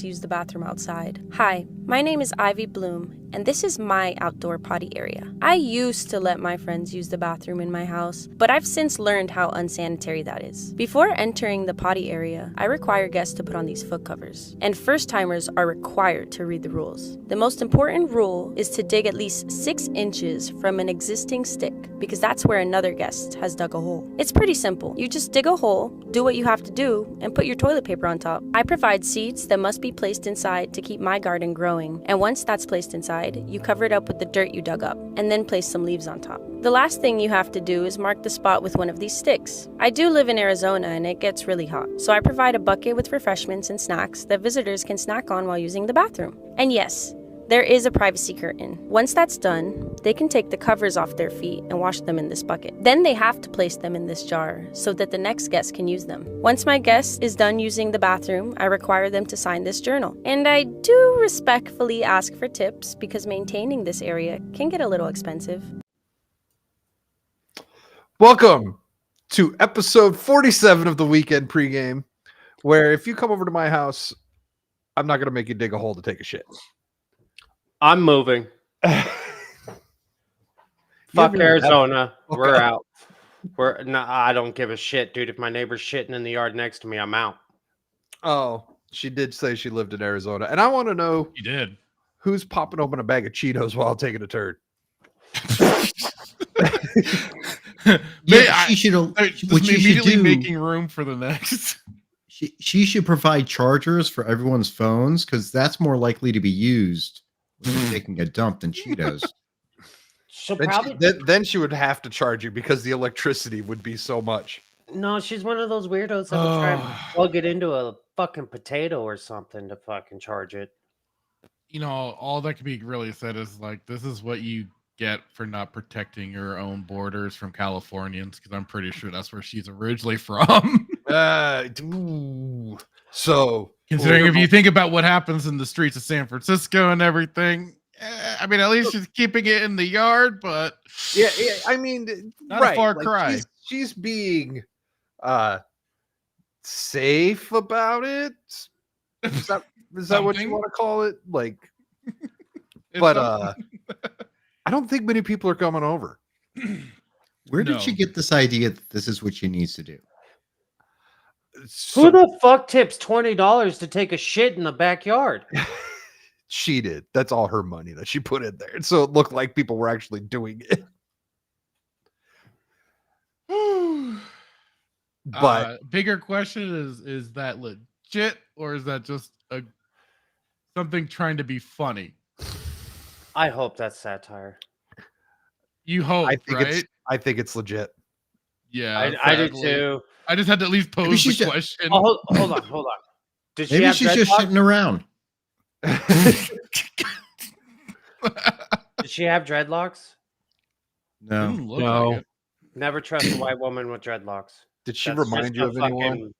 to use the bathroom outside. Hi, my name is Ivy Bloom, and this is my outdoor potty area. I used to let my friends use the bathroom in my house, but I've since learned how unsanitary that is. Before entering the potty area, I require guests to put on these foot covers, and first-timers are required to read the rules. The most important rule is to dig at least 6 inches from an existing stick, because that's where another guest has dug a hole. It's pretty simple. You just dig a hole, do what you have to do, and put your toilet paper on top. I provide seeds that must be placed inside to keep my garden growing, and once that's placed inside, you cover it up with the dirt you dug up, and then place some leaves on top. The last thing you have to do is mark the spot with one of these sticks. I do live in Arizona and it gets really hot, so I provide a bucket with refreshments and snacks that visitors can snack on while using the bathroom. And yes, there is a privacy curtain. Once that's done, they can take the covers off their feet and wash them in this bucket. Then they have to place them in this jar so that the next guest can use them. Once my guest is done using the bathroom, I require them to sign this journal. And I do respectfully ask for tips because maintaining this area can get a little expensive. Welcome to episode 47 of the weekend pregame, where if you come over to my house, I'm not going to make you dig a hole to take a shit. I'm moving. Fuck Arizona. Okay. We're out. I don't give a shit, dude. If my neighbor's shitting in the yard next to me, I'm out. Oh, she did say she lived in Arizona. And I want to know you did. Who's popping open a bag of Cheetos while taking a turd? Yeah, she should immediately making room for the next. She should provide chargers for everyone's phones because that's more likely to be used when you're taking a dump than Cheetos. Then she would have to charge you because the electricity would be so much. No, she's one of those weirdos that would try and plug it into a fucking potato or something to fucking charge it. You know, all that can be really said is like, this is what you get for not protecting your own borders from Californians, because I'm pretty sure that's where she's originally from. So considering if you think about what happens in the streets of San Francisco and everything, I mean, at least she's keeping it in the yard, but yeah, I mean, not a far cry. She's being safe about it. Is that what you want to call it? Like, but I don't think many people are coming over. Where did she get this idea that this is what she needs to do? Who the fuck tips $20 to take a shit in the backyard? She did. That's all her money that she put in there. So it looked like people were actually doing it. But bigger question is that legit, or is that just something trying to be funny? I hope that's satire. You hope, right? I think it's legit. Yeah, I do too. I just had to at least pose the question. Oh, hold on. Maybe she's just shitting around. Did she have dreadlocks? No. Like Never trust a white woman with dreadlocks. Did she remind you of anyone?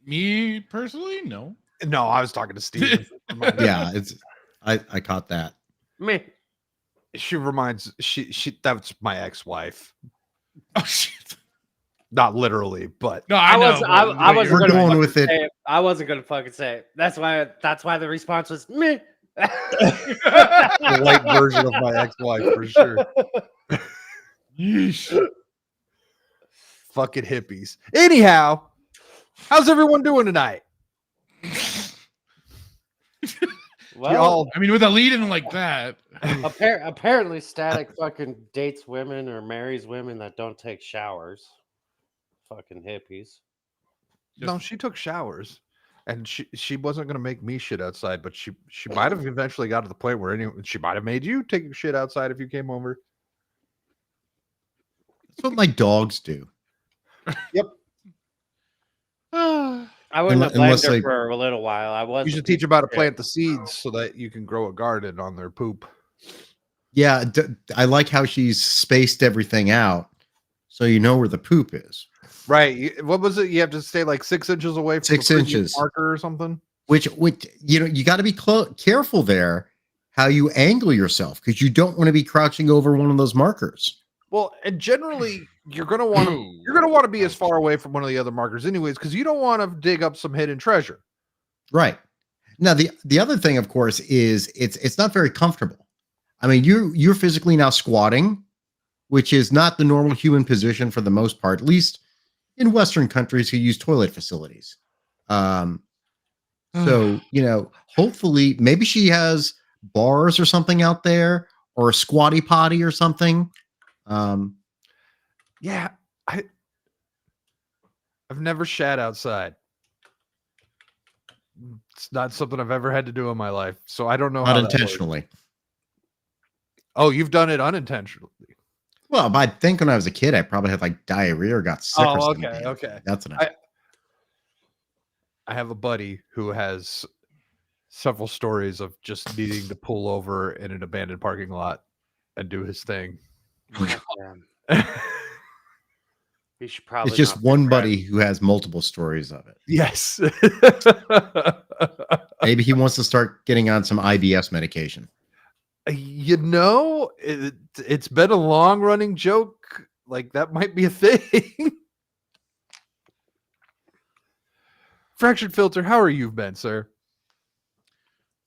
Me personally, no. No, I was talking to Steve. Yeah, I caught that. Me. She reminds that's my ex-wife. Oh shit. Not literally, but no, I wasn't going with it. I wasn't gonna fucking say it. That's why the response was me. The white version of my ex-wife for sure. Yeesh. Fucking hippies. Anyhow, how's everyone doing tonight? Well, I mean, with a lead in like that. Apparently Static fucking dates women or marries women that don't take showers. Fucking hippies. No, she took showers. And she wasn't going to make me shit outside, but she might have eventually got to the point where she might have made you take shit outside if you came over. That's what my dogs do. Yep. I wouldn't have blamed her for a little while. You should teach them how to plant the seeds so that you can grow a garden on their poop. Yeah, I like how she's spaced everything out so you know where the poop is. Right. What was it? You have to stay like 6 inches away from 6 inches marker or something. Which you got to be careful there how you angle yourself because you don't want to be crouching over one of those markers. Well, and generally you're gonna want to be as far away from one of the other markers, anyways, because you don't want to dig up some hidden treasure. Right. Now the other thing, of course, is it's not very comfortable. I mean, you're physically now squatting, which is not the normal human position for the most part, at least in Western countries who use toilet facilities. So, hopefully maybe she has bars or something out there or a squatty potty or something. Yeah, I've never shat outside. It's not something I've ever had to do in my life, so I don't know how Unintentionally. that works. Oh, you've done it unintentionally. Well, I think when I was a kid, I probably had like diarrhea or got sick or something. Okay. That's what I have a buddy who has several stories of just needing to pull over in an abandoned parking lot and do his thing. You should probably. It's just one buddy who has multiple stories of it. Yes. Maybe he wants to start getting on some IBS medication. It's been a long running joke. Like that might be a thing. Fractured Filter, how are you been, sir?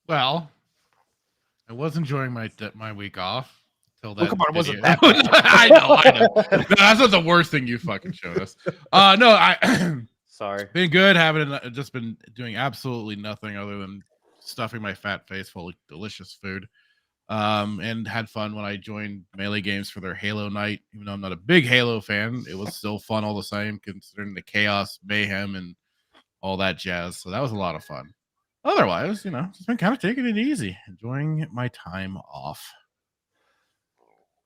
Well, I was enjoying my week off till that. Come on, it wasn't video. that I know. No, that's not the worst thing you fucking showed us. No, I sorry. Been good. Just been doing absolutely nothing other than stuffing my fat face full of delicious food. And had fun when I joined Melee Games for their Halo night. Even though I'm not a big Halo fan, it was still fun all the same, considering the chaos, mayhem, and all that jazz. So that was a lot of fun. Otherwise, just been kind of taking it easy, enjoying my time off.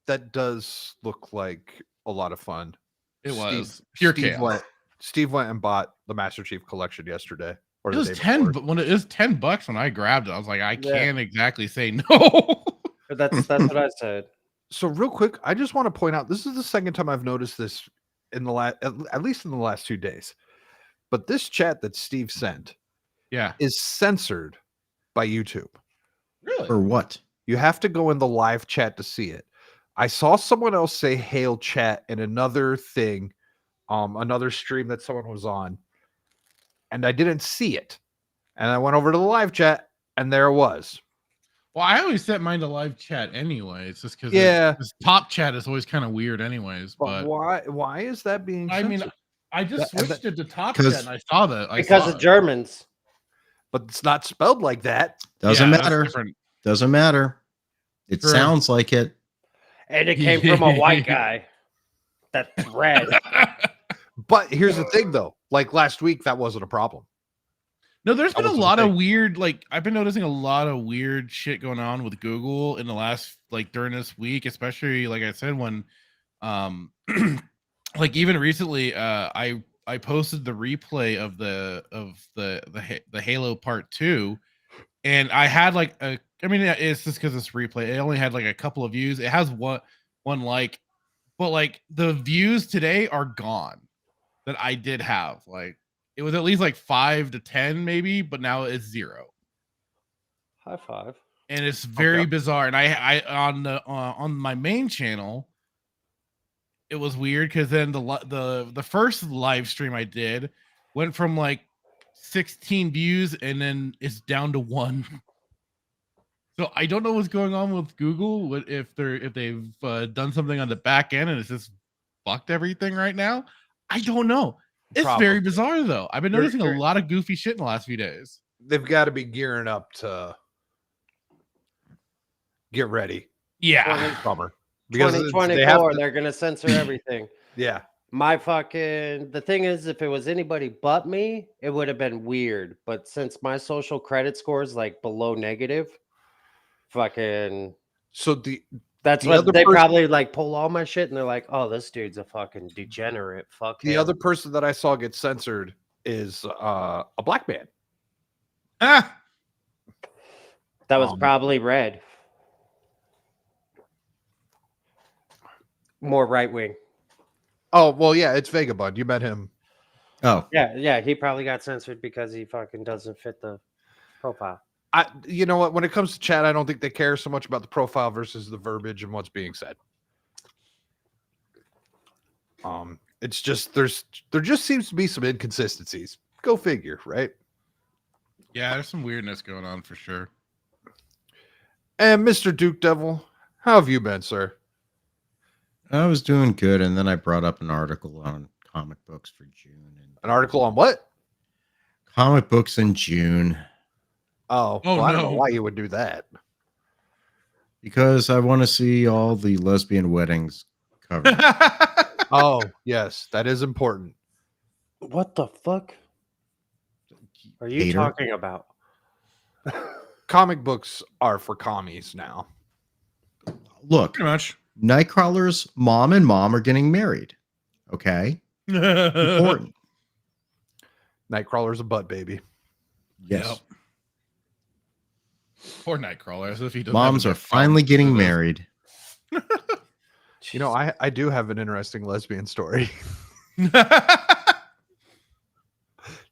That does look like a lot of fun. It was pure chaos. Steve went and bought the Master Chief collection yesterday. Or it was $10, but when it was $10 when I grabbed it, I was like, I can't exactly say no. But that's what I said. So real quick, I just want to point out this is the second time I've noticed this in the last, at least in the last 2 days. But this chat that Steve sent, is censored by YouTube. Really? For what? You have to go in the live chat to see it. I saw someone else say "hail chat" in another thing, another stream that someone was on, and I didn't see it. And I went over to the live chat, and there it was. Well, I always set mine to live chat anyway. It's just because this top chat is always kind of weird anyways. But why is that being censored? I mean, I just switched it to top chat and I saw that. Because of Germans. But it's not spelled like that. Doesn't matter. Doesn't matter. It sounds like it. And it came from a white guy. That's red. But here's the thing, though. Like last week, that wasn't a problem. No, there's been a lot of weird, I've been noticing a lot of weird shit going on with Google in the last, during this week, especially, like I said, when, even recently, I posted the replay of the Halo Part 2, and I had it's just because it's replay. It only had a couple of views. It has one like, but the views today are gone that I did have. It was at least 5 to 10 maybe, but now it's 0. High five. And it's very bizarre. And I on my main channel, it was weird because then the first live stream I did went from 16 views and then it's down to 1. So I don't know what's going on with Google. If they've done something on the back end and it's just fucked everything right now. I don't know. It's very bizarre though. I've been noticing a lot of goofy shit in the last few days. They've got to be gearing up to get ready. Yeah, summer. 2024, they're gonna censor everything. Yeah. The thing is, if it was anybody but me, it would have been weird. But since my social credit score is below negative, that's what they probably pull all my shit and they're like, oh, this dude's a fucking degenerate. Fuck him. The other person that I saw get censored is a black man. That was probably red. More right wing. Oh, well, yeah, it's Vagabond. You met him. Oh. Yeah, he probably got censored because he fucking doesn't fit the profile. You know what? When it comes to chat, I don't think they care so much about the profile versus the verbiage and what's being said. It's just there just seems to be some inconsistencies. Go figure, right? Yeah, there's some weirdness going on for sure. And Mr. Duke Devil, how have you been, sir? I was doing good, and then I brought up an article on comic books for June. And An article on what? comic books in June, Oh, Oh, well, I don't know no. why you would do that. because I want to see all the lesbian weddings covered. Oh, yes, that is important. What the fuck are you Hater. talking about? Comic books are for commies now. Look, Pretty much. Nightcrawler's mom and mom are getting married. Okay, important. Nightcrawler's a butt baby. Yes, Yep. Poor Nightcrawler, as if he doesn't. moms have are enough finally problems getting to this. married. You know, I do have an interesting lesbian story.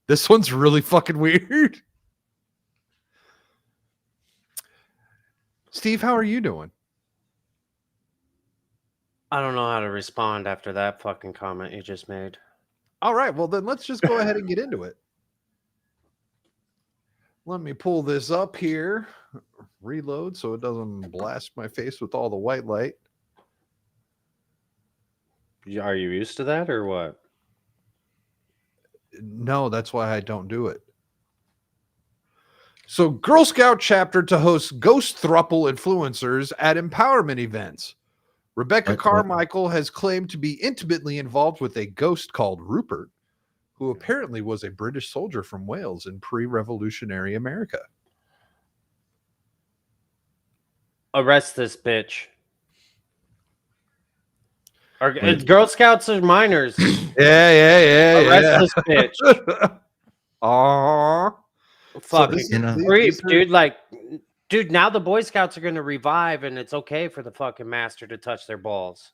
This one's really fucking weird. Steve, how are you doing? I don't know how to respond after that fucking comment you just made. All right, well then let's just go ahead and get into it. Let me pull this up here. Reload so it doesn't blast my face with all the white light. Are you used to that or what? No, that's why I don't do it. So, Girl Scout chapter to host ghost thruple influencers at empowerment events. Rebecca What? Carmichael has claimed to be intimately involved with a ghost called Rupert, who apparently was a British soldier from Wales in pre-revolutionary America. Arrest this bitch. Wait. Girl Scouts are minors. Yeah. Arrest this bitch. Aww. Fucking this- you know- creep, dude. Like, dude, now the Boy Scouts are going to revive and it's okay for the fucking master to touch their balls.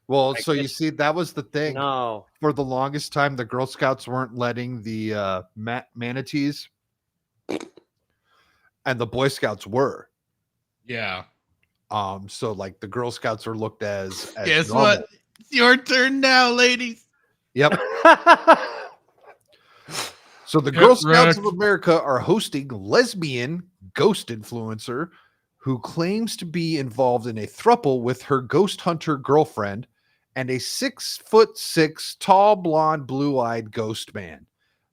Well, Like so you this- see, that was the thing. No. For the longest time, the Girl Scouts weren't letting the manatees, and the Boy Scouts were. Yeah. So like the Girl Scouts are looked as Guess normal. what? It's your turn now, ladies. Yep. So the Get Girl Scouts of wrecked. America are hosting lesbian ghost influencer who claims to be involved in a throuple with her ghost hunter girlfriend and a 6'6" tall, blonde, blue-eyed ghost man.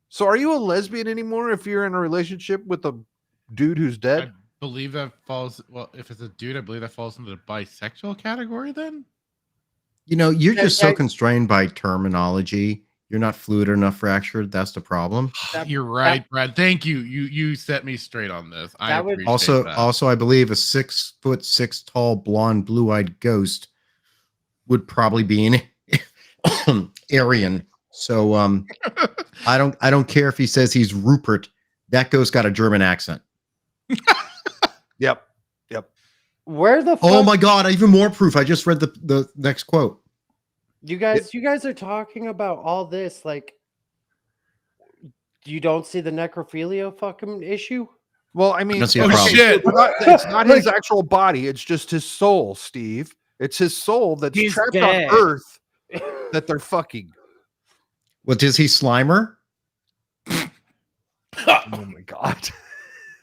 So are you a lesbian anymore if you're in a relationship with a dude who's I dead? believe that falls. Well, if it's a dude, I believe that falls into the bisexual category. Then You know, you're Yeah, just so yeah. constrained by terminology. You're not fluid enough, fractured. That's the problem. you're right, Brad. Thank you. You set me straight on this. I That would- appreciate Also, that. also, I believe a 6'6" tall, blonde, blue-eyed ghost would probably be an Aryan. So, I don't care if he says he's Rupert. That ghost got a German accent. Yep. Where the fuck? Oh my God! Even more proof. I just read the next quote. You guys are talking about all this like you don't see the necrophilia fucking issue? Well, I mean, don't see a Oh, problem. shit. it's not his actual body. It's just his soul, Steve. It's his soul that's He's trapped dead. on Earth that they're fucking. What is he, Slimer? Oh my God.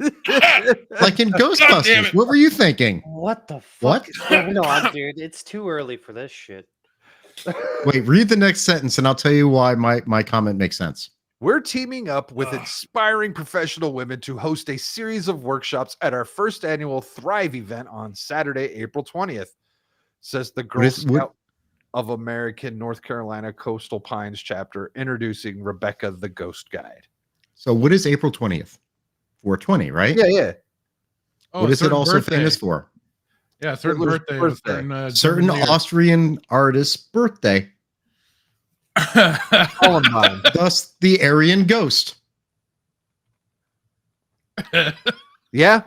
Like in damn Ghostbusters? it. What were you thinking? What the fuck? What? is going on, dude? It's too early for this shit. Wait, read the next sentence, and I'll tell you why my comment makes sense. We're teaming up with inspiring professional women to host a series of workshops at our first annual Thrive event on Saturday, April 20th, says the Girl Scout of American North Carolina Coastal Pines chapter, introducing Rebecca the Ghost Guide. So, what is April 20th? 420, right? Yeah. Oh, What a is it certain also birthday. famous for? Yeah, a certain Hitler's birthday. birthday. Certain German leader. Austrian artist's birthday. Columbine. Thus, the Aryan ghost. Yeah.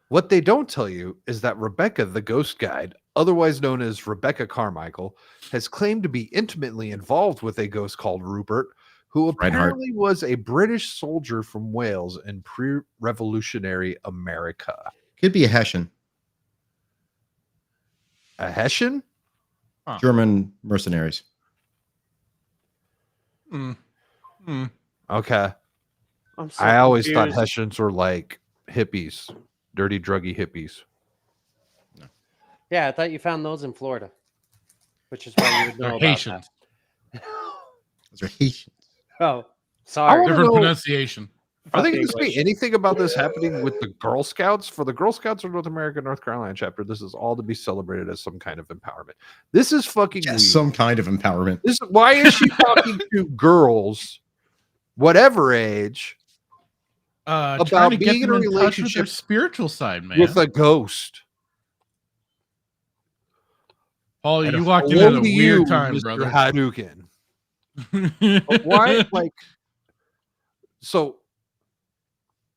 What they don't tell you is that Rebecca the Ghost Guide, otherwise known as Rebecca Carmichael, has claimed to be intimately involved with a ghost called Rupert, who Reinhardt. apparently was a British soldier from Wales in pre-revolutionary America. Could be a Hessian. A Hessian? Huh. German mercenaries. Okay. I'm so I always thought confused. Hessians were like hippies, dirty, druggy hippies. Yeah, I thought you found those in Florida, which is why you would They're know about Haitians. that. Those are Haitians. Oh, sorry. wanna Different know- pronunciation. Are they Fuck going to say English. anything about this happening with the Girl Scouts? For the Girl Scouts of North America, North Carolina chapter, this is all to be celebrated as some kind of empowerment. This is fucking Yeah, weird. some kind of empowerment. Why is she talking to girls, whatever age, Trying about to get being in them a in touch with their relationship spiritual side, man. with a ghost? Paul, And you walked in hello at a to weird you, time, Mr. brother. Hadouken. But why? Like, so,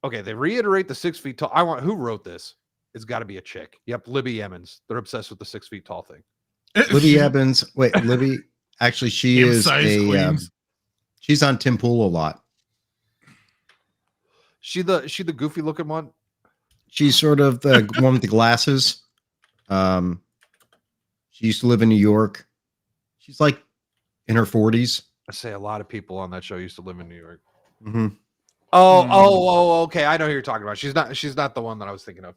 okay, they reiterate the 6 feet tall. Who wrote this? It's got to be a chick. Yep, Libby Emmons. They're obsessed with the 6 feet tall thing. Libby Evans. Wait, Libby. Actually, she is M-size a. queens. She's on Tim Pool a lot. She the goofy looking one. She's sort of the one with the glasses. She used to live in New York. She's like in her 40s. I say a lot of people on that show used to live in New York. Mm-hmm. Okay. I know who you're talking about. She's not the one that I was thinking of.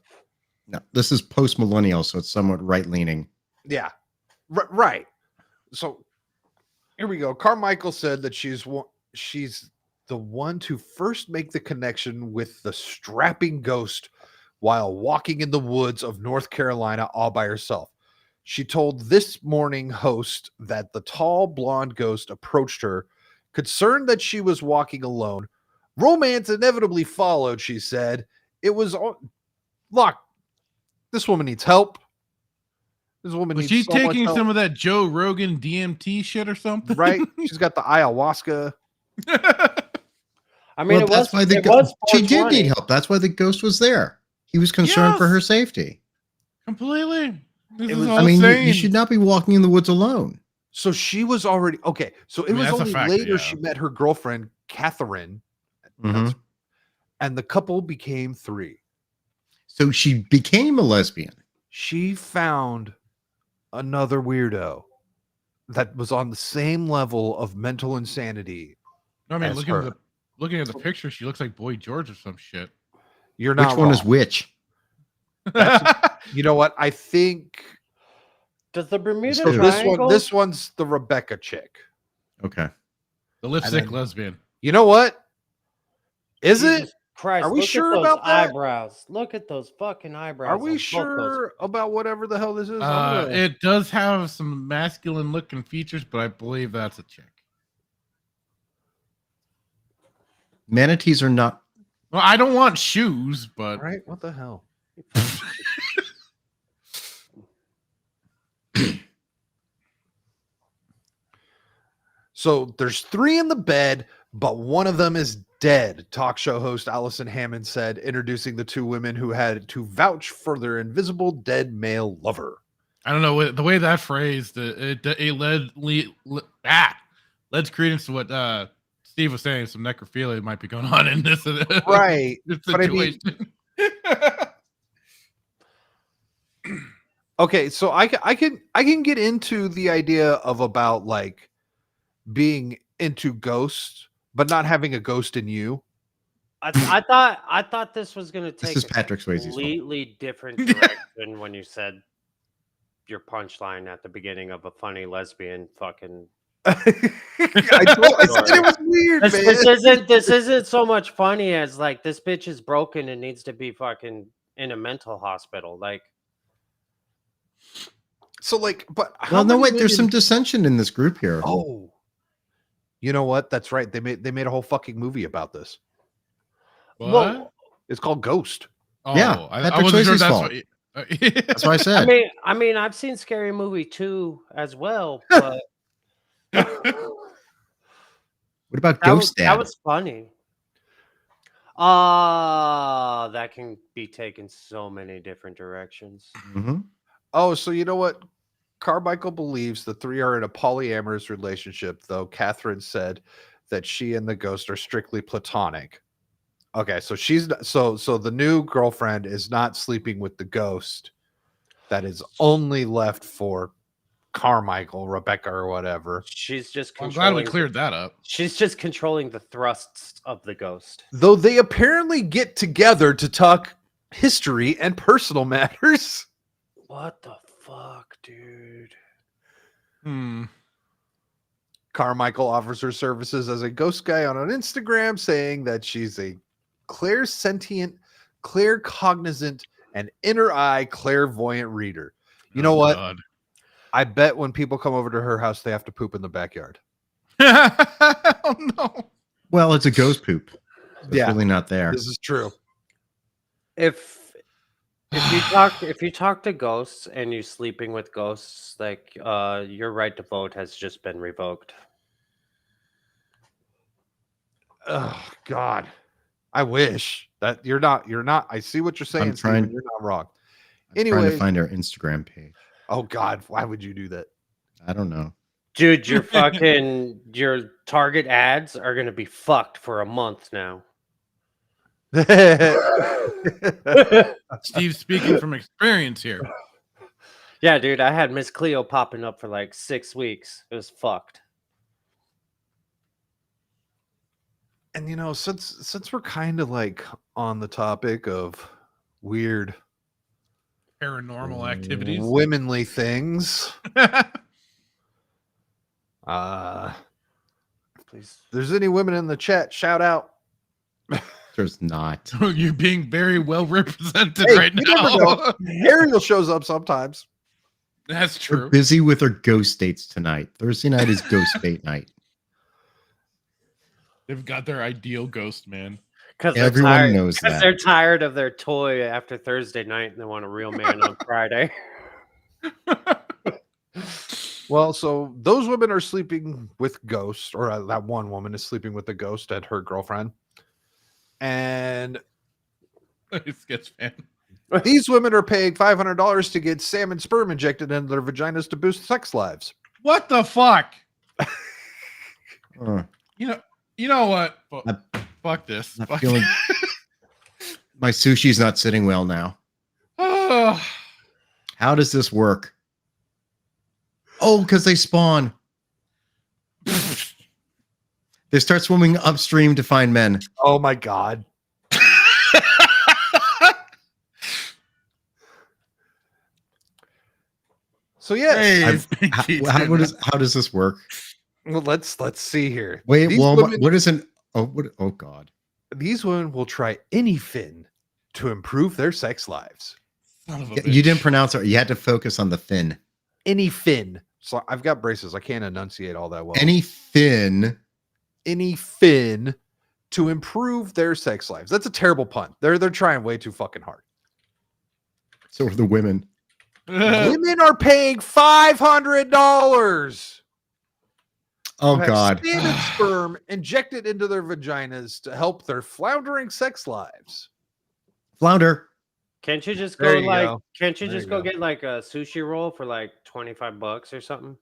No, this is post millennial, so it's somewhat right leaning. Yeah, right. So here we go. Carmichael said that she's the one to first make the connection with the strapping ghost while walking in the woods of North Carolina all by herself. She told This Morning host that the tall blonde ghost approached her, concerned that she was walking alone. Romance inevitably followed, she said. It was look, this woman needs help. This woman Was needs she so much taking help. some of that Joe Rogan DMT shit or something? Right? She's got the ayahuasca. I mean, Well, that's why it was she did 420. need help. That's why the ghost was there. He was concerned for Yes. her safety. Completely. This It is was- all I mean, you insane. should not be walking in the woods alone. So she was already okay. So it mean, was that's a only fact, later yeah. she met her girlfriend, Catherine, Mhm. and the couple became three. So she became a lesbian. She found another weirdo that was on the same level of mental insanity. I mean, as looking her. at the picture, she looks like Boy George or some shit. You're not Which one is wrong. which? You know what? I think Does the Bermuda So Triangle? this one's the Rebecca chick. Okay. The lipstick then- lesbian. You know what? Is Jesus it? Christ, Are we look sure at those about that? eyebrows. Look at those fucking eyebrows. Are on we both those- sure about whatever the hell this is? I'm gonna- It does have some masculine looking features, but I believe that's a chick. Manatees are not. Well, I don't want shoes, but Right? What the hell? So there's three in the bed, but one of them is dead, talk show host Allison Hammond said, introducing the two women who had to vouch for their invisible dead male lover. I don't know the way that phrased it led credence to what Steve was saying. Some necrophilia might be going on in this Right. this But I mean- situation. Okay, so I can get into the idea of about like being into ghosts, but not having a ghost in you. I thought this was going to take This is a Patrick Swayze's fault. completely different direction when you said your punchline at the beginning of a funny lesbian fucking. I said it was weird, man. This isn't so much funny as like this bitch is broken and needs to be fucking in a mental hospital. Like, So like, but how Well, no, many wait. There's some women- dissension in this group here. Oh, you know what? That's right. They made a whole fucking movie about this. What? well, It's called Ghost. Oh, Yeah, I Patrick wasn't sure Swayze's that's fault. what. That's what I said. I mean, I've seen Scary Movie 2 as well, but What about that was, Ghost Dad? that was funny. That can be taken so many different directions. Mhm. Oh, so you know what? Carmichael believes the three are in a polyamorous relationship, though Catherine said that she and the ghost are strictly platonic. Okay, so so the new girlfriend is not sleeping with the ghost. That is only left for Carmichael, Rebecca, or whatever. She's just I'm glad we controlling. cleared that up. She's just controlling the thrusts of the ghost. Though they apparently get together to talk history and personal matters. What the fuck, dude? Carmichael offers her services as a ghost guy on an Instagram, saying that she's a clairsentient, claircognizant, and inner eye clairvoyant reader. You know what? God. I bet when people come over to her house, they have to poop in the backyard. Oh no. Well, it's a ghost poop. So it's Yeah. really not there. This is true. If you talk to ghosts and you're sleeping with ghosts, like your right to vote has just been revoked. Oh God. I wish that you're not. I see what you're saying, trying- Steven. You're not wrong. I'm trying Anyway, to find our Instagram page. oh God, why would you do that? I don't know. Dude, your target ads are gonna be fucked for a month now. Steve's speaking from experience here. Yeah, dude, I had Miss Cleo popping up for like 6 weeks. It was fucked. And you know, since we're kind of like on the topic of weird Paranormal activities. womanly things, Please. if there's any women in the chat, shout out. There's not. You're being very well represented Hey, right you never now. know. Ariel shows up sometimes. That's We're true. busy with our ghost dates tonight. Thursday night is ghost date night. They've got their ideal ghost man. Because Everyone knows Because that. they're tired of their toy after Thursday night and they want a real man on Friday. Well, so those women are sleeping with ghosts, or that one woman is sleeping with the ghost and her girlfriend. And Sketch fan. these women are paying $500 to get salmon sperm injected into their vaginas to boost sex lives. What the fuck? Uh, You know what? Fuck this. I'm Fuck. feeling my sushi's not sitting well now. Oh, How does this work? Oh, because they spawn. They start swimming upstream to find men. Oh my God. So yeah, hey, How does this work? well, let's see here. Wait, These well, women- what is an oh God. These women will try anything to improve their sex lives. Son of a You didn't bitch. pronounce it. You had to focus on the fin. Anything. So I've got braces. I can't enunciate all that well. Any fin. Any fin to improve their sex lives. That's a terrible pun. They're trying way too fucking hard. So are the women. Women are paying $500. Oh to have God. salmon sperm injected into their vaginas to help their floundering sex lives. Flounder. Can't you just There go you like? go. Can't you There just you go go. get like a sushi roll for like $25 or something?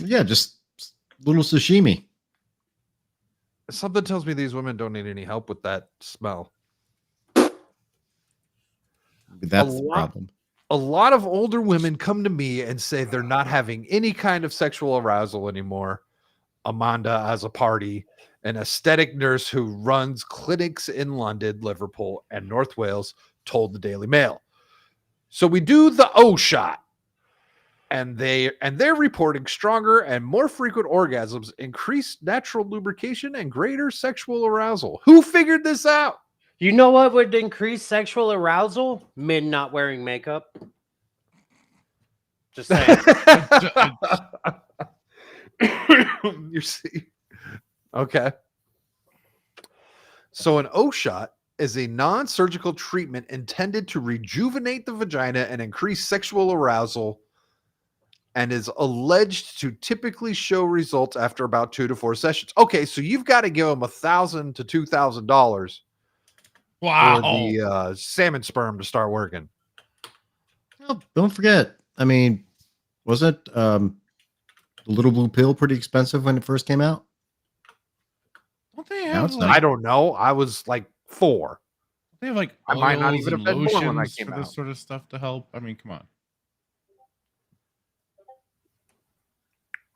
Yeah, just little sashimi. Something tells me these women don't need any help with that smell. That's the lot- problem. A lot of older women come to me and say they're not having any kind of sexual arousal anymore. Amanda has a party, an aesthetic nurse who runs clinics in London, Liverpool, and North Wales, told the Daily Mail. So we do the O shot, and they're reporting stronger and more frequent orgasms, increased natural lubrication, and greater sexual arousal. Who figured this out? You know what would increase sexual arousal? Men not wearing makeup. Just saying. You see. Okay. So an O shot is a non-surgical treatment intended to rejuvenate the vagina and increase sexual arousal, and is alleged to typically show results after about 2 to 4 sessions. Okay, so you've got to give them $1,000 to $2,000 Wow. for the salmon sperm to start working. Well, don't forget. I mean, wasn't the little blue pill pretty expensive when it first came out? Don't they Now have it's like, not. I don't know. I was like 4. they have like I might not oils even and have been born when that lotions came for out. this sort of stuff to help? I mean, come on.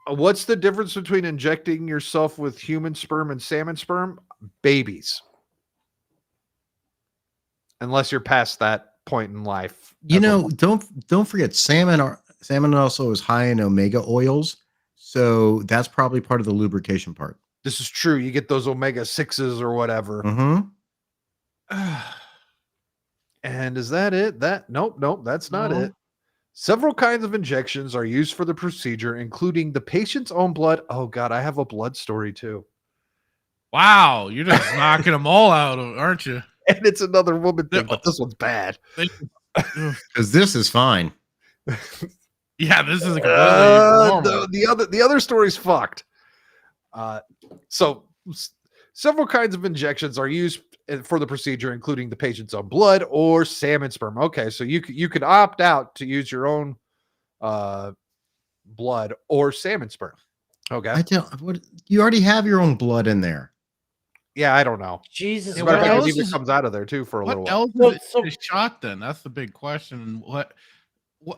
What's the difference between injecting yourself with human sperm and salmon sperm? Babies. Unless you're past that point in life. You know, don't forget salmon also is high in omega oils, so that's probably part of the lubrication part. This is true. You get those omega 6s or whatever. Mm-hmm. And is that it? Nope, that's not it. Several kinds of injections are used for the procedure, including the patient's own blood. Oh God, I have a blood story too. Wow, you're just knocking them all out, aren't you? And it's another woman thing, but this one's bad. Because this is fine. Yeah, this is completely normal. The other story's fucked. Several kinds of injections are used for the procedure, including the patient's own blood or salmon sperm. Okay, so you could opt out to use your own blood or salmon sperm. Okay, You already have your own blood in there. yeah, I don't know. Jesus, what I else believe is- it comes out of there too for a little What while. else is it shot then? That's the big question.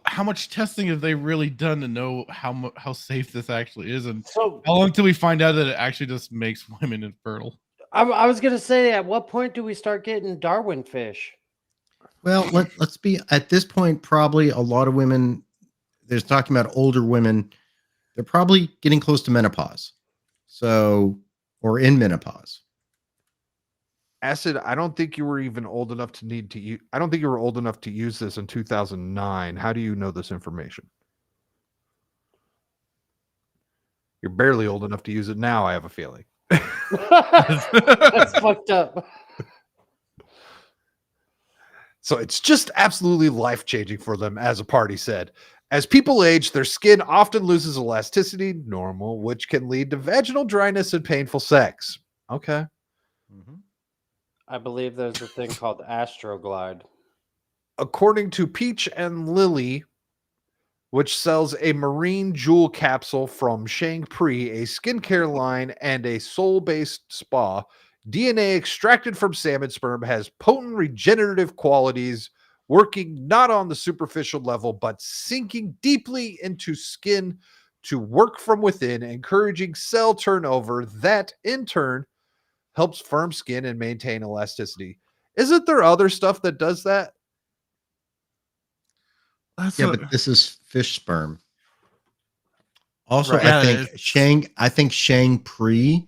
How much testing have they really done to know how safe this actually is, and so how long until we find out that it actually just makes women infertile? I was gonna say, at what point do we start getting Darwin fish? Well, let's be at this point. Probably a lot of women. There's talking about older women. They're probably getting close to menopause, or in menopause. Acid, I don't think you were even old enough to need to use. I don't think you were old enough to use this in 2009. How do you know this information? You're barely old enough to use it now, I have a feeling. That's fucked up. So it's just absolutely life-changing for them, as a party said. As people age, their skin often loses elasticity, normal, which can lead to vaginal dryness and painful sex. Okay. Mm-hmm. I believe there's a thing called Astroglide. According to Peach and Lily, which sells a marine jewel capsule from Shang Pri, a skincare line, and a soul-based spa, DNA extracted from salmon sperm has potent regenerative qualities, working not on the superficial level, but sinking deeply into skin to work from within, encouraging cell turnover that, in turn, helps firm skin and maintain elasticity. Isn't there other stuff that does that? But this is fish sperm. Also, Right. I think Shang Pri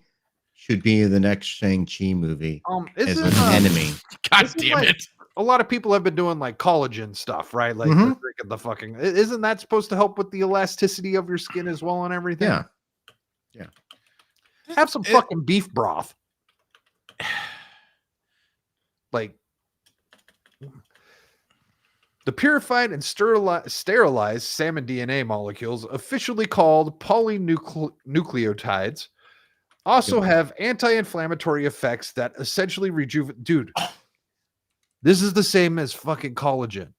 should be the next Shang-Chi movie as Isn't an enemy. God Isn't damn it! a lot of people have been doing like collagen stuff, right? Like Mhm. they're drinking the fucking. Isn't that supposed to help with the elasticity of your skin as well and everything? Yeah. Have some fucking beef broth. Like the purified and sterilized salmon DNA molecules, officially called polynucleotides, also have anti-inflammatory effects that essentially rejuvenate. Dude, this is the same as fucking collagen.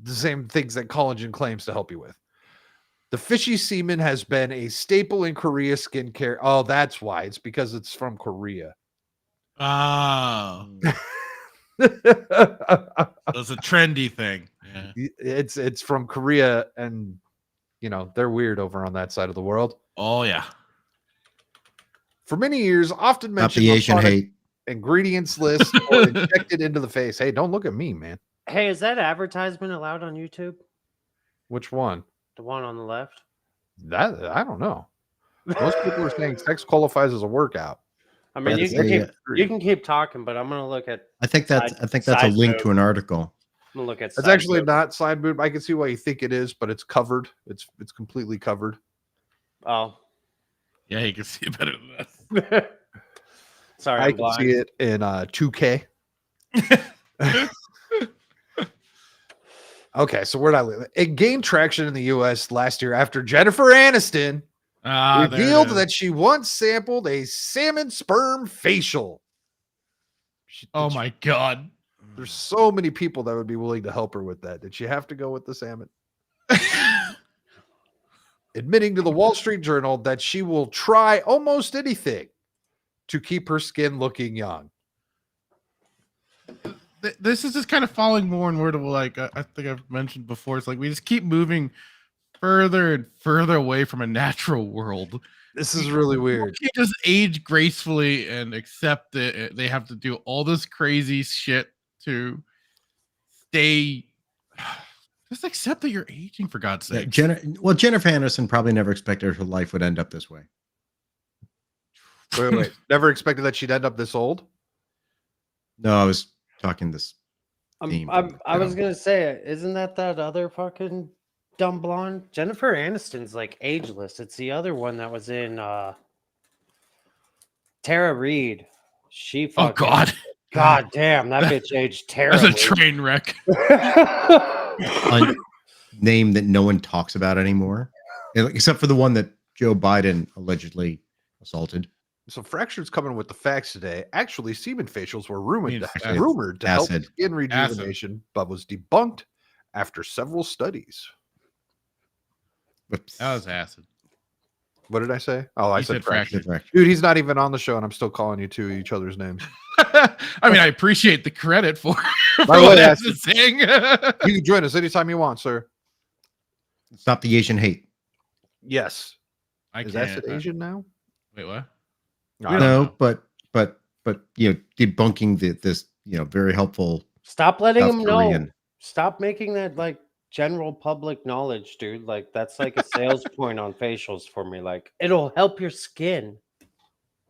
The same things that collagen claims to help you with. The fishy semen has been a staple in Korea skincare. Oh, that's why. It's because it's from Korea. Oh, It's a trendy thing. Yeah. it's from Korea, and you know they're weird over on that side of the world. Oh yeah. For many years, often Not mentioned the on Asian product hate. ingredients list or injected into the face. Hey, don't look at me, man. Hey, is that advertisement allowed on YouTube? Which one? The one on the left? That I don't know. Most people are saying sex qualifies as a workout. I mean, That's you can keep talking, but I'm gonna look at. I think that's a side link boob. to an article. I'm gonna look at. It's side actually boob. not side boob. I can see why you think it is, but it's covered. It's completely covered. Oh, Yeah, you can see it better than that. sorry, I I'm can blind. see it in 2K. Okay, so where did I live? It gained traction in the U.S. last year after Jennifer Aniston revealed that she once sampled a salmon sperm facial. Oh my god. There's so many people that would be willing to help her with that. Did she have to go with the salmon? Admitting to the Wall Street Journal that she will try almost anything to keep her skin looking young. This is just kind of falling more and more to like I think I've mentioned before. It's like we just keep moving further and further away from a natural world. This is really People weird. can't just age gracefully and accept it. They have to do all this crazy shit to stay. Just accept that you're aging, for God's sake. Jennifer Aniston probably never expected her life would end up this way. Wait. Never expected that she'd end up this old? No, I was talking this theme. I was gonna say, isn't that other fucking dumb blonde? Jennifer Aniston's like ageless. It's the other one that was in Tara Reid. She fucking, Oh God. God damn, that bitch aged terribly. That's a train wreck. Name that no one talks about anymore, except for the one that Joe Biden allegedly assaulted. So Fractured's coming with the facts today. Actually, semen facials were rumored acid. to help skin rejuvenation, but was debunked after several studies. Whoops. That was acid. What did I say? Oh, I said fractured. Fractured. Dude, he's not even on the show, and I'm still calling you two each other's names. I mean, I appreciate the credit for By the way, what that's- Acid saying. You can join us anytime you want, sir. Stop the Asian hate. Yes. I Is can't. Acid Asian now? Wait, what? I don't No, know. but debunking this very helpful. Stop letting South them know. Korean. Stop making that like general public knowledge, dude. Like that's like a sales point on facials for me. Like it'll help your skin.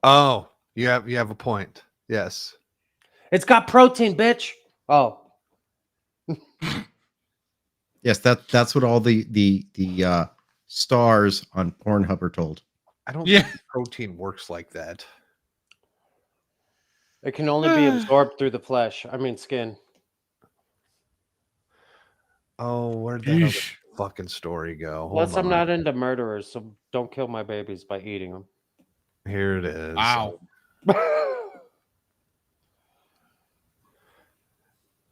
Oh, you have a point. Yes. It's got protein, bitch. Oh, Yes, that's what all the stars on Pornhub are told. I don't Yeah. think protein works like that. it can only be absorbed through the flesh. I mean, skin. Oh, where'd that other Yeesh. fucking story go? Hold Plus, I'm on. not into murderers, so don't kill my babies by eating them. Here it is. Wow.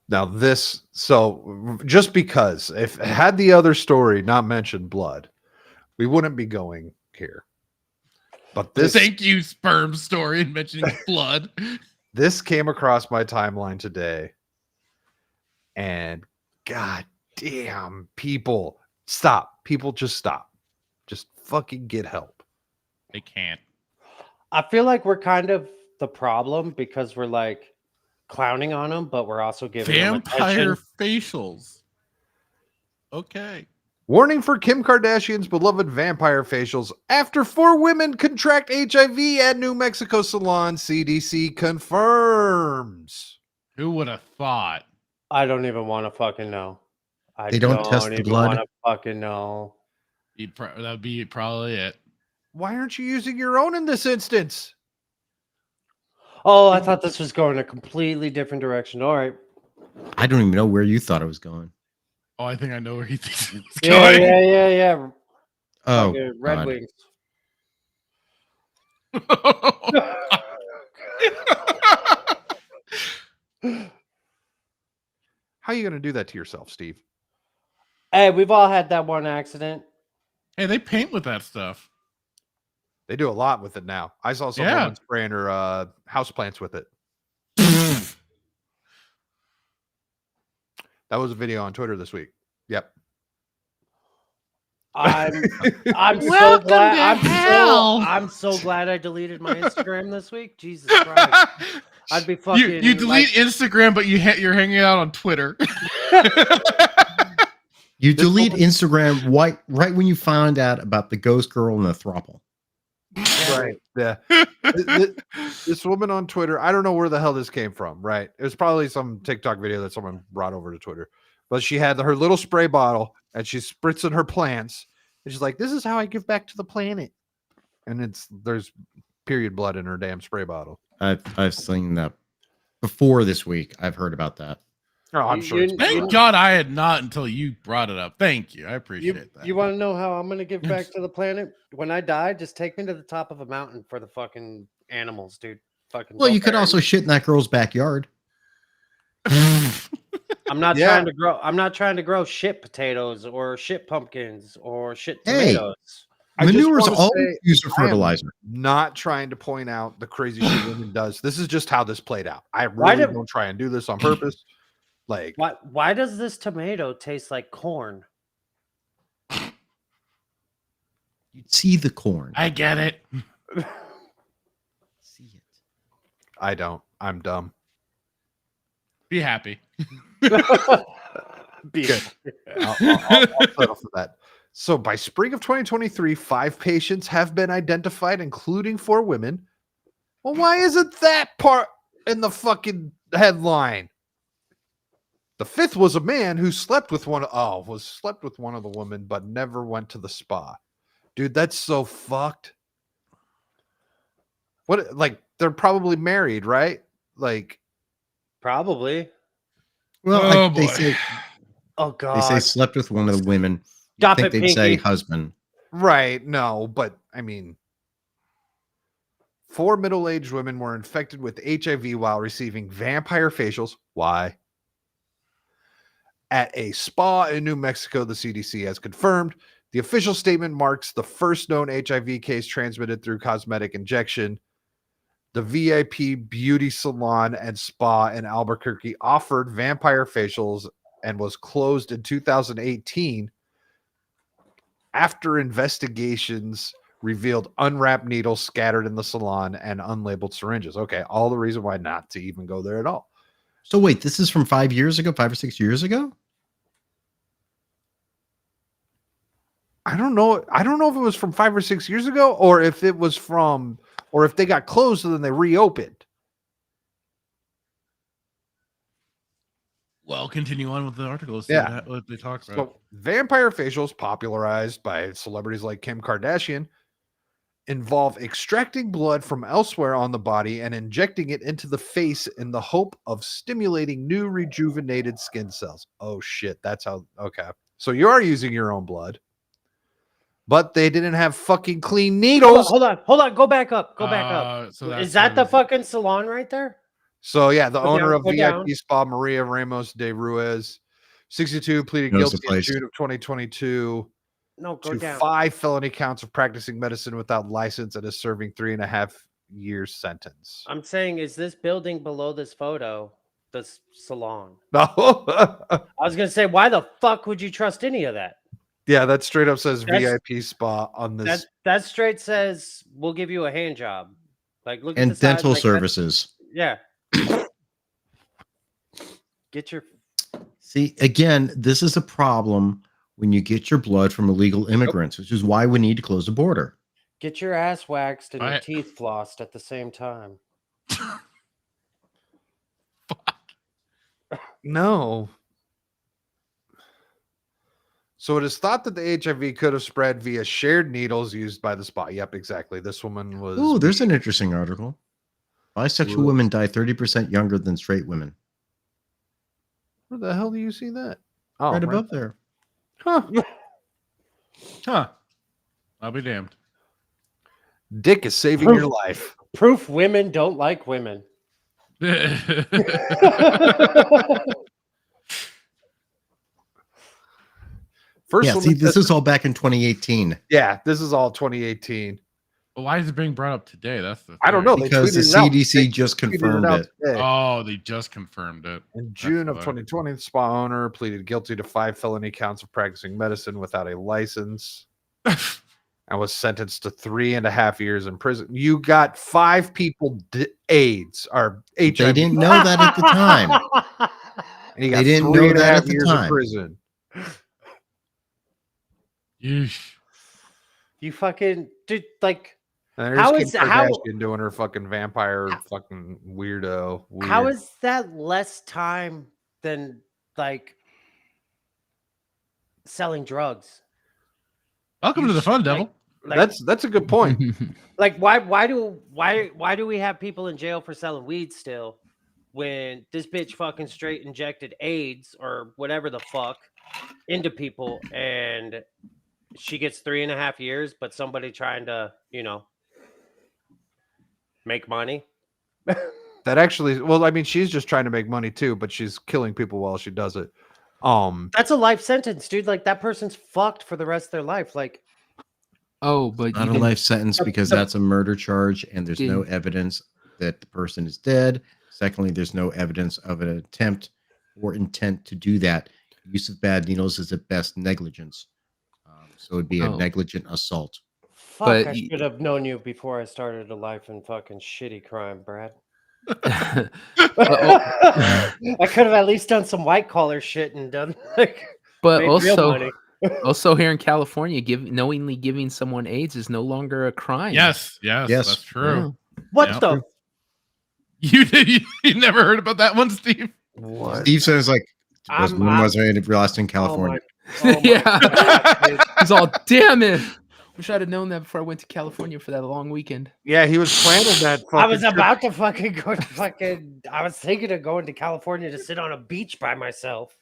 Now this, so just because if had the other story not mentioned blood, we wouldn't be going here. But this Thank you, sperm story, and mentioning blood. this came across my timeline today, and god damn, people stop. People just stop. Just fucking get help. They can't. I feel like we're kind of the problem because we're like clowning on them, but we're also giving them Vampire attention. facials. Okay. Warning for Kim Kardashian's beloved vampire facials after 4 women contract HIV at New Mexico salon. CDC confirms. Who would have thought? I don't even want to fucking know. They don't test the even blood? want to fucking know. That'd be probably it. Why aren't you using your own in this instance? Oh, I thought this was going a completely different direction. All right. I don't even know where you thought it was going. Oh, I think I know where he thinks it's Yeah, going. yeah. Oh, Fucking Red God. Wings. How are you going to do that to yourself, Steve? Hey, we've all had that one accident. Hey, they paint with that stuff. They do a lot with it now. I saw someone Yeah. spraying her houseplants with it. That was a video on Twitter this week. Yep. I'm so Welcome glad. to hell. I'm so glad I deleted my Instagram this week. Jesus Christ. I'd be fucking. You delete Instagram, but you're hanging out on Twitter. You delete Instagram right when you found out about the ghost girl and the throuple. Right. Yeah. This woman on Twitter, I don't know where the hell this came from, right? It was probably some TikTok video that someone brought over to Twitter. But she had her little spray bottle and she's spritzing her plants. And she's like, this is how I give back to the planet. And there's period blood in her damn spray bottle. I've seen that before this week. I've heard about that. Oh, I'm sure. Thank God I had not until you brought it up. Thank you. I appreciate that. You want to know how I'm going to give back to the planet? When I die, just take me to the top of a mountain for the fucking animals, dude. Fucking. Well, don't you could bury also me. shit in that girl's backyard. I'm not Yeah. trying to grow. I'm not trying to grow shit potatoes or shit pumpkins or shit Hey. tomatoes. I just Manure is wanna always say, used for I am fertilizer. not trying to point out the crazy shit women does. This is just how this played out. I Why really did- don't try and do this on purpose. Like, Why does this tomato taste like corn? You'd see the corn. I get it. See it. I don't. I'm dumb. Be happy. Good. I'll settle for that. So by spring of 2023, 5 patients have been identified, including 4 women. Well, why isn't that part in the fucking headline? The 5th was a man who slept with one of the women, but never went to the spa. Dude, that's so fucked. What, like, they're probably married, right? Like, Probably. Well, Oh, they boy. say Oh they say God. slept with one of the women. You'd Stop think it, they'd say Pinky. husband. right, no, but I mean, 4 middle-aged women were infected with HIV while receiving vampire facials. Why? At a spa in New Mexico, the CDC has confirmed. The official statement marks the first known HIV case transmitted through cosmetic injection. The VIP beauty salon and spa in Albuquerque offered vampire facials and was closed in 2018 after investigations revealed unwrapped needles scattered in the salon and unlabeled syringes. Okay, all the reason why not to even go there at all. So wait, this is from 5 years ago, 5 or 6 years ago? I don't know. I don't know if it was from 5 or 6 years ago, or if it was from, or if they got closed and then they reopened. Well, continue on with the articles. See Yeah. what they talk about. So, vampire facials, popularized by celebrities like Kim Kardashian, involve extracting blood from elsewhere on the body and injecting it into the face in the hope of stimulating new rejuvenated skin cells. Oh shit, that's how. Okay, so you are using your own blood, but they didn't have fucking clean needles. Hold on. Go back up. Go back up. So that's Is that the what- fucking salon right there? So yeah, the Go owner down, of go VIP down. Spa, Maria Ramos de Ruiz, 62, pleaded Knows the guilty in place. June of 2022 No, go to down. 5 felony counts of practicing medicine without license and is serving 3.5 years sentence. I'm saying, is this building below this photo the salon? No, I was gonna say, why the fuck would you trust any of that? yeah, that straight up says That's- VIP Spa on this. That straight says we'll give you a hand job. Like, look at And the side, dental like, services. yeah. Get your See, again, this is a problem when you get your blood from illegal immigrants, which is why we need to close the border. ass waxed and your I- teeth flossed at the same time. No. So it is thought that the HIV could have spread via shared needles used by the spa. Yep, exactly. This woman was. Ooh, there's an interesting article. Bisexual Ooh. women die 30% younger than straight women. Where the hell do you see that? Oh, Right above there. Huh. Huh. I'll be damned. Dick is saving your life. Proof women don't like women. First Yeah, one see, that this says- is all back in 2018 yeah, this is all 2018. Why is it being brought up today? That's the I don't thing. know. They because the tweeted it out. CDC They just tweeted confirmed out it. today. Oh, they just confirmed it. In June of why. 2020, the spa owner pleaded guilty to 5 felony counts of practicing medicine without a license and was sentenced to 3.5 years in prison. You got 5 people AIDS or HIV. They didn't know that at the time. And you got they didn't know 3.5 that at the years time. in prison. Yeesh. You fucking dude, like And there's How Kim is- how- Kardashian doing her fucking vampire fucking weirdo. how weird. is that less time than like selling drugs? Welcome to the fun, devil. Like, That's a good point. like why do we have people in jail for selling weed still when this bitch fucking straight injected AIDS or whatever the fuck into people and she gets 3.5 years, but somebody trying to, make money. That actually, well, I mean, she's just trying to make money too, but she's killing people while she does it. That's a life sentence, dude. Like that person's fucked for the rest of their life. Like, Oh, but Not a even- life sentence because that's a murder charge and there's no evidence that the person is dead. Secondly, there's no evidence of an attempt or intent to do that. Use of bad needles is at best negligence. So it'd be a Oh. negligent assault. Fuck, But I should have known you before I started a life in fucking shitty crime, Brad. oh, I could have at least done some white collar shit and done like but made real money. also here in California, knowingly giving someone AIDS is no longer a crime. Yes, Yes. that's true. What Yeah. the? You never heard about that one, Steve? What? Steve says like was I'm- when I'm- was I realized in Oh California? my, Yeah. God, dude. He's all, damn it. Wish I'd have known that before I went to California for that long weekend. Yeah, he was planning that. I was fucking trip. about to fucking go to fucking. I was thinking of going to California to sit on a beach by myself.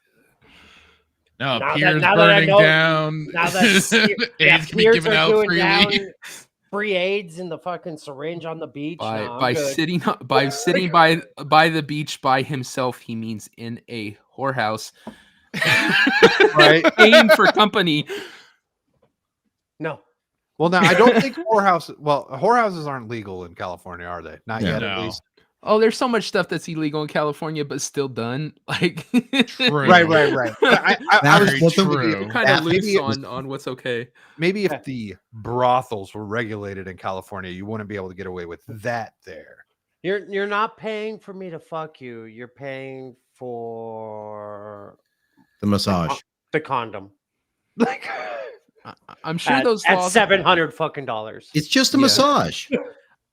No, Now that- Pier's now that I burning know- down. Now that AIDS can be peers given are out doing freely. down free AIDS in the fucking syringe on the beach. By No, I'm by good. sitting by the beach by himself, he means in a whorehouse, Right. paying for company. No. Well, now I don't think whorehouses aren't legal in California, are they? Not Yeah. yet, at No. least. Oh, there's so much stuff that's illegal in California, but still done. Like, True. Right. I That was was Very true. true. kind That- of loose maybe it was- on what's okay. maybe if the brothels were regulated in California, you wouldn't be able to get away with that there. You're not paying for me to fuck you. You're paying for The massage. the condom. Like I'm sure at, those at laws. $700 fucking dollars. It's just a Yeah. massage.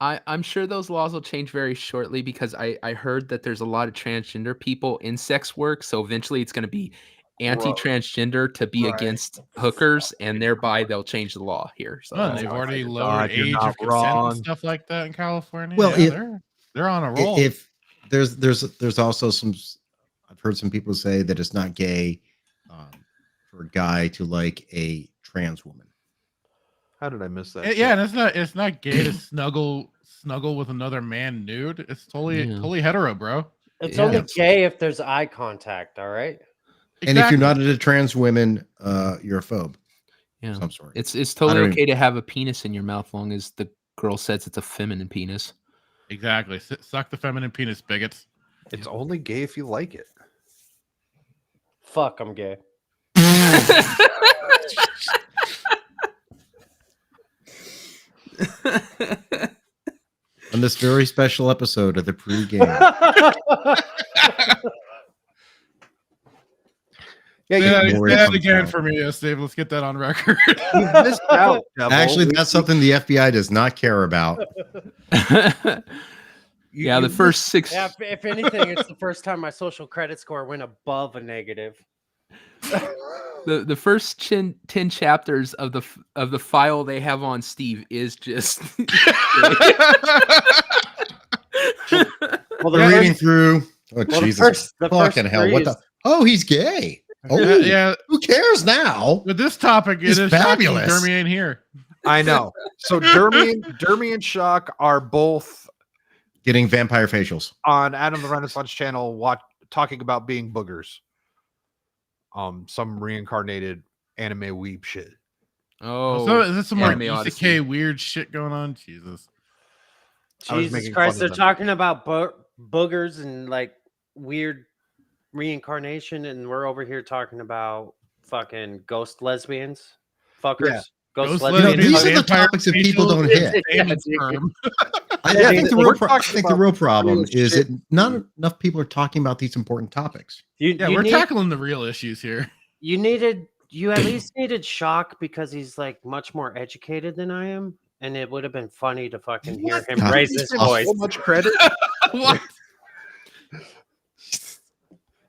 I'm sure those laws will change very shortly because I heard that there's a lot of transgender people in sex work. So eventually it's going to be anti-transgender to be Right. against hookers, and thereby they'll change the law here. So Oh, that's they've why. already God, lowered you're age not of consent wrong. and stuff like that in California. Well, Yeah, they're on a roll. If there's also some, I've heard some people say that it's not gay for a guy to like a trans woman. How did I miss that? Yeah, and it's not gay to snuggle with another man nude. It's totally Yeah. totally hetero, bro. It's Yeah. only gay if there's eye contact, all right? And if you're not into trans women, you're a phobe Yeah. of some sort. It's I totally don't okay to have a penis in your mouth, long as the girl says it's a feminine penis. Exactly. Suck the feminine penis, bigots. It's only gay if you like it. Fuck, I'm gay. On this very special episode of the pregame. Yeah, Say you more that comes again out. for me, Steve. Let's get that on record. missed out. Devil. Actually, that's something the FBI does not care about. Yeah, the first six. Yeah, if anything, it's the first time my social credit score went above a negative. The first 10 chapters of the file they have on Steve is just Well, We're reading through. Oh, well, Jesus. the Fucking first hell. three What the? is- Oh, he's gay. Oh, yeah. who cares now? With this topic, it It's is shocking fabulous. Jeremy ain't here. I know. So Dermy and Shock are both Getting vampire facials. on Adam the Renaissance channel talking about being boogers. Some reincarnated anime weeb shit. oh. So is this some more Anime Odyssey. isekai weird shit going on? Jesus. I was Jesus making Christ, fun they're of them. talking about boogers and like weird reincarnation, and we're over here talking about fucking ghost lesbians, fuckers, Yeah. ghost Ghost lesbians. these are the vampire topics that people facials, don't hit. and Yeah, sperm. I Yeah, think the we're real, talking about real problem real is shit. that not enough people are talking about these important topics. Yeah, we're tackling the real issues here. You at least needed Shock because he's like much more educated than I am, and it would have been funny to fucking hear him God, raise his he's so voice. So much credit. What?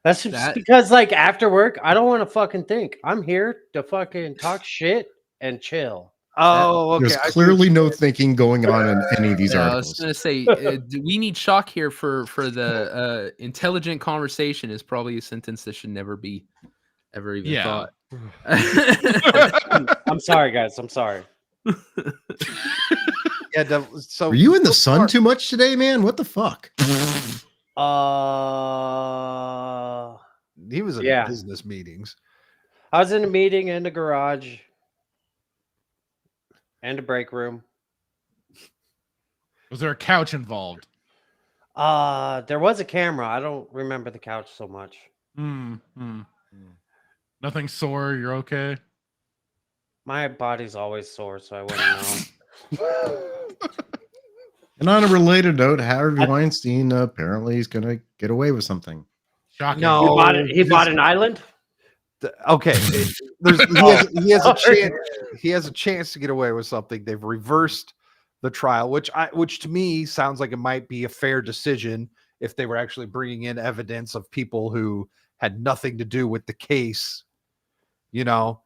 That's just That- because, like, after work, I don't want to fucking think. I'm here to fucking talk shit and chill. Oh, okay. There's I see clearly what no you're saying. thinking going on in any of these Yeah, I was articles. gonna say, we need Shock here for the intelligent conversation is probably a sentence that should never be ever even Yeah. thought. I'm sorry, guys. I'm sorry. Yeah. So Are you in the sun too much today, man? What the fuck? He was in Yeah. business meetings. I was in a meeting in the garage and a break room. Was there a couch involved? There was a camera. I don't remember the couch so much. Nothing sore. You're okay. My body's always sore, so I wouldn't know. And on a related note, Harvey Weinstein apparently is going to get away with something. Shocking. No, He bought an island. Okay, he has a chance. He has a chance to get away with something. They've reversed the trial, which to me sounds like it might be a fair decision if they were actually bringing in evidence of people who had nothing to do with the case, you know.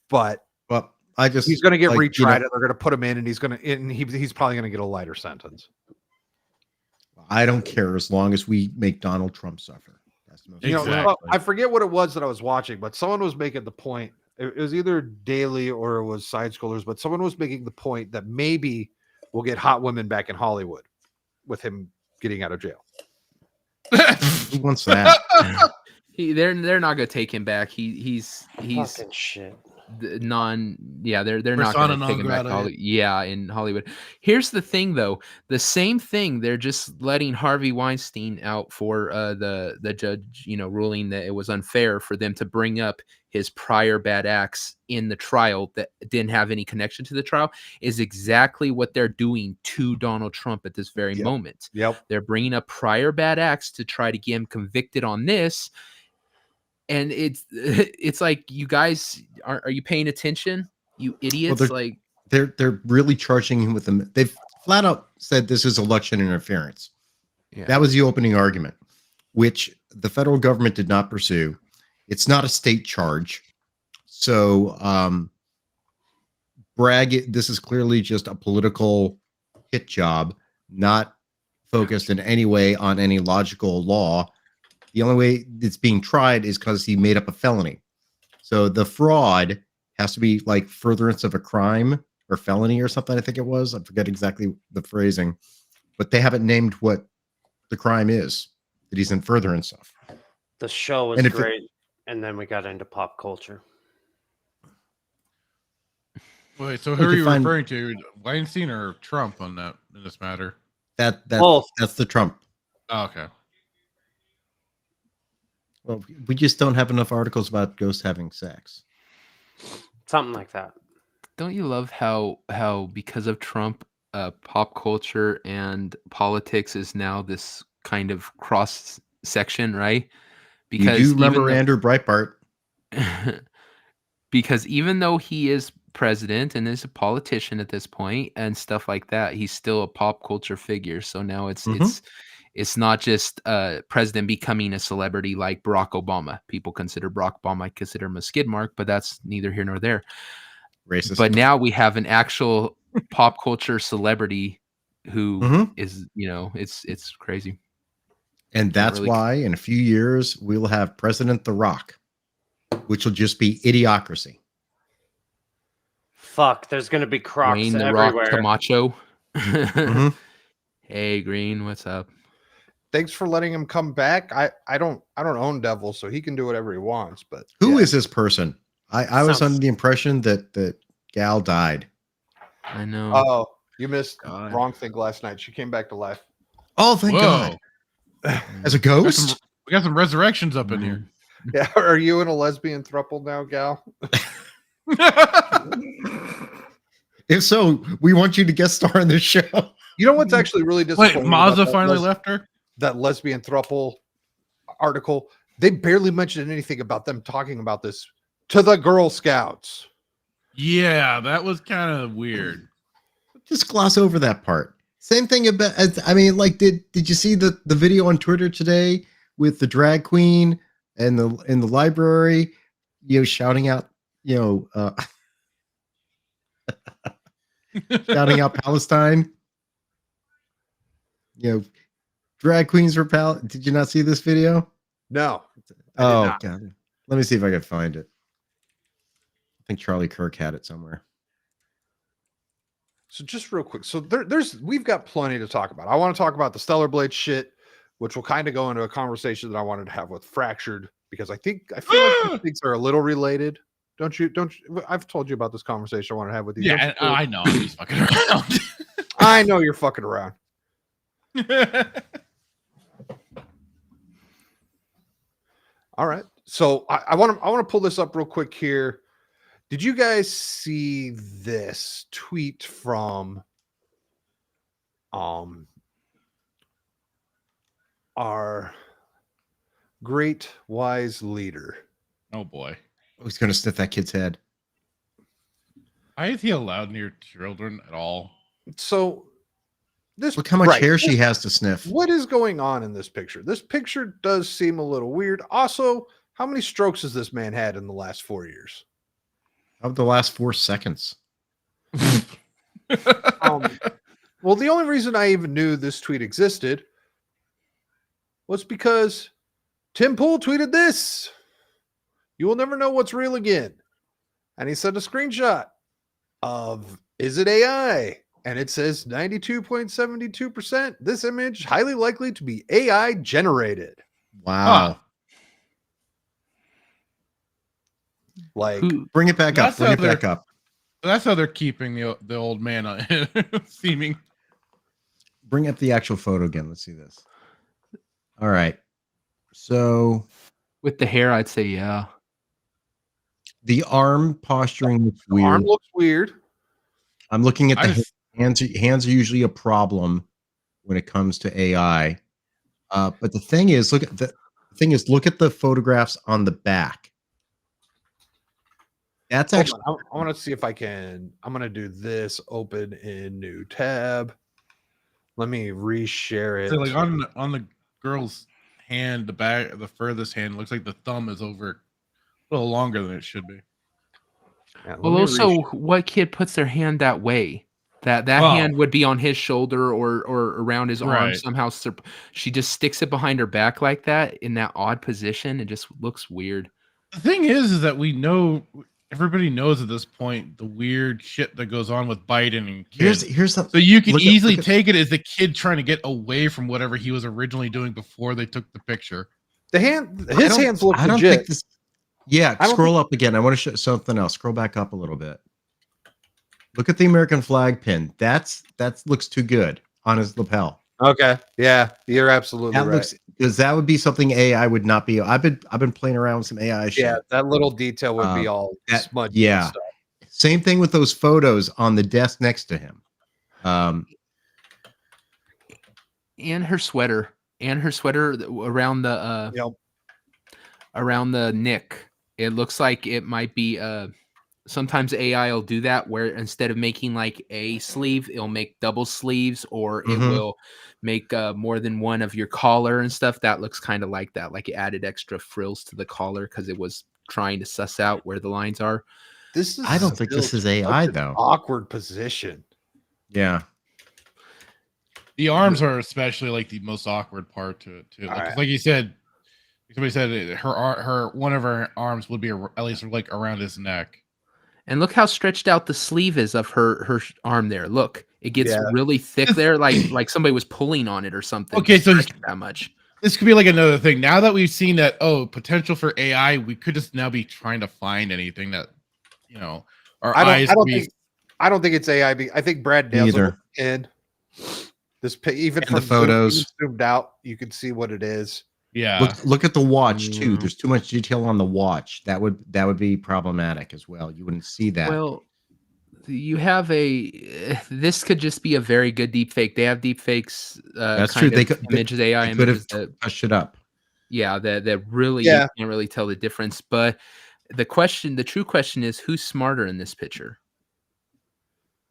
But Well, I just he's going to get like, retried, and they're going to put him in, and he's probably going to get a lighter sentence. I don't care as long as we make Donald Trump suffer. That's the most Exactly. I forget what it was that I was watching, but someone was making the point. It was either Daily or it was Side Scrollers, but someone was making the point that maybe we'll get hot women back in Hollywood with him getting out of jail. Who wants that? They're not gonna take him back. He's Fucking shit. they're not Persona gonna take non him back. grata. In Hollywood. Here's the thing, though. The same thing. They're just letting Harvey Weinstein out for the judge, ruling that it was unfair for them to bring up his prior bad acts in the trial that didn't have any connection to the trial. Is exactly what they're doing to Donald Trump at this very moment. Yep. They're bringing up prior bad acts to try to get him convicted on this. And it's like, you guys are you paying attention, you idiots? Well, they're really charging him with them. They've flat out said this is election interference. Yeah. That was the opening argument, which the federal government did not pursue. It's not a state charge. So this is clearly just a political hit job, not focused in any way on any logical law. The only way it's being tried is because he made up a felony. So the fraud has to be like furtherance of a crime or felony or something, I think it was. I forget exactly the phrasing, but they haven't named what the crime is that he's in furtherance of. The show was great, and then we got into pop culture. Wait, so who are you referring to? Weinstein or Trump in this matter? That's the Trump. Oh, okay. Well, we just don't have enough articles about ghosts having sex. Something like that. Don't you love how because of Trump, pop culture and politics is now this kind of cross section, right? Because you do remember Andrew Breitbart. Because even though he is president and is a politician at this point and stuff like that, he's still a pop culture figure. So now it's not just president becoming a celebrity like Barack Obama. People consider Barack Obama, I consider him a skid mark, but that's neither here nor there. Racist. But now we have an actual pop culture celebrity who is, it's crazy. And that's why in a few years we'll have President The Rock, which will just be idiocracy. Fuck, there's gonna be Crocs Wayne The everywhere. Rock Camacho. Hey, Green, what's up? Thanks for letting him come back. I don't own Devil, so he can do whatever he wants. But who is this person? I was under the impression that Gal died. I know. Oh, you missed Wrong Think last night. She came back to life. Oh, thank God. As a ghost? We got some resurrections up in here. Yeah, are you in a lesbian throuple now, Gal? If so, we want you to guest star in this show. You know what's actually really disappointing? Wait, Mazda finally left her? That lesbian throuple article, they barely mentioned anything about them talking about this to the Girl Scouts. Yeah, that was kind of weird. Just gloss over that part. Same thing about, I mean, like, did you see the video on Twitter today with the drag queen and in the library, shouting out, shouting out Palestine? Drag queens for Did you not see this video? No. Oh, God. Let me see if I can find it. I think Charlie Kirk had it somewhere. So just real quick. So we've got plenty to talk about. I want to talk about the Stellar Blade shit, which will kind of go into a conversation that I wanted to have with Fractured, because I feel like these things are a little related. Don't you? I've told you about this conversation I want to have with you. Yeah, I know. I'm just fucking around. I know you're fucking around. All right. So I want to pull this up real quick here. Did you guys see this tweet from our great wise leader? Oh boy. He's going to sniff that kid's head. Why is he allowed near children at all? So this Look how much right, hair she this- has to sniff. What is going on in this picture? This picture does seem a little weird. Also, how many strokes has this man had in the last 4 years? Of the last 4 seconds. Well, the only reason I even knew this tweet existed was because Tim Pool tweeted this. You will never know what's real again. And he sent a screenshot of, is it AI? And it says 92.72%. This image highly likely to be AI generated. Wow. Huh. Like, Bring it back up. That's Bring it how they're- back up. That's how they're keeping the old man seeming. Bring up the actual photo again. Let's see this. All right. So With the hair, I'd say yeah. the arm posturing looks the arm weird. looks weird. I'm looking at I the just- hands. Hands are usually a problem when it comes to AI. But the thing is, look at the photographs on the back. That's Hold actually on. I want to see if I can. I'm going to do this. Open in new tab. Let me reshare it. So like on the girl's hand, the furthest hand looks like the thumb is over a little longer than it should be. Yeah, let Well, me also, reshare. what kid puts their hand that way? That Oh. hand would be on his shoulder or around his arm Right. somehow. She just sticks it behind her back like that in that odd position. It just looks weird. The thing is that we know everybody knows at this point the weird shit that goes on with Biden and kids. here's the So you can look at- easily look at- take it as the kid trying to get away from whatever he was originally doing before they took the picture. The hand, I his don't- hands look I don't legit. think this. Yeah, I don't scroll up again. I want to show something else. Scroll back up a little bit. Look at the American flag pin. That looks too good on his lapel. Okay. Yeah, you're absolutely That right. looks because that would be something AI would not be. I've been playing around with some AI shit. Yeah, that little detail would be all that- smudgy. and yeah. stuff. Same thing with those photos on the desk next to him. And her sweater. Around the Yep. around the neck. It looks like it might be sometimes AI will do that where instead of making like a sleeve, it'll make double sleeves or it Mhm. will make more than one of your collar and stuff. That looks kind of like that. Like it added extra frills to the collar because it was trying to suss out where the lines are. This is. I don't think this still is AI such an though. Awkward position. Yeah. The arms are especially like the most awkward part to it too. All right. Like you said, somebody said her one of her arms would be at least like around his neck. And look how stretched out the sleeve is of her arm there. Look, it gets Yeah. really thick there, like somebody was pulling on it or something. Okay, to so stretch it that much. This could be like another thing. Now that we've seen that, potential for AI, we could just now be trying to find anything that, our eyes. I don't think it's AI. I think Brad nails Either. it in this. Even And from the photos. even zoomed out, you can see what it is. Yeah. Look at the watch too. Yeah. There's too much detail on the watch. That would be problematic as well. You wouldn't see that. Well, you have this could just be a very good deep fake. They have deep fakes. That's kind true. They of could- images, AI I could images have that touched it up. that really Yeah. you can't really tell the difference. But the true question is, who's smarter in this picture?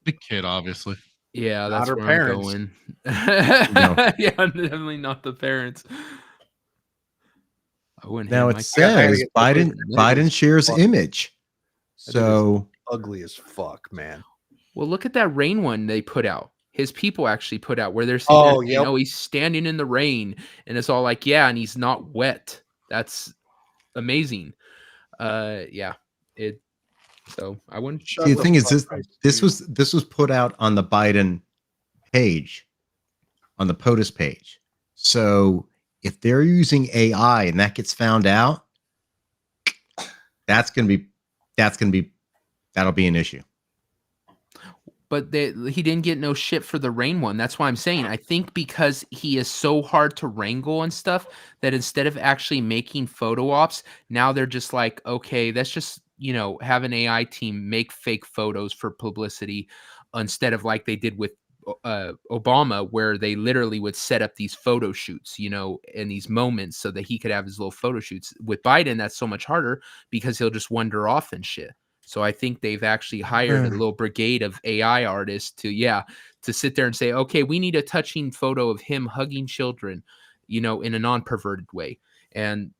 The kid, obviously. Yeah, Not that's her where parents. I'm going. No. Yeah, definitely not the parents. I wouldn't Now hand it my kid- I gotta says get the Biden picture. Biden shares Fuck. image. That is- So Ugly as fuck, man. Well, look at that rain one they put out. His people actually put out where they're saying, Oh, that, yep. he's standing in the rain, and it's all like, yeah, and he's not wet. That's amazing. Yeah, it. So I wouldn't. Shut see, the thing is fuck up, this dude. was put out on the Biden page, on the POTUS page. So if they're using AI and that gets found out, that'll be an issue. But he didn't get no shit for the rain one. That's why I'm saying. I think because he is so hard to wrangle and stuff that instead of actually making photo ops, now they're just like, okay, let's just have an AI team make fake photos for publicity instead of like they did with Obama, where they literally would set up these photo shoots, in these moments so that he could have his little photo shoots. With Biden, that's so much harder because he'll just wander off and shit. So I think they've actually hired a little brigade of AI artists to sit there and say, okay, we need a touching photo of him hugging children, in a non-perverted way. And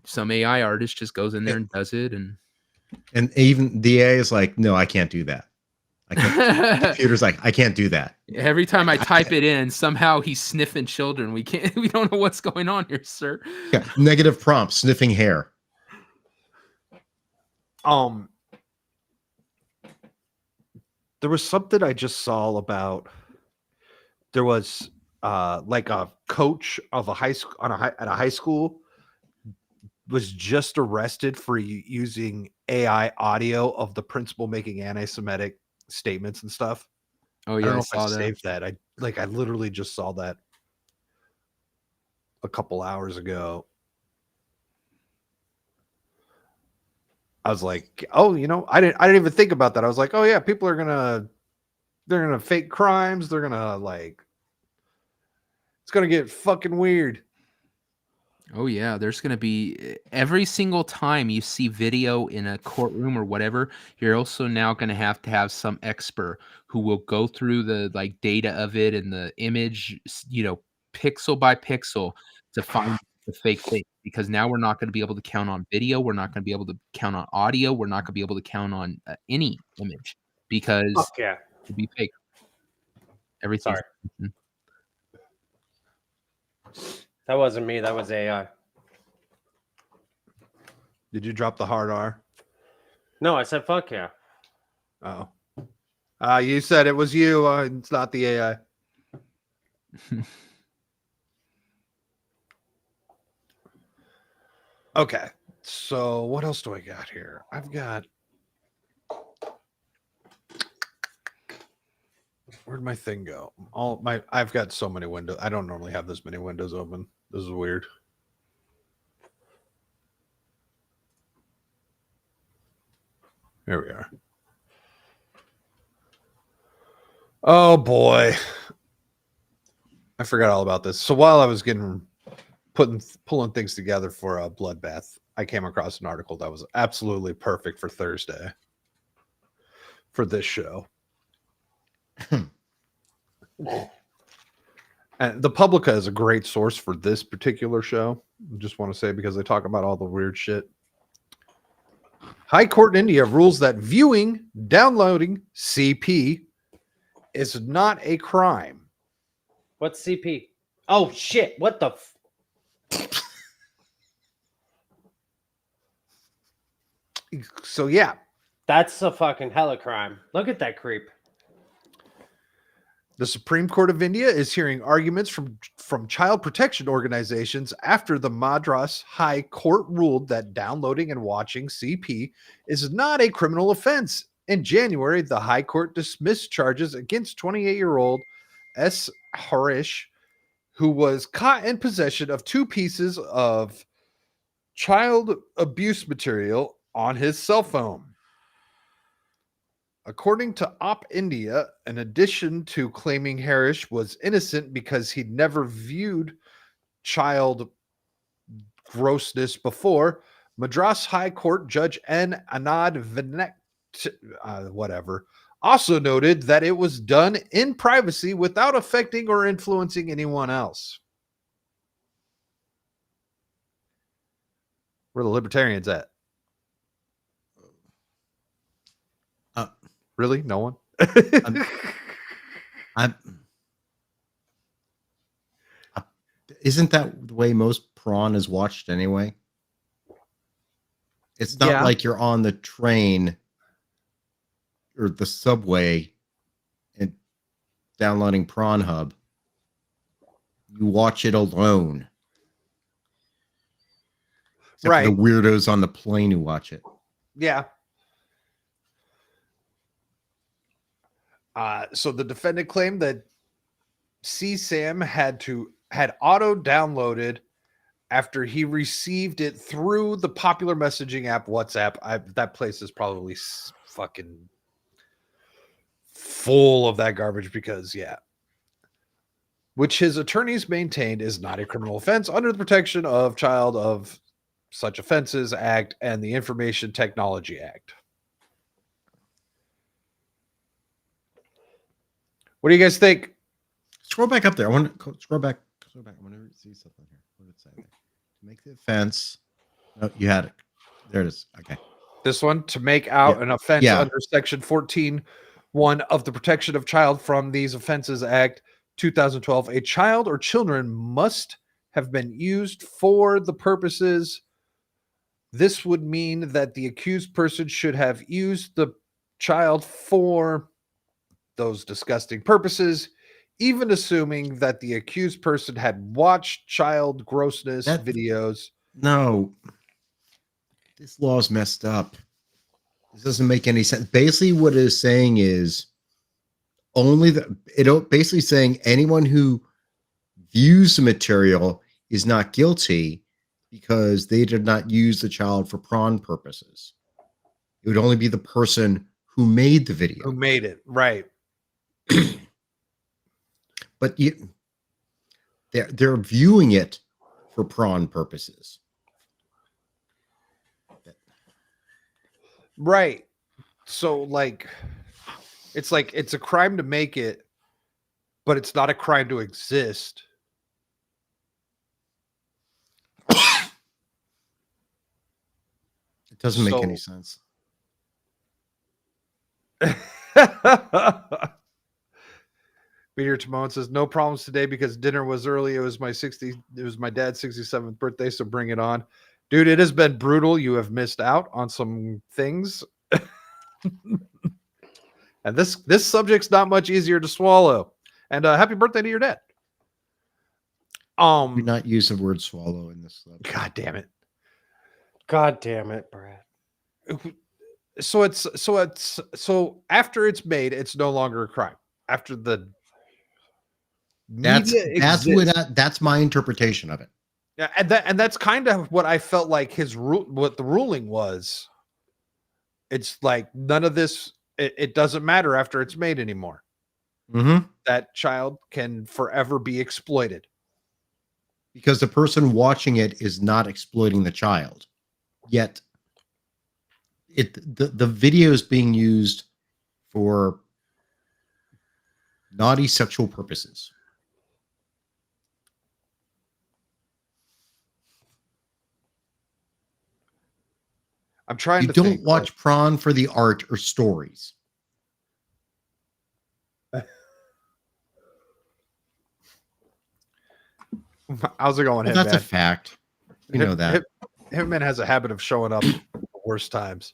some AI artist just goes in there and does it. And even the AI is like, no, I can't do that. I can't. Computer's like, I can't do that. Every time I type it in, somehow he's sniffing children. We don't know what's going on here, sir. Yeah, negative prompt, sniffing hair. There was something I just saw about. There was like a coach of a high school at a high school was just arrested for using AI audio of the principal making anti-Semitic statements and stuff. Oh I yeah, don't know I if saw I that. saved that. I literally just saw that a couple hours ago. I was like, oh, I didn't even think about that. I was like, oh yeah, people are they're gonna fake crimes. They're gonna it's gonna get fucking weird. Oh yeah, there's going to be every single time you see video in a courtroom or whatever, you're also now going to have some expert who will go through the data of it and the image, pixel by pixel to find the fake thing, because now we're not going to be able to count on video, we're not going to be able to count on audio, we're not going to be able to count on any image because Fuck yeah. it'll be fake. Everything's Sorry. That wasn't me. That was AI. Did you drop the hard R? No, I said fuck yeah. Oh. You said it was you. It's not the AI. Okay. So what else do I got here? Where'd my thing go? I've got so many windows. I don't normally have this many windows open. This is weird. Here we are. Oh boy. I forgot all about this. So while I was pulling things together for a bloodbath, I came across an article that was absolutely perfect for Thursday for this show. And the Publica is a great source for this particular show. I just want to say, because they talk about all the weird shit. High Court in India rules that downloading CP is not a crime. What's CP? Oh shit! What the? So yeah, That's a fucking hella crime. Look at that creep. the Supreme Court of India is hearing arguments from child protection organizations after the Madras High Court ruled that downloading and watching CP is not a criminal offense. In January, the High Court dismissed charges against 28-year-old S. Harish, who was caught in possession of 2 pieces of child abuse material on his cell phone. According to Op India, in addition to claiming Harish was innocent because he'd never viewed child grossness before, Madras High Court Judge N. Anand Vinek, also noted that it was done in privacy without affecting or influencing anyone else. Where the libertarians at? Really? No one? Isn't that the way most prawn is watched anyway? It's not like you're on the train or the subway and downloading Prawn Hub. You watch it alone. Except Right. for the weirdos on the plane who watch it. Yeah. So the defendant claimed that CSAM had auto downloaded after he received it through the popular messaging app WhatsApp. That place is probably fucking full of that garbage because, yeah. Which his attorneys maintained is not a criminal offense under the Protection of Child of Such Offenses Act and the Information Technology Act. What do you guys think? Scroll back up there. I want to scroll back. I want to see something here. What did it say there? To make the offense. No, you had it. There it is. Okay. This one, to make out an offense Yeah. under Section 14(1) of the Protection of Child from these Offenses Act 2012, a child or children must have been used for the purposes. This would mean that the accused person should have used the child for those disgusting purposes, even assuming that the accused person had watched child grossness videos. No. This law is messed up. This doesn't make any sense. Basically, what it is saying is basically saying anyone who views the material is not guilty because they did not use the child for prawn purposes. It would only be the person who made the video. Who made it, right. But they're viewing it for prawn purposes. Right. So it's a crime to make it, but it's not a crime to exist. It doesn't make any sense. Meteor Timon says no problems today because dinner was early. It was my dad's 67th birthday, so bring it on. Dude, it has been brutal. You have missed out on some things. And this subject's not much easier to swallow. And happy birthday to your dad. Do not use the word swallow in this subject. God damn it. God damn it, Brad. So after it's made, it's no longer a crime. After the that's my interpretation of it. Yeah, and that's kind of what I felt like what the ruling was. It's like none of this. It doesn't matter after it's made anymore. Mm-hmm. That child can forever be exploited because the person watching it is not exploiting the child. Yet, the video is being used for naughty sexual purposes. I'm trying you to don't think, watch prawn for the art or stories. How's it going? Well, that's a fact. You know that. Hitman has a habit of showing up at the worst times.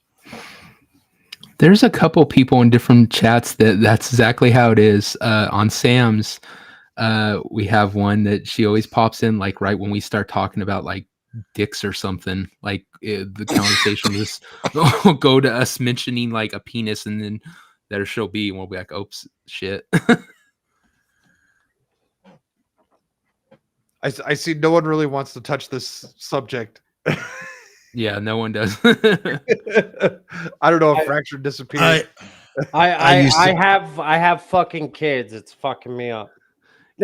There's a couple people in different chats that's exactly how it is. On Sam's, we have one that she always pops in like right when we start talking about like dicks or something. Like the conversation just will go to us mentioning like a penis, and then there she'll be, and we'll be like, "Oops, shit." I see no one really wants to touch this subject. Yeah, no one does. I don't know if Fracture disappeared. I have fucking kids. It's fucking me up.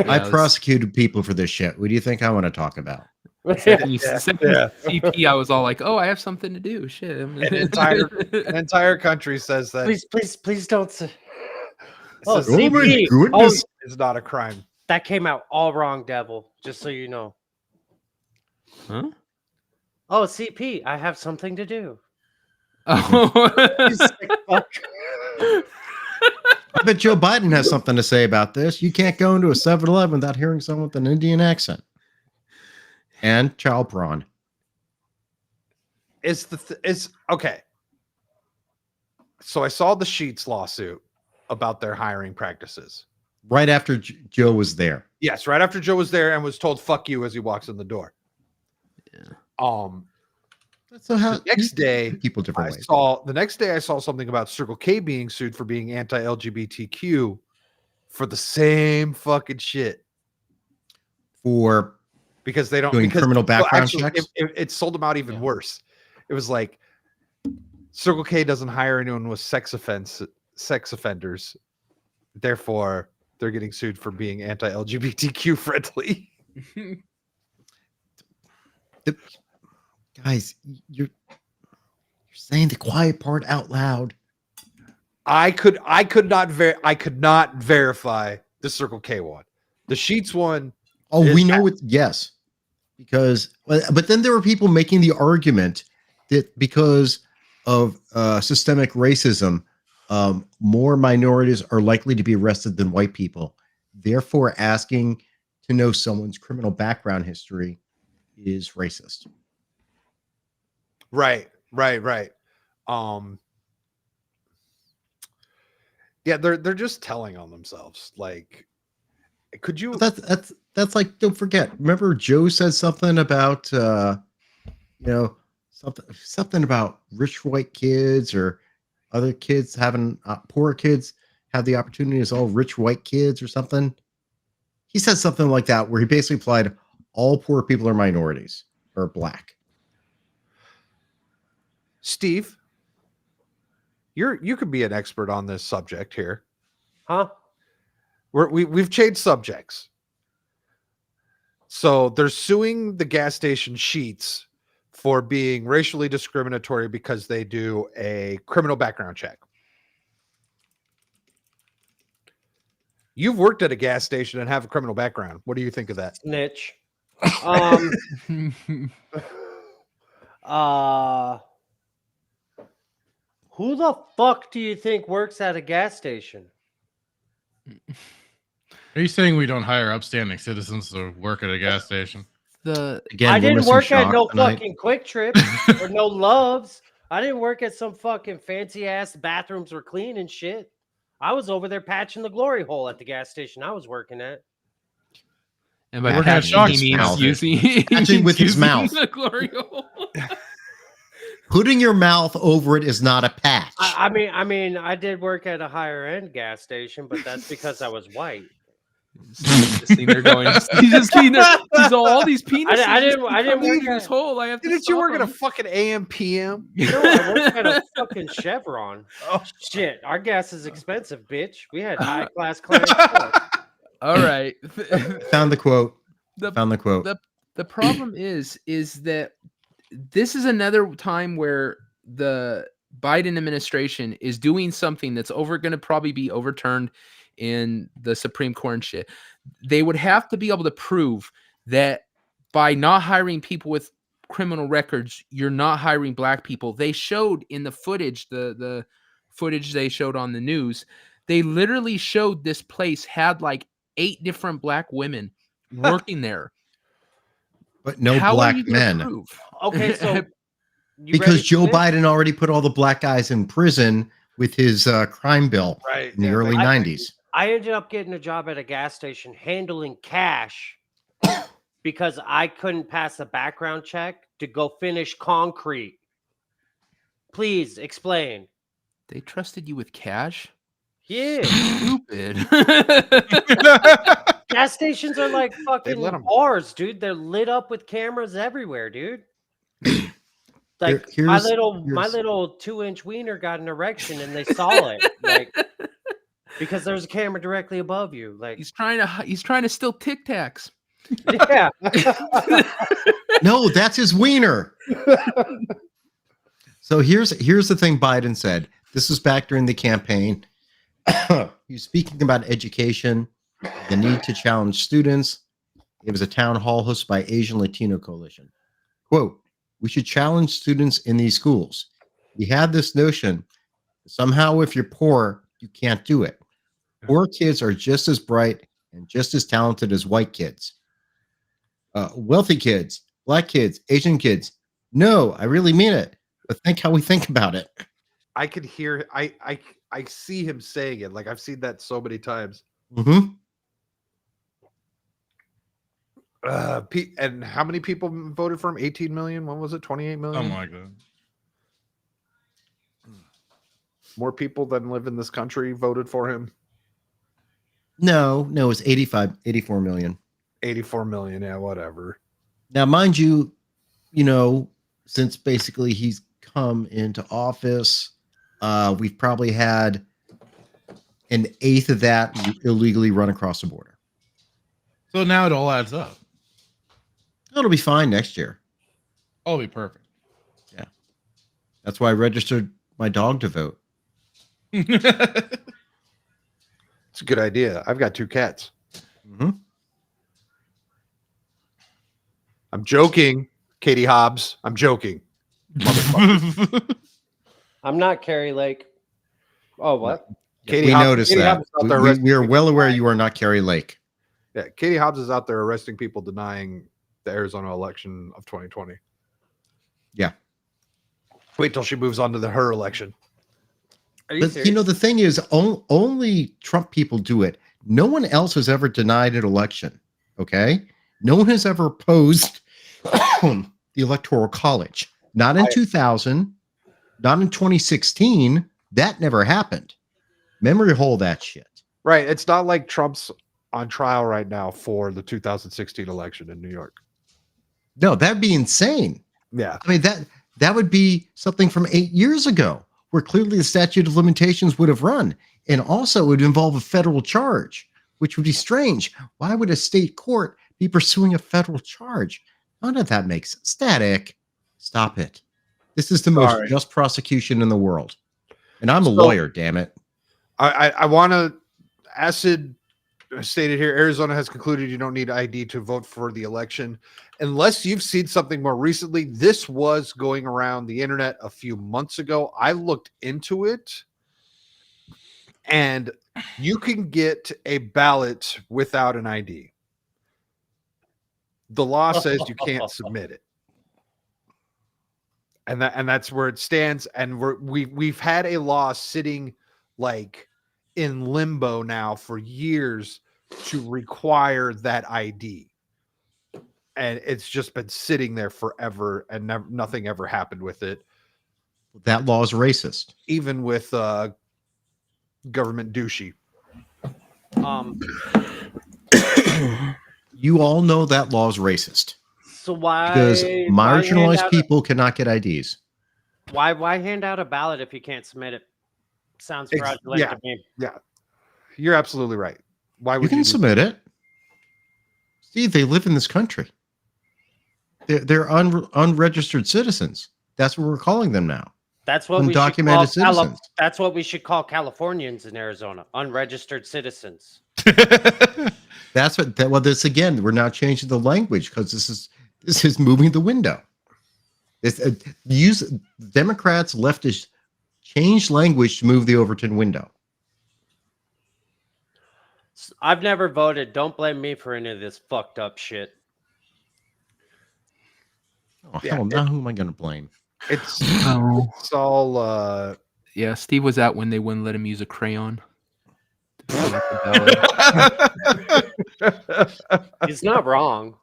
I prosecuted people for this shit. What do you think I want to talk about? CP, I was all like, "Oh, I have something to do." Shit, an entire country says that. Please don't say. Oh, CP. My goodness! It's not a crime. That came out all wrong, Devil. Just so you know. Huh? Oh, CP, I have something to do. Oh. I bet Joe Biden has something to say about this. You can't go into a 7-Eleven without hearing someone with an Indian accent. And child prawn. It's okay. So I saw the Sheets lawsuit about their hiring practices. Right after Joe was there. Yes, right after Joe was there and was told "fuck you" as he walks in the door. Yeah. So the next day, people different ways. The next day I saw something about Circle K being sued for being anti-LGBTQ for the same fucking shit. For because they don't Doing because criminal background actually, checks? it sold them out even Yeah. worse. It was like Circle K doesn't hire anyone with sex offenders, therefore they're getting sued for being anti-LGBTQ friendly. Guys, you're saying the quiet part out loud. I could not verify the Circle K one. The Sheets one. Oh, is we know it. Yes, because but then there were people making the argument that because of systemic racism, more minorities are likely to be arrested than white people. Therefore, asking to know someone's criminal background history is racist. Right. Yeah, they're just telling on themselves. Like, could you? But that's like, don't forget. Remember, Joe said something about something about rich white kids or other kids having poor kids have the opportunity as all rich white kids or something. He said something like that where he basically implied all poor people are minorities or black. Steve, you could be an expert on this subject here. Huh? We've changed subjects. So they're suing the gas station Sheets for being racially discriminatory because they do a criminal background check. You've worked at a gas station and have a criminal background. What do you think of that? Snitch. Who the fuck do you think works at a gas station? Are you saying we don't hire upstanding citizens to work at a gas station? Again, I we're didn't missing work at Shock no tonight. fucking Quick Trips or no Loves. I didn't work at some fucking fancy ass bathrooms were clean and shit. I was over there patching the glory hole at the gas station I was working at. And by Working at patching, Shock's he means mouth. using Patching with his using mouth. the glory hole. Putting your mouth over it is not a patch. I mean, I did work at a higher end gas station, but that's because I was white. Just sitting there going, he's just sitting there. He's all these penises. I didn't come work into this at- hole. I have to. Didn't you stop work at a them. fucking AM PM? No, I worked at a fucking Chevron. Oh. Shit, our gas is expensive, bitch. We had high class clientele. All right. Found the quote. The- Found the quote. The problem is that this is another time where the Biden administration is doing something that's going to probably be overturned in the Supreme Court and shit. They would have to be able to prove that by not hiring people with criminal records, you're not hiring black people. They showed in the footage, the footage they showed on the news, they literally showed this place had like 8 different black women working there. But no How are black you gonna men. prove? Okay, so you Because ready for Joe this? Biden already put all the black guys in prison with his crime bill Right. in the early 90s. I ended up getting a job at a gas station handling cash because I couldn't pass a background check to go finish concrete. Please explain. They trusted you with cash? Yeah. Stupid. Gas stations are like fucking let 'em- bars, dude. They're lit up with cameras everywhere, dude. Like Here- my here's- here's- little 2-inch wiener got an erection and they saw it, like because there's a camera directly above you. Like, he's trying to steal Tic Tacs. yeah. No, that's his wiener. So here's the thing Biden said. This was back during the campaign. He's speaking about education, the need to challenge students. It was a town hall hosted by Asian Latino Coalition. Quote, we should challenge students in these schools. We have this notion that somehow if you're poor, you can't do it. Poor kids are just as bright and just as talented as white kids. Wealthy kids, black kids, Asian kids. No, I really mean it. But think how we think about it. I could hear. I see him saying it. Like I've seen that so many times. Mm-hmm. And how many people voted for him? 18 million. What was it? 28 million. Something like that. More people than live in this country voted for him. No, it was 84 million. 84 million. Yeah, whatever. Now, mind you, since basically he's come into office, we've probably had an eighth of that illegally run across the border. So now it all adds up. It'll be fine next year. Oh, it'll be perfect. Yeah. That's why I registered my dog to vote. It's a good idea. I've got 2 cats. Mm-hmm. I'm joking, Katie Hobbs. I'm joking. I'm not Carrie Lake. Oh, what? Katie We Hobbs- noticed Katie that. Hobbs is out there arresting We are people. well aware you are not Carrie Lake. Yeah, Katie Hobbs is out there arresting people denying the Arizona election of 2020. Yeah. Wait till she moves on to her election. Are you But serious? the thing is, only Trump people do it. No one else has ever denied an election. Okay, no one has ever opposed the Electoral College. Not in 2000, not in 2016. That never happened. Memory hole that shit. Right. It's not like Trump's on trial right now for the 2016 election in New York. No, that'd be insane. Yeah. I mean, that would be something from 8 years ago, where clearly the statute of limitations would have run. And also it would involve a federal charge, which would be strange. Why would a state court be pursuing a federal charge? None of that makes sense. Static. Stop it. This is the Sorry. most just prosecution in the world. And I'm a So- lawyer, damn it. I want to acid stated here, Arizona has concluded you don't need ID to vote for the election. Unless you've seen something more recently, this was going around the internet a few months ago. I looked into it, and you can get a ballot without an ID. The law says you can't submit it. And that's where it stands. And we've had a law sitting like in limbo now for years to require that ID. And it's just been sitting there forever, and nothing ever happened with it. That law is racist. Even with government douchey. You all know that law is racist. So why? Because why marginalized hand out people cannot get IDs. why hand out a ballot if you can't submit it? Sounds fraudulent yeah. to me. Yeah. You're absolutely right. Why would You can do submit it. Steve, they live in this country. They're unregistered citizens. That's what we're calling them now. That's what we should Undocumented call citizens. that's what we should call Californians in Arizona, unregistered citizens. That's what. Well, this again, we're now changing the language because this is moving the window. Democrats, leftists change language to move the Overton window. I've never voted. Don't blame me for any of this fucked up shit. Oh, Yeah, hell, now who am I going to blame? It's Oh. it's all Yeah, Steve was out when they wouldn't let him use a crayon. to fill out the ballot. He's not wrong.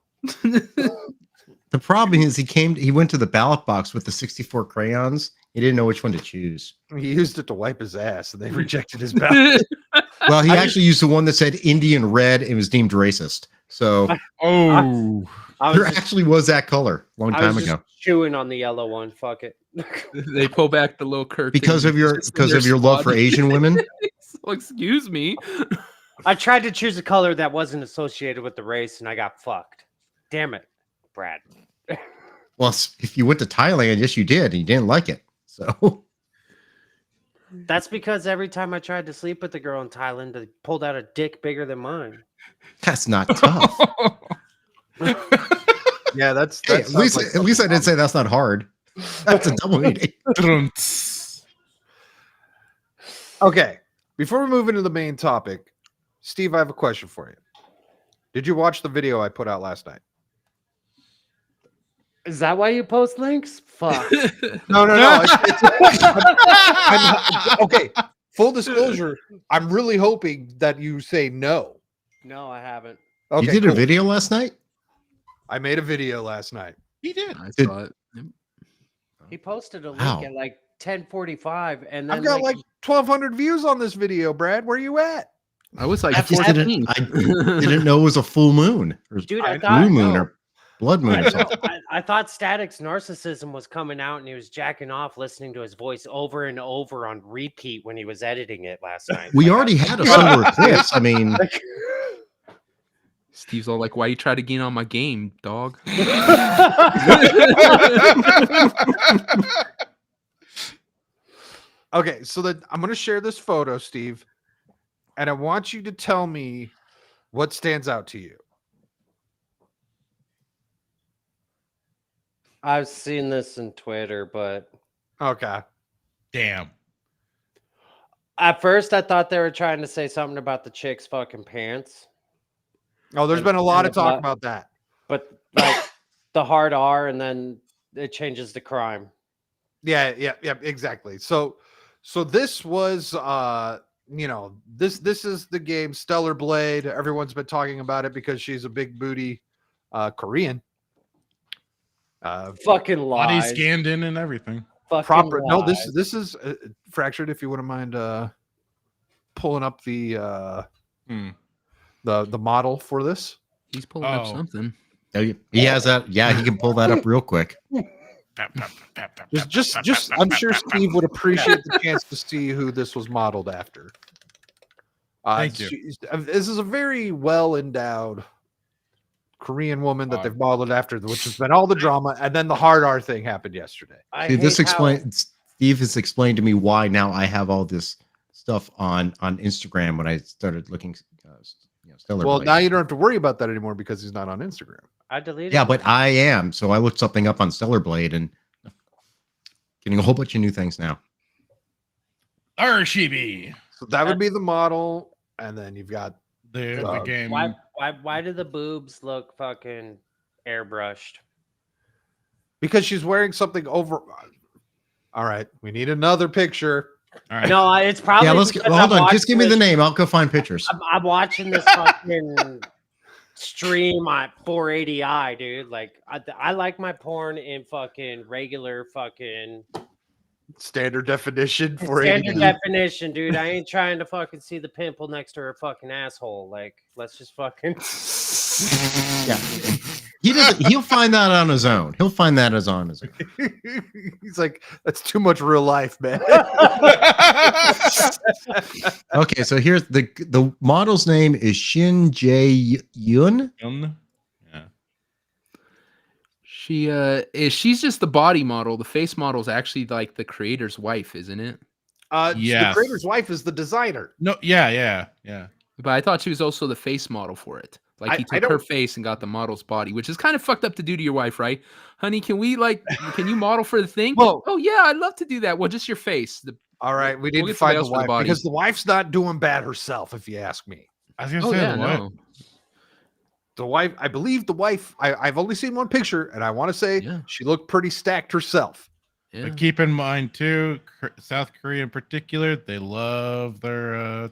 The problem is he went to the ballot box with the 64 crayons. He didn't know which one to choose. he used it to wipe his ass, and they rejected his ballot. Well, he actually used the one that said Indian red and was deemed racist. So Oh, I there was just, actually was that color a long I time was ago. just chewing on the yellow one. Fuck it. They pull back the little curtain Because of your just in their love for squad. Asian women. So, excuse me. I tried to choose a color that wasn't associated with the race, and I got fucked. Damn it, Brad. Well, if you went to Thailand, yes, you did. And you didn't like it. So That's because every time I tried to sleep with a girl in Thailand, they pulled out a dick bigger than mine. that's not tough. Yeah, that's Hey, at least I didn't say that's not hard. That's a double meaning. Okay. Before we move into the main topic, Steve, I have a question for you. Did you watch the video I put out last night? Is that why you post links? Fuck. No. Okay. Full disclosure, I'm really hoping that you say no. No, I haven't. Okay, You did cool. a video last night? I made a video last night. he did. I Did- saw it. Yep. He posted a link Wow. at like 10:45, and then I've got like 1,200 views on this video, Brad. Where you at? I was like, I just didn't know it was a full moon. Or dude, I I- thought blue moon. no. Or, blood moon I, or something. I thought Static's narcissism was coming out and he was jacking off listening to his voice over and over on repeat when he was editing it last night. We Like, already had a solar eclipse. I mean, Steve's all like, "Why you try to get on my game, dog?" Okay, so that I'm going to share this photo, Steve, and I want you to tell me what stands out to you. I've seen this in Twitter, but Okay. Damn. at first I thought they were trying to say something about the chick's fucking pants. Oh, there's And- been a lot and of the talk butt. about that. But like the hard R and then it changes to crime. Yeah, exactly. So this was this is the game Stellar Blade. Everyone's been talking about it because she's a big booty Korean. Fucking Body lies. scanned in and everything. Fucking Proper. No, lies. this is Fractured. If you wouldn't mind pulling up the the model for this. He's pulling up Oh. something. he has that. Yeah, he can pull that up real quick. Just I'm sure Steve would appreciate the chance to see who this was modeled after. Thank you. This is a very well endowed Korean woman that they've modeled after, which has been all the drama, and then the hard R thing happened yesterday. See, this explains. Steve has explained to me why now I have all this stuff on Instagram when I started looking. Stellar Well, Blade. now you don't have to worry about that anymore because he's not on Instagram. I deleted. Yeah, but I am. So I looked something up on Stellar Blade and getting a whole bunch of new things now. Arshibi. So that would be the model, and then you've got The game. Why do the boobs look fucking airbrushed? because she's wearing something over. All right, we need another picture. All right. No, it's probably. Yeah, let's because hold I'm on. Just give me watching the name. I'll go find pictures. I'm watching this fucking stream at 480i, dude. Like, I like my porn in fucking regular fucking Standard definition for standard 80. definition, dude. I ain't trying to fucking see the pimple next to her fucking asshole. Like, let's just fucking. Yeah, he doesn't. He'll find that on his own. He'll find that as on his own. He's like, that's too much real life, man. Okay, so here's the model's name is Shin Jae Yun. Yeah. She's just the body model. The face model is actually like the creator's wife, isn't it? The Yes. creator's wife is the designer. No. Yeah. But I thought she was also the face model for it. Like he I took her don't- face and got the model's body, which is kind of fucked up to do to your wife, right? Honey, can you model for the thing? Well- Oh yeah, I'd love to do that. Well, just your face. All right, we need We'll to get find somebody the else for the wife body. because the wife's not doing bad herself, if you ask me. I was gonna Oh say yeah, what? no. The wife, I believe the wife, I've only seen one picture, and I want to say Yeah. she looked pretty stacked herself. Yeah. But keep in mind too, South Korea in particular, they love their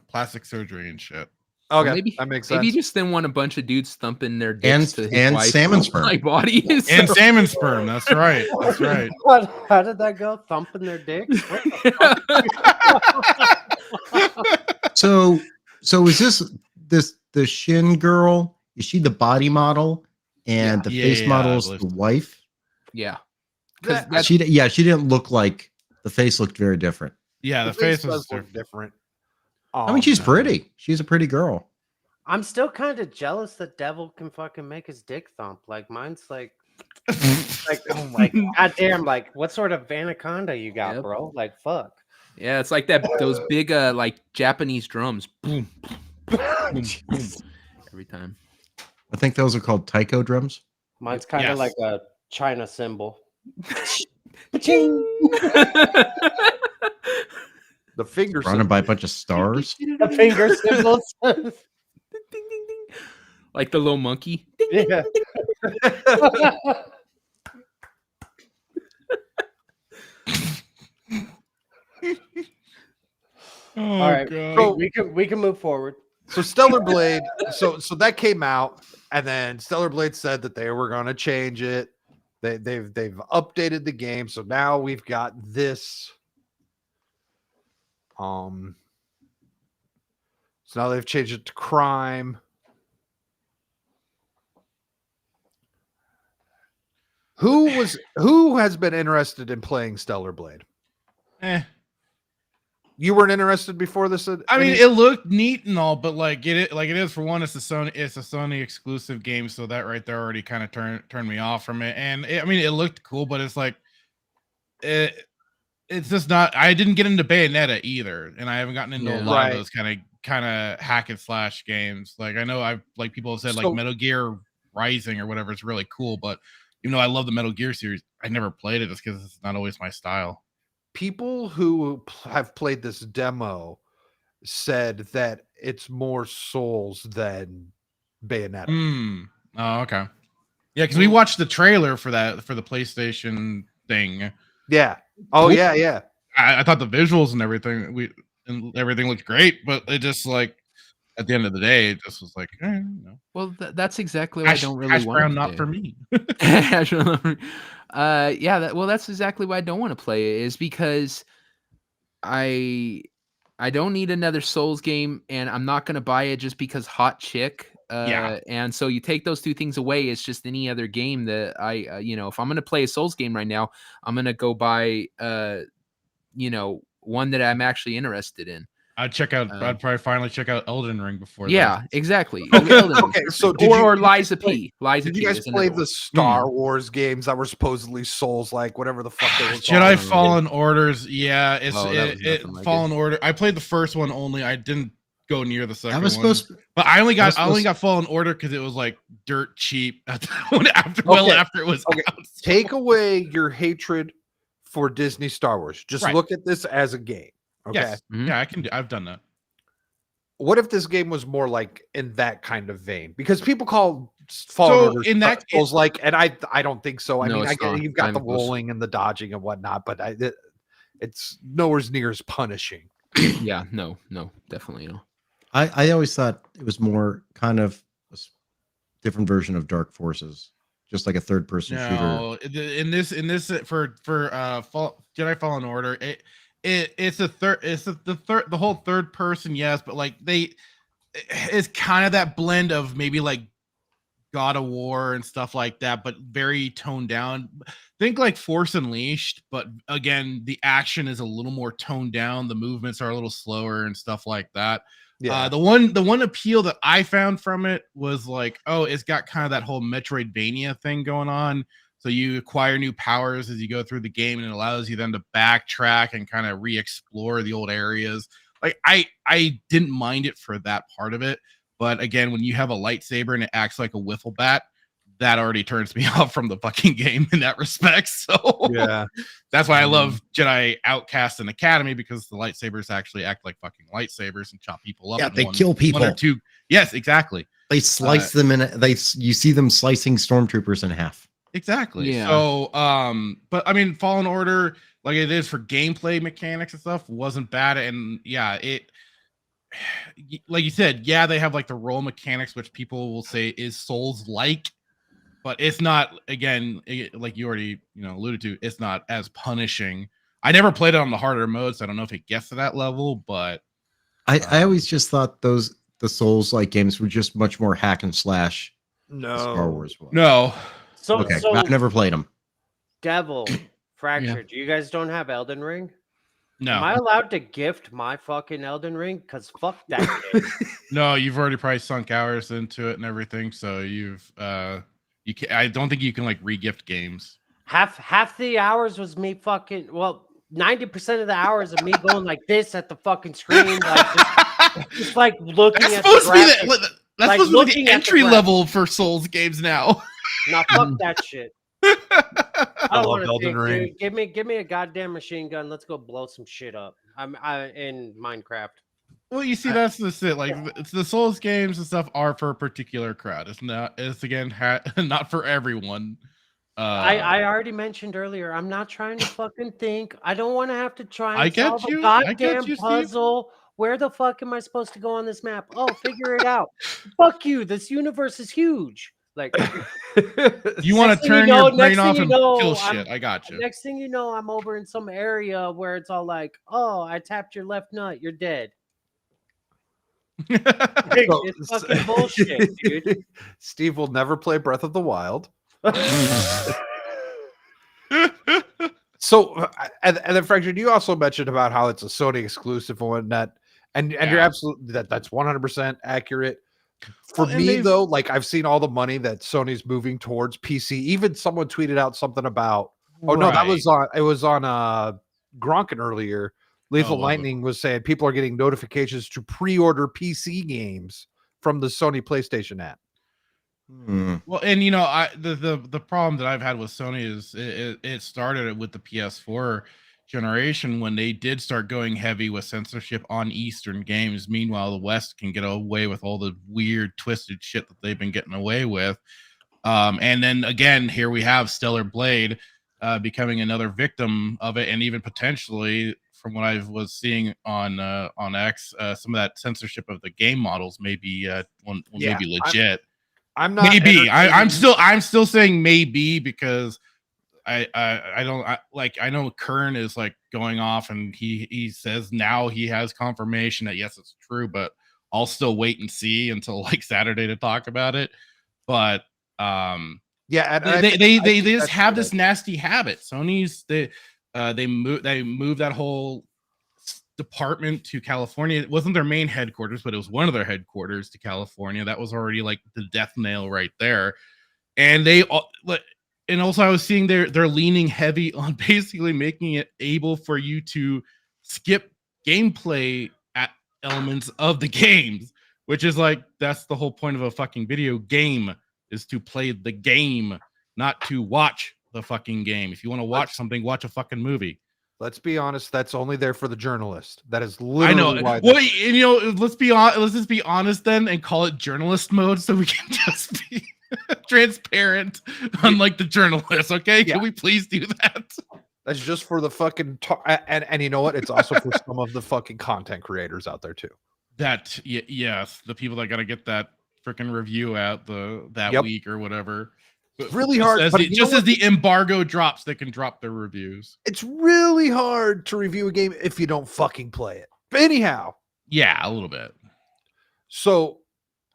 plastic surgery and shit. Okay, Maybe that makes sense. Maybe he just didn't want a bunch of dudes thumping their And- dicks to his and wife's salmon sperm. like body. And salmon sperm. That's right. That's right. How did that go? Thumping their dicks? So is this the Shin girl? Is she the body model and the face Yeah, model I is believe the so. wife? Yeah. That- That's- She didn't look like the face looked very different. Yeah, the face face was does look different. I mean, she's no. pretty. She's a pretty girl. I'm still kind of jealous that Devil can fucking make his dick thump. Like mine's like oh my goddamn, like what sort of anaconda you got, Yep. bro? Like fuck. Yeah, it's like that those big like Japanese drums. Boom, boom, boom, boom, every time. I think those are called taiko drums. Mine's kind of Yes. like a China symbol. The finger Surrounded by a bunch of stars. The finger symbols. Ding, ding, ding. Like the little monkey. Ding, ding, Yeah. Oh, All right, God. we can move forward. So Stellar Blade, so that came out, and then Stellar Blade said that they were going to change it. They've updated the game, so now we've got this. So now they've changed it to crime. Who has been interested in playing Stellar Blade? You weren't interested before this? I mean, it looked neat and all, but like it is for one, it's a Sony exclusive game, so that right there already kind of turned me off from it. And I mean, it looked cool, but it's like it's just not. I didn't get into Bayonetta either, and I haven't gotten into a lot of those kind of hack and slash games. Like I know like people have said like Metal Gear Rising or whatever is really cool, but even though I love the Metal Gear series, I never played it just because it's not always my style. People who have played this demo said that it's more Souls than Bayonetta. Oh, okay. Yeah, because we watched the trailer for the PlayStation thing. Yeah. Oh, cool. Yeah. I thought the visuals and everything looked great, but it just like at the end of the day, it just was like, no. Well, that's exactly why I don't really want to. Not for me. That's exactly why I don't want to play it. Is because I don't need another Souls game, and I'm not going to buy it just because hot chick. And so you take those two things away, it's just any other game that if I'm going to play a Souls game right now, I'm going to go buy one that I'm actually interested in. I'd probably finally check out Elden Ring before. Yeah, exactly. Okay, so or Liza P. Did you guys play the Star Wars games that were supposedly Souls, like whatever the fuck they were? Jedi Fallen Orders. Yeah, Fallen Order. I played the first one only. I didn't go near the second one. But I only got Fallen Order because it was like dirt cheap after it was out. Take away your hatred for Disney Star Wars. Just look at this as a game. Okay. Yes. Mm-hmm. Yeah, I've done that. What if this game was more like in that kind of vein? Because people call Fallen Order Souls like, and I don't think so. I mean, I get you've got the rolling and the dodging and whatnot, but it's nowhere near as punishing. Yeah, no, definitely no. I always thought it was more kind of a different version of Dark Forces, just like a third-person shooter. In this for Jedi Fallen Order, it's the whole third person, yes, but like it's kind of that blend of maybe like God of War and stuff like that, but very toned down. Think like Force Unleashed, but again, the action is a little more toned down. The movements are a little slower and stuff like that. Yeah. The one appeal that I found from it was like, it's got kind of that whole Metroidvania thing going on. So you acquire new powers as you go through the game, and it allows you then to backtrack and kind of re-explore the old areas. Like I didn't mind it for that part of it, but again, when you have a lightsaber and it acts like a wiffle bat, that already turns me off from the fucking game in that respect. So yeah, that's why I love Jedi Outcast and Academy, because the lightsabers actually act like fucking lightsabers and chop people up. Yeah, they kill people. One or two. Yes, exactly. They slice them in. You see them slicing stormtroopers in half. Exactly. Yeah. So, but I mean, Fallen Order, like it is for gameplay mechanics and stuff, wasn't bad. And yeah, it, like you said, yeah, they have like the roll mechanics, which people will say is Souls-like, but it's not. Again, like you already alluded to, it's not as punishing. I never played it on the harder mode, so I don't know if it gets to that level. But I always just thought the Souls-like games were just much more hack and slash. No, Star Wars was. No. So I've never played them. Devil Fractured. You guys don't have Elden Ring? No. Am I allowed to gift my fucking Elden Ring? Because fuck that game. No, you've already probably sunk hours into it and everything. So I don't think you can like re-gift games. Half the hours was me fucking 90% of the hours of me going like this at the fucking screen, like just like looking at the graphics. That's supposed to be the entry level for Souls games now. Nah, fuck that shit. I love Elden Ring. Give me a goddamn machine gun. Let's go blow some shit up. I'm in Minecraft. Well, you see, that's just it. Like it's the Souls games and stuff are for a particular crowd. It's not. It's again not for everyone. I already mentioned earlier. I'm not trying to fucking think. I don't want to have to try and solve a goddamn puzzle. Steve. Where the fuck am I supposed to go on this map? Oh, figure it out. Fuck you. This universe is huge. Like, you want to turn your brain off and kill shit. I got you. Next thing you know, I'm over in some area where it's all like, oh, I tapped your left nut. You're dead. It's fucking bullshit, dude. Steve will never play Breath of the Wild. So, and then Frank, you also mentioned about how it's a Sony exclusive and whatnot, and you're Yeah. absolutely that's 100% accurate. For Well, and me they've- though, like I've seen all the money that Sony's moving towards PC. Even someone tweeted out something about. Oh no, that was on. It was on Gronkin earlier. Lethal was it? Lightning was saying people are getting notifications to pre-order PC games from the Sony PlayStation app. Well, and you know, the problem that I've had with Sony is it started with the PS4 generation when they did start going heavy with censorship on Eastern games. Meanwhile, the West can get away with all the weird, twisted shit that they've been getting away with. And then again, here we have Stellar Blade becoming another victim of it, and even potentially, from what I was seeing on X, some of that censorship of the game models may be maybe legit. I'm not Maybe I'm entertaining- still saying maybe because I know Kern is like going off and he says now he has confirmation that yes it's true, but I'll still wait and see until like Saturday to talk about it. But yeah, and they I think just that's have good. this nasty habit. Sony's they moved that whole department to California. It wasn't their main headquarters, but it was one of their headquarters to California. That was already like the death nail right there. And and also I was seeing they're leaning heavy on basically making it able for you to skip gameplay elements of the games, which is like that's the whole point of a fucking video game is to play the game, not to watch the fucking game. If you want to watch something, watch a fucking movie. Let's be honest, that's only there for the journalist. That is I literally know. why. Well, and, you know, let's just be honest then and call it journalist mode so we can just be transparent, unlike the journalists. Okay, Yeah. can we please do that? That's just for the fucking and you know what? It's also for some of the fucking content creators out there too. Yes, the people that got to get that freaking review out that Yep. week or whatever. It's really hard. As But the, you know just what? as the embargo drops, they can drop their reviews. It's really hard to review a game if you don't fucking play it. But anyhow, Yeah, a little bit. so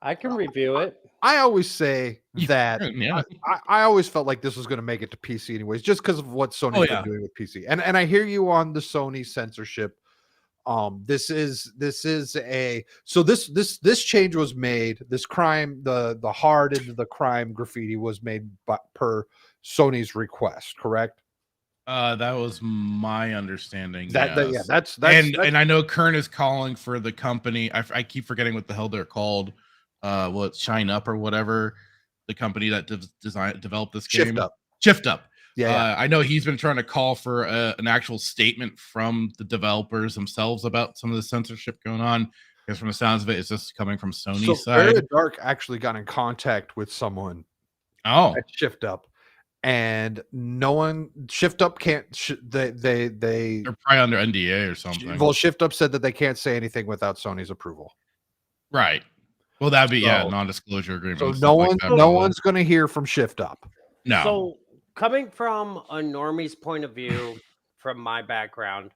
I can review it. I always say that Yeah. I always felt like this was going to make it to PC anyways, just because of what Sony's been doing with PC. And I hear you on the Sony censorship. This change was made. This crime, the hard into the crime graffiti was made per Sony's request, correct? That was my understanding. Yeah, that's and I know Kern is calling for the company. I keep forgetting what the hell they're called. It's Shine Up or whatever, the company that developed this game. Shift Up. Yeah. I know he's been trying to call for an actual statement from the developers themselves about some of the censorship going on. Because from the sounds of it, it's just coming from Sony's side. Very Dark actually got in contact with someone. Oh, at Shift Up, and no one Shift Up can't. They're probably under NDA or something. Well, Shift Up said that they can't say anything without Sony's approval. Right. Well, that'd be non-disclosure agreement. So no one's going to hear from Shift Up. No. So coming from a normie's point of view, from my background,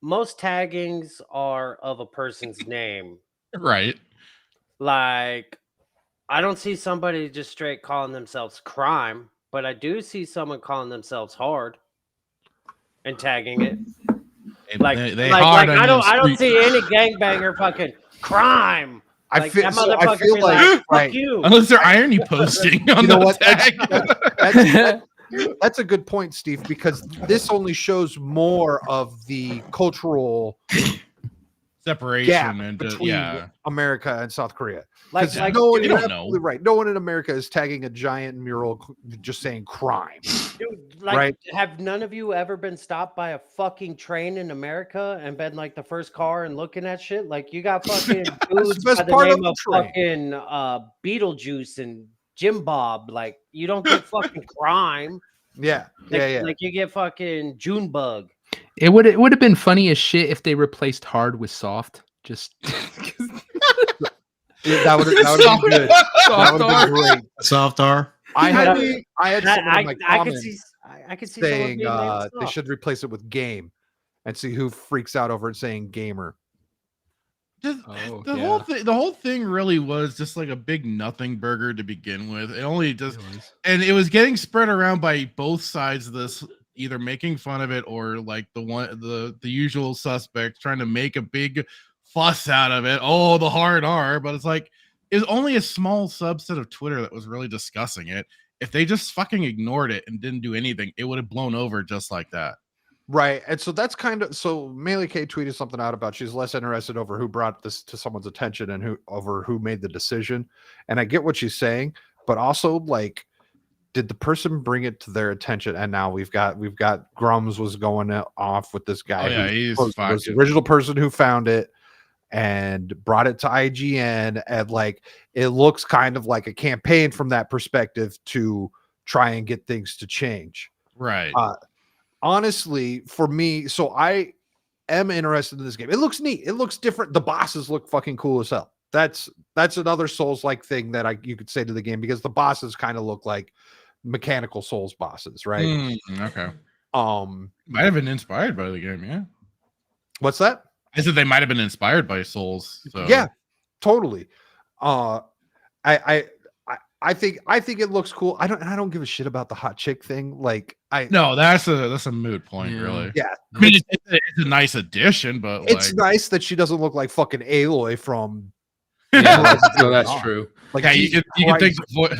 most taggings are of a person's name. Right. Like, I don't see somebody just straight calling themselves Crime, but I do see someone calling themselves Hard and tagging it. I don't see any gangbanger fucking Crime. I feel like fuck you. Unless they're irony posting on the tag. That's a good point, Steve, because this only shows more of the cultural separation and between America and South Korea. Like you're absolutely right. No one in America is tagging a giant mural just saying crime. Dude, right? Have none of you ever been stopped by a fucking train in America and been like the first car and looking at shit? Like you got fucking dudes by the name of fucking Beetlejuice and Jim Bob. Like you don't get fucking crime. Yeah. Like you get fucking Junebug. It would have been funny as shit if they replaced hard with soft. Just that would have been good. That would have been great. Soft R. I had someone in my comments I could see saying they should replace it with game and see who freaks out over it saying gamer. The whole thing really was just like a big nothing burger to begin with. It only just and it was getting spread around by both sides of this either making fun of it or like the usual suspects trying to make a big fuss out of it. Oh, the hard R, but it's like it's only a small subset of Twitter that was really discussing it. If they just fucking ignored it and didn't do anything, it would have blown over just like that. Right. And so that's kind of so Melee K tweeted something out about she's less interested over who brought this to someone's attention and who made the decision. And I get what she's saying, but also like, did the person bring it to their attention? And now we've got Grums was going off with this guy. Oh, yeah, he's was the original person who found it and brought it to IGN, and like it looks kind of like a campaign from that perspective to try and get things to change. Right. Honestly, for me, so I am interested in this game. It looks neat. It looks different. The bosses look fucking cool as hell. That's another Souls-like thing that you could say to the game, because the bosses kind of look like mechanical Souls bosses, right? Okay. Might have been inspired by the game, yeah. What's that? I said they might have been inspired by Souls. So. Yeah, totally. I think it looks cool. I don't give a shit about the hot chick thing. Like no, that's a moot point, really. Yeah, I mean it's a nice addition, but it's nice that she doesn't look like fucking Aloy from. Yeah, no, that's true. Like, yeah, you can take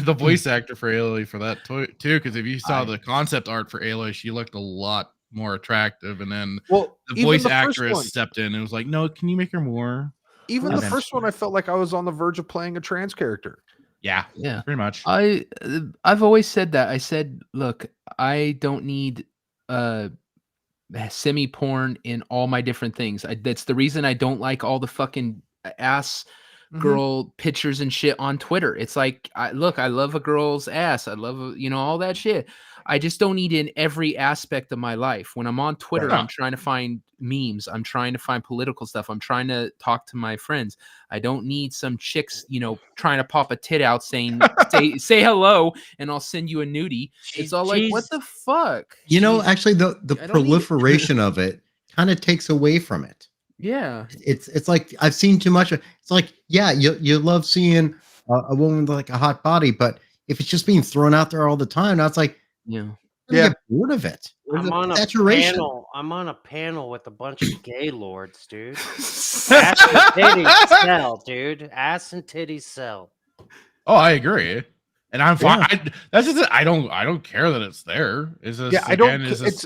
the voice actor for Aloy for that too, because if you saw the concept art for Aloy, she looked a lot more attractive, and then the voice actress stepped in and was like, "No, can you make her more?" Even the first one, I felt like I was on the verge of playing a trans character. Yeah, pretty much. I've always said that. I said, look, I don't need semi porn in all my different things. That's the reason I don't like all the fucking ass girl pictures and shit on Twitter. It's like, I love a girl's ass. I love, all that shit. I just don't need it in every aspect of my life. When I'm on Twitter, I'm trying to find memes. I'm trying to find political stuff. I'm trying to talk to my friends. I don't need some chicks, trying to pop a tit out saying, say hello, and I'll send you a nudie. It's all like, what the fuck? Actually, the proliferation of it kind of takes away from it. Yeah. It's like I've seen too much. It's like, yeah, you love seeing a woman with like a hot body, but if it's just being thrown out there all the time, now it's like, get bored of it. I'm on a panel with a bunch of gay lords, dude. Ass and titties sell, dude. Ass and titties sell. Oh, I agree, and I'm fine. That's just it. I don't care that it's there. It's just, I don't. It's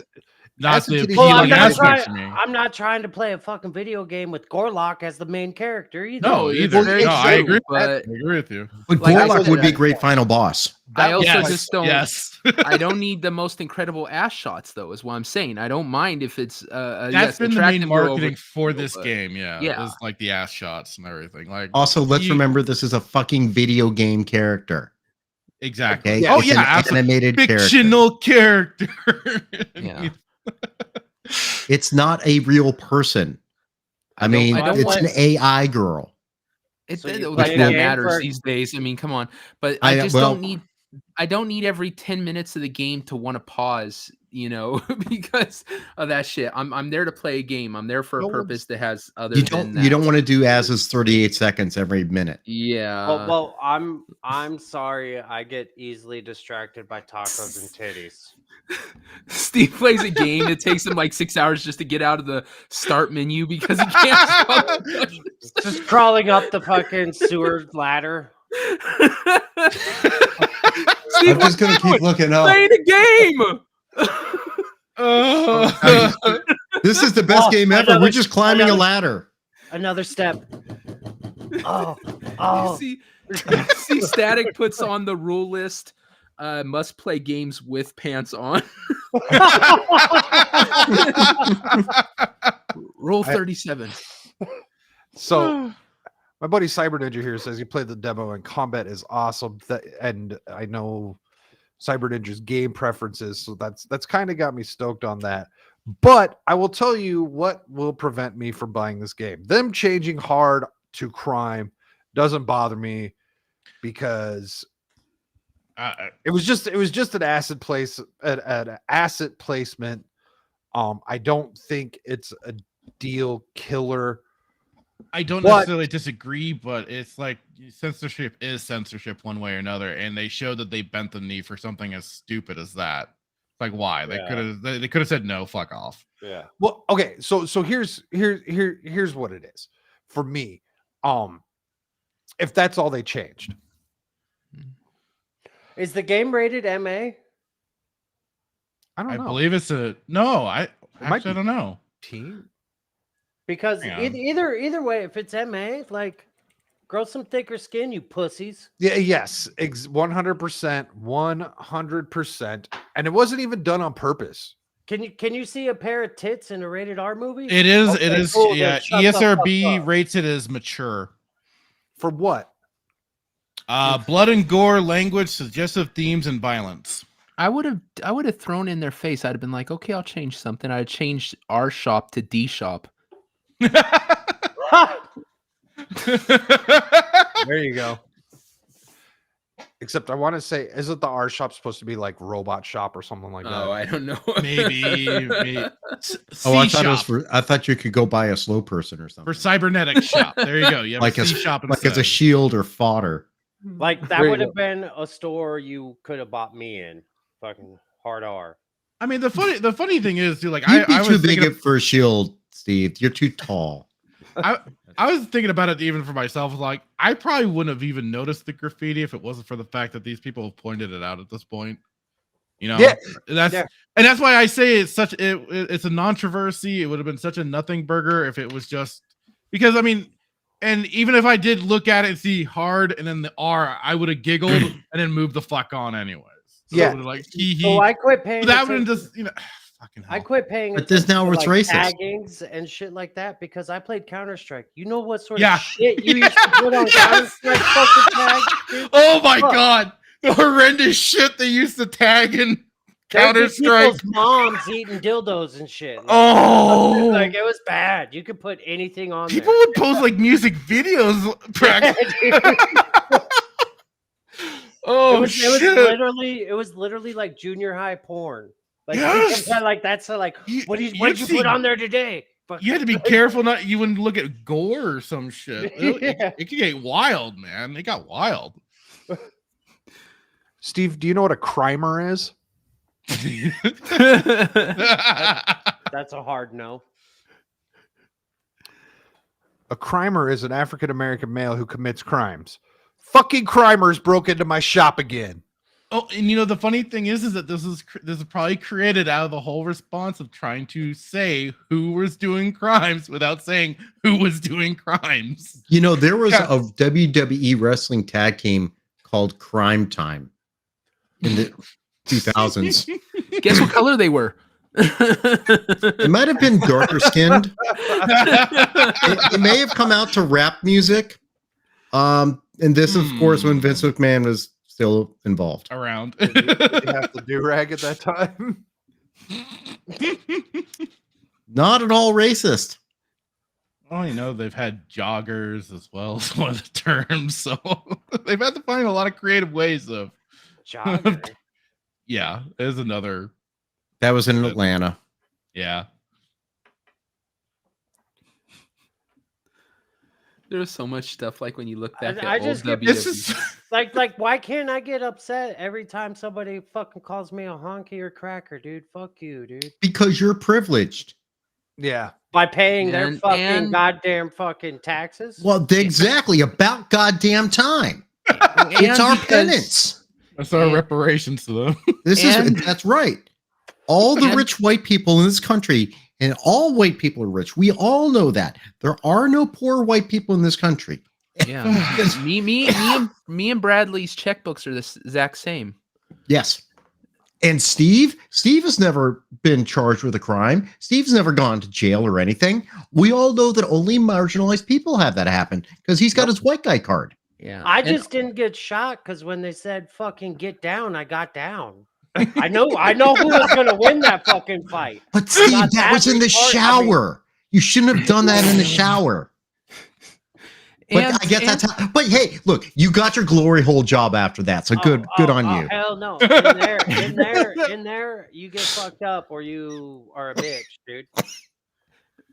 not the appealing aspect to me. I'm not trying to play a fucking video game with Gorlock as the main character either. No, either. No, I agree. I agree with you. But Gorlock would be a great final boss. I also just don't. Yes. I don't need the most incredible ass shots, though. Is what I'm saying. I don't mind if it's. That's been the main marketing for this game. Yeah, yeah. It's like the ass shots and everything. Like, also, let's remember this is a fucking video game character. Exactly. Okay? Oh, it's yeah, an animated fictional character. Yeah. It's not a real person. I mean, it's an AI girl. That's what matters these days. I mean, come on. But I just don't need. I don't need every 10 minutes of the game to want to pause, because of that shit. I'm there to play a game. I'm there for a purpose that has other. You don't want to do Az's 38 seconds every minute. Yeah. Well, I'm sorry. I get easily distracted by tacos and titties. Steve plays a game. It takes him like 6 hours just to get out of the start menu because he can't. Just crawling up the fucking sewer ladder. Steve, I'm just gonna keep looking up. Play the game. This is the best game ever. We're just climbing a ladder. Another step. Oh. See, Static puts on the rule list. Must play games with pants on. Rule 37. So my buddy Cyber Ninja here says he played the demo and combat is awesome. And I know Cyber Ninja's game preferences, so that's kind of got me stoked on that. But I will tell you what will prevent me from buying this game. Them changing hard to crime doesn't bother me because it was just an asset placement. I don't think it's a deal killer. I don't necessarily disagree, but it's like censorship is censorship one way or another, and they showed that they bent the knee for something as stupid as that. Like, why? They could have said no, fuck off. Yeah. Well, okay, so here's what it is for me. If that's all they changed, Is the game rated MA? I don't know. Believe it's I might be. don't know. Team. Because Hang on. either way, if it's MA, like grow some thicker skin, you pussies. Yeah, yes, 100%, 100%, and it wasn't even done on purpose. Can you see a pair of tits in a rated R movie? It is. Okay, It is. cool, then Yeah. shut the fuck ESRB up. rates it as mature. For what? Blood and gore, language, suggestive themes, and violence. I would have thrown in their face. I'd have been like, okay, I'll change something. I'd changed R shop to D shop. There you go. Except I want to say, isn't the R shop supposed to be like robot shop or something like that? I don't know. maybe. I thought it was for. I thought you could go buy a slow person or something. For cybernetic shop. There you go. You have like a as C shop like as a instead. shield or fodder. Like that There you would go. have been a store you could have bought me in. Fucking hard R. I mean, the funny thing is, dude, like You'd be I too was big thinking for a shield, Steve. You're too tall. I was thinking about it even for myself. Like, I probably wouldn't have even noticed the graffiti if it wasn't for the fact that these people have pointed it out at this point. You know, Yeah. That's why I say it's it's a non-controversy. It would have been such a nothing burger if it was just because I mean, and even if I did look at it and see hard and then the R, I would have giggled and then moved the fuck on anyways. So Yeah. it would've like he. So I quit paying. That would attention- just fucking. Hell. I quit paying. But this now attention it's to, racist. taggings and shit like that because I played Counter-Strike. You know what sort Yeah. of shit you used to put on Yes. Counter-Strike fucking tags, dude? Oh my Fuck. god, the horrendous shit they used to tag in There'd be Counter-Strike. people's moms eating dildos and shit. Like, Oh, like it was bad. You could put anything on people there. would post like music videos. Oh it was shit! literally like junior high porn. Like, Yes. like that's like You- what did you'd you see- put on there today? Fuck. You had to be careful not you wouldn't look at gore or some shit. Yeah. It could get wild, man. It got wild. Steve, do you know what a crimer is? That's a hard no. A crimer is an African American male who commits crimes. Fucking crimers broke into my shop again. Oh, and you know the funny thing is that this is probably created out of the whole response of trying to say who was doing crimes without saying who was doing crimes. You know, there was Yeah. a WWE wrestling tag team called Crime Time in the 2000s. Guess what color they were? It might have been darker skinned. It may have come out to rap music. And this, of course, when Vince McMahon was still involved. Around. Did you have the do-rag at that time? Not at all racist. Oh, you know, they've had joggers as well as one of the terms, so they've had to find a lot of creative ways of. Jogger. Yeah, there's another. That was in Atlanta. Yeah. There's so much stuff like when you look back I at just old get- WWE. This is. Like why can't I get upset every time somebody fucking calls me a honky or cracker, dude? Fuck you, dude. Because you're privileged. Yeah. By paying their And- fucking and- goddamn fucking taxes. Well, exactly. About goddamn time. It's And our because- penance. That's our And- reparations to them. That's right. All the And- rich white people in this country, and all white people are rich. We all know that. There are no poor white people in this country. Yeah, me and Bradley's checkbooks are the exact same. Yes. And Steve has never been charged with a crime. Steve's never gone to jail or anything. We all know that only marginalized people have that happen because he's got his white guy card. Yeah, I and- just didn't get shot because when they said fucking get down, I got down. I know who was gonna win that fucking fight. But Steve, Not that that was in the retarded. shower. You shouldn't have done that in the shower. But and- I guess and- that's how. But hey, look, you got your glory hole job after that, so good on you. Hell no. In there, you get fucked up or you are a bitch, dude.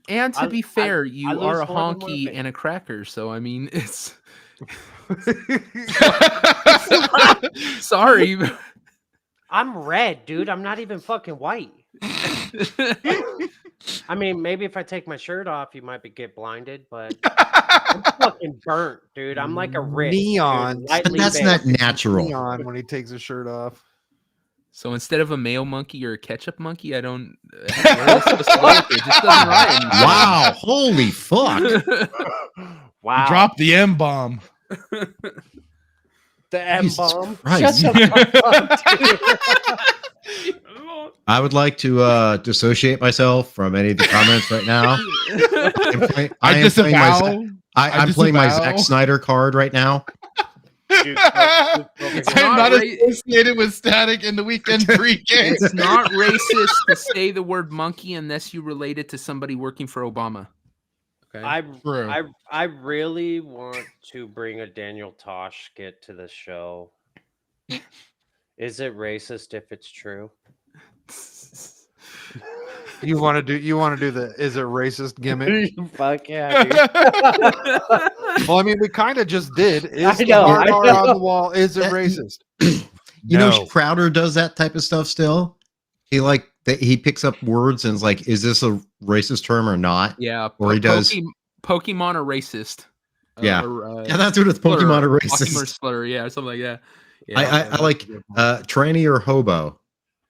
And to I- be fair, I you lose are a more than one honky thing. and a cracker, so I mean, it's sorry. I'm red, dude. I'm not even fucking white. I mean, maybe if I take my shirt off, you might get blinded, but I'm fucking burnt, dude. I'm like a Ritz, Neon. dude, But lightly that's baked. not natural. Neon when he takes his shirt off. So instead of a mayo monkey, you're a ketchup monkey. I don't. Where are they supposed to go with it? It just doesn't rhyme. Wow, holy fuck. Wow. Drop the M bomb. the M Jesus bomb. Christ. Shut the fuck up, dude. I would like to dissociate myself from any of the comments right now. I disavow. I'm playing my Zack Snyder card right now. Dude, It's I'm not not ra- associated with Static in the weekend pre-game. It's not racist to say the word monkey unless you relate it to somebody working for Obama. Okay. True. I really want to bring a Daniel Tosh skit to the show. Is it racist if it's true? You want to do the is it racist gimmick? Fuck yeah, dude. Well, I mean, we kind of just did. Is I the know, hard I R know. on the wall? Is it racist? You know, No. Crowder does that type of stuff still. He picks up words and is like, is this a racist term or not? Yeah. Or he does. Pokemon are racist. Yeah. Or, Yeah, that's what it's slur. Pokemon are Pokemon racist. slur, yeah, or something like that. Yeah. I like tranny or hobo.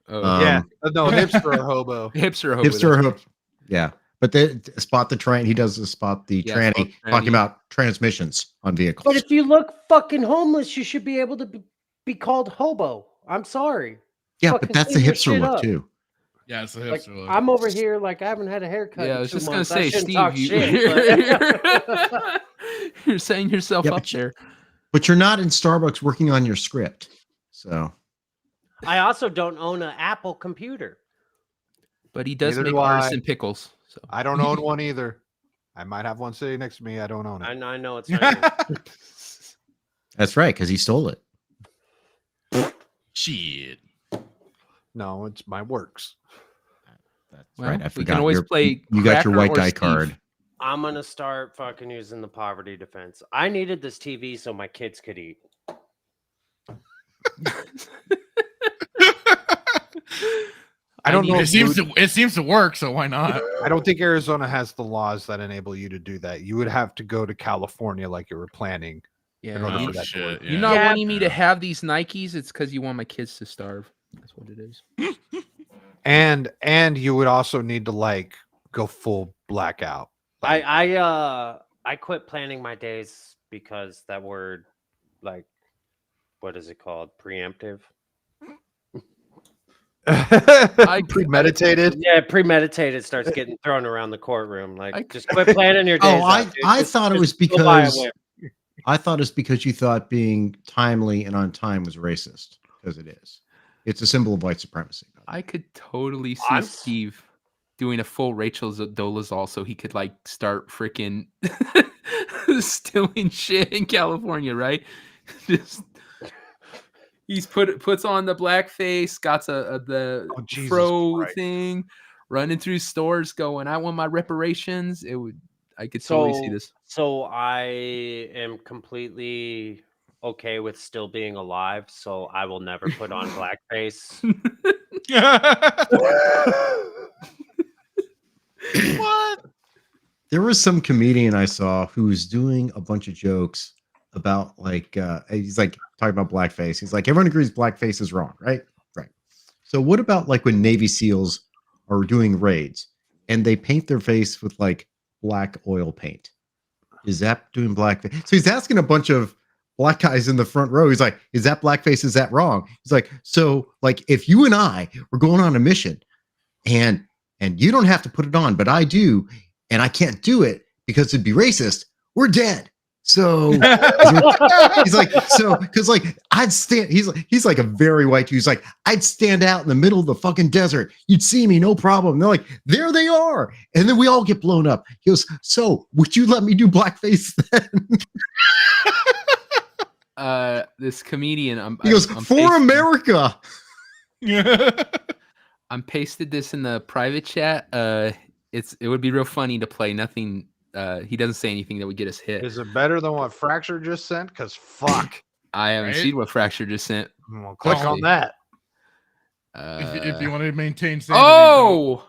Oh, Yeah. No, hipster or hobo. hipster. Hipster or hobo. Yeah. But they spot the train. He does spot the Yeah, tranny, spot the talking tranny. about transmissions on vehicles. But if you look fucking homeless, you should be able to be called hobo. I'm sorry. yeah, fucking but that's the clean your hipster shit look up. too. Yeah, it's a Like, hipster look. I'm over here like I haven't had a haircut. Yeah, I in was 2 just gonna months. I say, shouldn't Steve, talk shit, but- you're setting yourself Yeah, up but you- there. But you're not in Starbucks working on your script. So I also don't own an Apple computer. But he does Neither make do I. artisan pickles. So I don't own one either. I might have one sitting next to me. I don't own it. I know it's not. that's right, because he stole it. Shit. No, it's my works. That's Well, right. I we forgot. can always play You got your Cracker white or guy Steve. card. I'm gonna start fucking using the poverty defense. I needed this TV so my kids could eat. I don't know. It if seems to work, so why not? I don't think Arizona has the laws that enable you to do that. You would have to go to California like you were planning. Yeah, in order you, for that to shit, work. yeah. you're not Yeah. wanting me to have these Nikes. It's because you want my kids to starve. That's what it is. And you would also need to like go full blackout. Like, I quit planning my days because that word, like, what is it called? Preemptive. premeditated. Yeah, premeditated starts getting thrown around the courtroom. Like, I- just quit planning your days. Oh, out, dude. I Just- thought it just was go buy a because whip. I thought it's because you thought being timely and on time was racist, because it is. It's a symbol of white supremacy. I could totally see I'm s- Steve doing a full Rachel Dolezal so he could like start freaking stealing shit in California, right? Just he's puts on the blackface, got the Oh, Jesus fro Christ. thing, running through stores, going, "I want my reparations." I could totally see this. So I am completely okay with still being alive. So I will never put on blackface. What? There was some comedian I saw who was doing a bunch of jokes about like he's like talking about blackface. He's like, everyone agrees blackface is wrong, right? Right. So what about like when Navy SEALs are doing raids and they paint their face with like black oil paint? Is that doing blackface? So he's asking a bunch of black guys in the front row. He's like, is that blackface? Is that wrong? He's like, so like if you and I were going on a mission and you don't have to put it on, but I do, and I can't do it because it'd be racist, we're dead. So he's like, so because like I'd stand, he's like a very white dude. He's like, I'd stand out in the middle of the fucking desert. You'd see me, no problem. And they're like, there they are. And then we all get blown up. He goes, so would you let me do blackface then? This comedian, He goes, for America. I'm pasted this in the private chat. It would be real funny to play. Nothing. He doesn't say anything that would get us hit. Is it better than what Fracture just sent? Because fuck. I haven't Right? seen what Fracture just sent. Well, click Oh. on that. If you want to maintain sanity. Oh,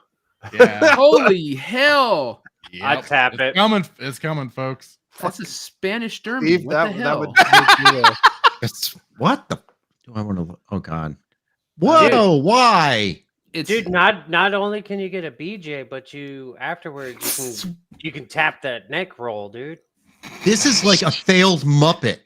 Yeah. holy hell! I'd Yep. tap it. It's coming, folks. That's a Spanish Derby. Steve, What the that hell? would make you, It's what the do I want to look? Oh God. Whoa, why? It's Dude, not only can you get a BJ, but you afterwards you can tap that neck roll, dude. This is like a failed Muppet.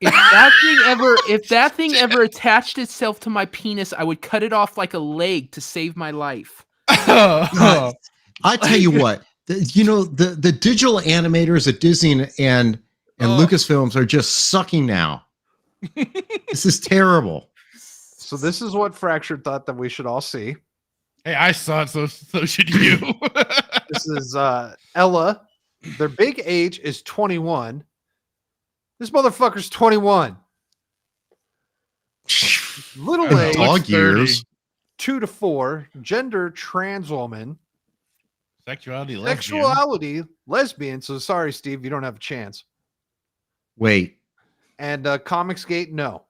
if that thing ever attached itself to my penis, I would cut it off like a leg to save my life. God, I tell you what, the digital animators at Disney and Lucasfilms are just sucking now. This is terrible. so this is what Fractured thought that we should all see. Hey, I saw it, so should you. This is Ella. Their big age is 21. This motherfucker's 21. Little age, Dog years. 2 to 4. Gender, trans woman. Sexuality, lesbian. Sexuality, lesbian. So sorry, Steve, you don't have a chance. Wait, And Comicsgate, no.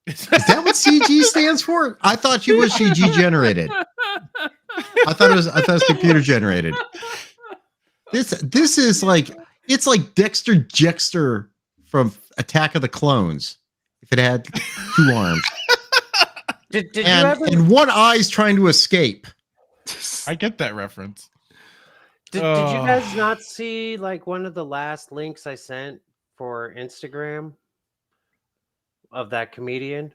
is that what CG stands for? I thought you was CG generated. I thought it was computer generated. This is like it's like Dexter Jettster from Attack of the Clones. If it had 2 arms Did you and, ever and one eye's trying to escape. I get that reference. did you guys not see like one of the last links I sent for Instagram of that comedian?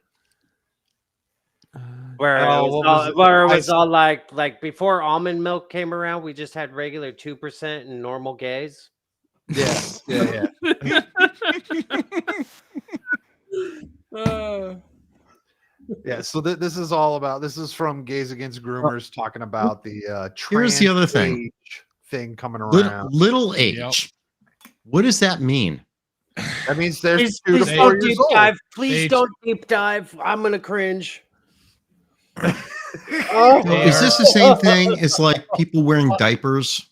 Where it Oh, was what all, was it? where it I was saw- all like before almond milk came around, we just had regular 2% and normal gays. Yeah, yeah, yeah. Yeah, so this is all about. This is from Gays Against Groomers talking about the Here's the other thing. age thing coming around. Little age. Yep. What does that mean? That means there's Please, 2 to please 4 don't years deep old. dive. Please Age. don't deep dive. I'm gonna cringe. Is this the same thing as like people wearing diapers?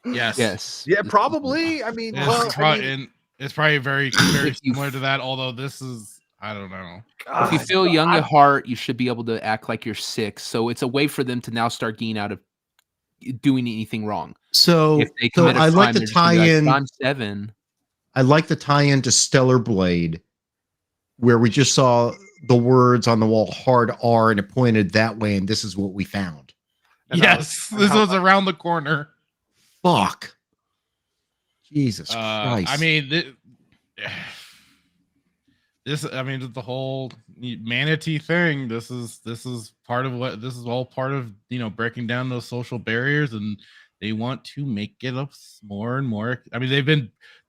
Yes. Yes. Yeah, probably. I mean, It's, well, I mean, and it's probably very If you- similar to that. Although this is, I don't know. If you God, feel young at heart, you should be able to act like you're 6. So it's a way for them to now start getting out of doing anything wrong. So, If they commit a I crime, like to they're just gonna tie be like, in. I'm 7. I like the tie-in to Stellar Blade, where we just saw the words on the wall "hard R" and it pointed that way, and this is what we found. And Yes, how- this how- was around the corner. Fuck. Jesus Christ. I mean, I mean, the whole manatee thing. This is part of what this is all part of. Breaking down those social barriers, and they want to make it more and more. I mean,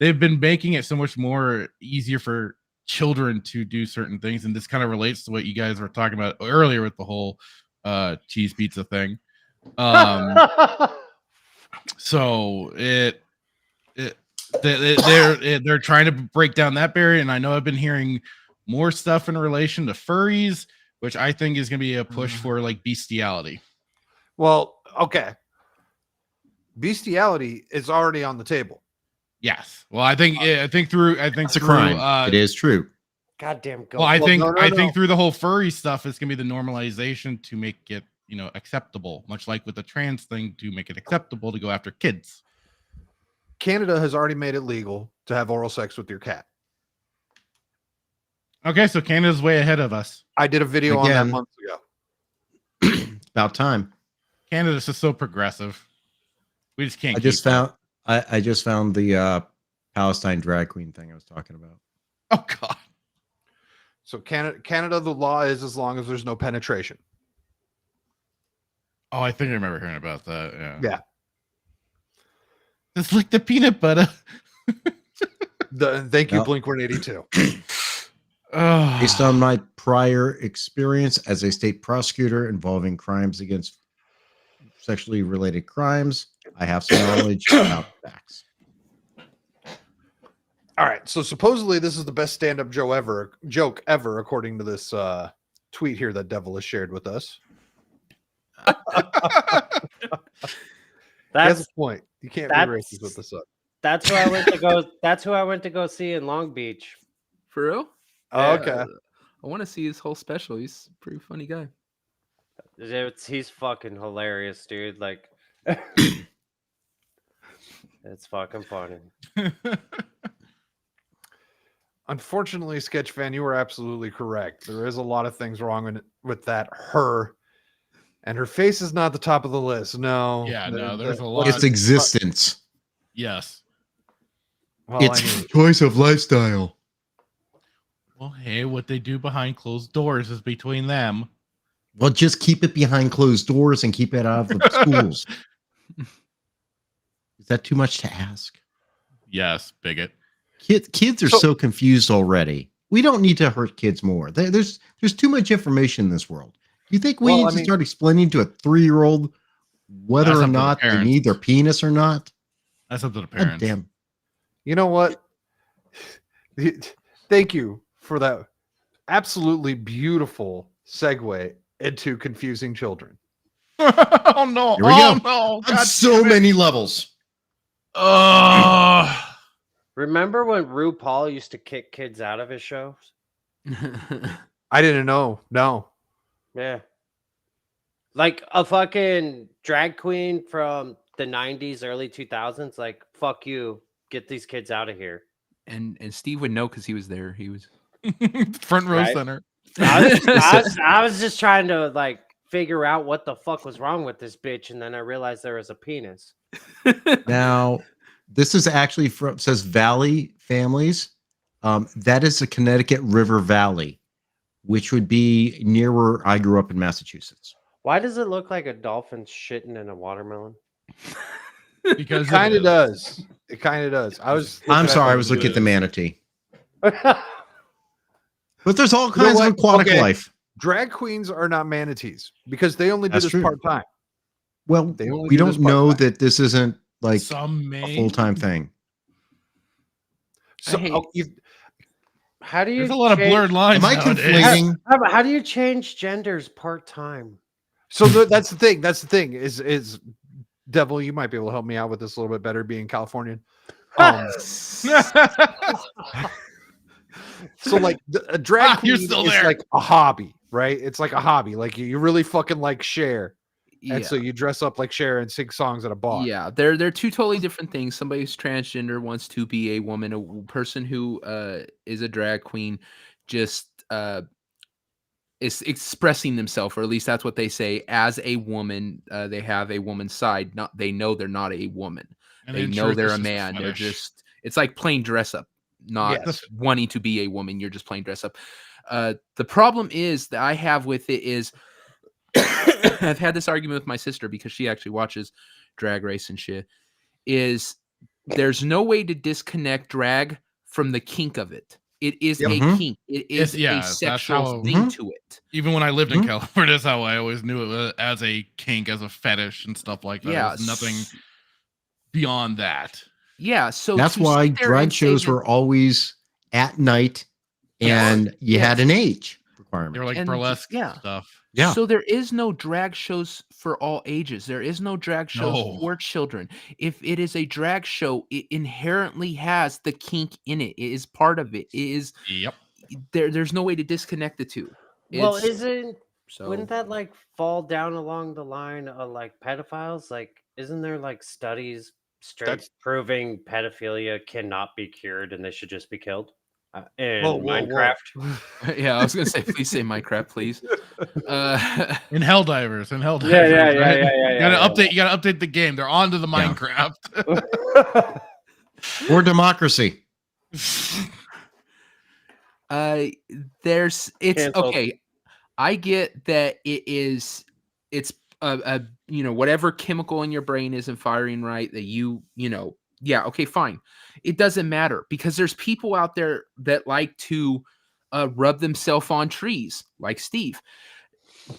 they've been making it so much more easier for children to do certain things, and this kind of relates to what you guys were talking about earlier with the whole cheese pizza thing. So they're trying to break down that barrier, and I know I've been hearing more stuff in relation to furries, which I think is going to be a push for like bestiality. Well, okay. Bestiality is already on the table. Yes. Well, I think through it's a crime. It is true. Goddamn go. Well, I think no, I no. think through the whole furry stuff, it's gonna be the normalization to make it acceptable, much like with the trans thing, to make it acceptable to go after kids. Canada has already made it legal to have oral sex with your cat. Okay, so Canada's way ahead of us. I did a video on that Again. months ago. It's about time. Canada's just so progressive. We just can't. I just keep up. found I just found the Palestine drag queen thing I was talking about. Oh God. So Canada, the law is as long as there's no penetration. Oh, I think I remember hearing about that. Yeah. Yeah. It's like the peanut butter. Thank you, No. Blink-182. Oh. Based on my prior experience as a state prosecutor involving crimes against sexually related crimes, I have some knowledge about facts. All right. So supposedly this is the best stand-up joke ever, according to this tweet here that Devil has shared with us. He has That's a point. You can't be that's- racist with this up. that's who I went to go. That's who I went to go see in Long Beach. For real? Oh, okay. I want to see his whole special. He's a pretty funny guy. He's fucking hilarious, dude. Like, it's fucking funny. Unfortunately, Sketchfan, you were absolutely correct. There is a lot of things wrong with that her, and her face is not the top of the list. No. Yeah, no, there's a what lot. Its existence. Yes. Well, It's I mean, choice of lifestyle. Well, hey, what they do behind closed doors is between them. Well, just keep it behind closed doors and keep it out of the schools. Is that too much to ask? Yes, bigot. Kids are so confused already. We don't need to hurt kids more. There's too much information in this world. Do you think we need to start explaining to a 3-year-old whether That's or up to the not they parents. need their penis or not? That's up to the God parents. damn. you know what? Thank you for that absolutely beautiful segue into confusing children. Oh no! Here we Oh go. no! On God so damn it. many levels. Remember when RuPaul used to kick kids out of his shows? I didn't know. No. Yeah. Like a fucking drag queen from the 90s, early 2000s. Like, fuck you. Get these kids out of here. and Steve would know because he was there. He was Front row Right. center. I was just trying to like figure out what the fuck was wrong with this bitch, and then I realized there was a penis. Now, this is actually from says Valley Families. That is the Connecticut River Valley, which would be near where I grew up in Massachusetts. Why does it look like a dolphin shitting in a watermelon? Because It kind of does. It kind of does. I'm sorry, I was looking at the manatee. But there's all kinds of aquatic life. Drag queens are not manatees because they only do That's this true. part-time. Well, They only we do this don't know part-time. that this isn't like some a full-time thing. So I hate- How do you There's a lot of change- blurred lines. Am I nowadays. conflating? How do you change genders part-time? So that's the thing. That's the thing. Is Devil, you might be able to help me out with this a little bit better, being Californian. So like a drag You're queen still is there. like a hobby, right? It's like a hobby. Like you really fucking like Cher, and so you dress up like Cher and sing songs at a bar. Yeah, they're two totally different things. Somebody who's transgender wants to be a woman. A person who is a drag queen just is expressing themselves, or at least that's what they say, as a woman. They have a woman's side. Not they know they're not a woman. And They in know truth, they're it's a just man. They're fetish. just it's like plain dress up, not Yes. wanting to be a woman. You're just plain dress up. The problem is that I have with it is I've had this argument with my sister because she actually watches Drag Race and shit. Is there's no way to disconnect drag from the kink of it. It is a kink. It is a that's sexual how- thing to it. Even when I lived in California, that's how I always knew it as a kink, as a fetish and stuff like that. Yeah, There's nothing beyond that. Yeah, so That's to why sit there drag and say shows that- were always at night, and you had an age requirement. They were like And burlesque yeah. stuff. Yeah. So there is no drag shows for all ages. There is no drag shows No. for children. If it is a drag show, it inherently has the kink in it. It is part of it. It is Yep. there's no way to disconnect the two. Well, It's- so wouldn't that like fall down along the line of like pedophiles? Like, isn't there like studies straight proving pedophilia cannot be cured and they should just be killed? In Minecraft. yeah, I was gonna say, please say Minecraft, please. In Helldivers, in Helldivers. Yeah. You gotta update the game. They're on to the Yeah. Minecraft. Or democracy. It's Canceled. okay. I get that it's whatever chemical in your brain isn't firing right, that yeah, okay, fine. It doesn't matter because there's people out there that like to rub themselves on trees, like Steve,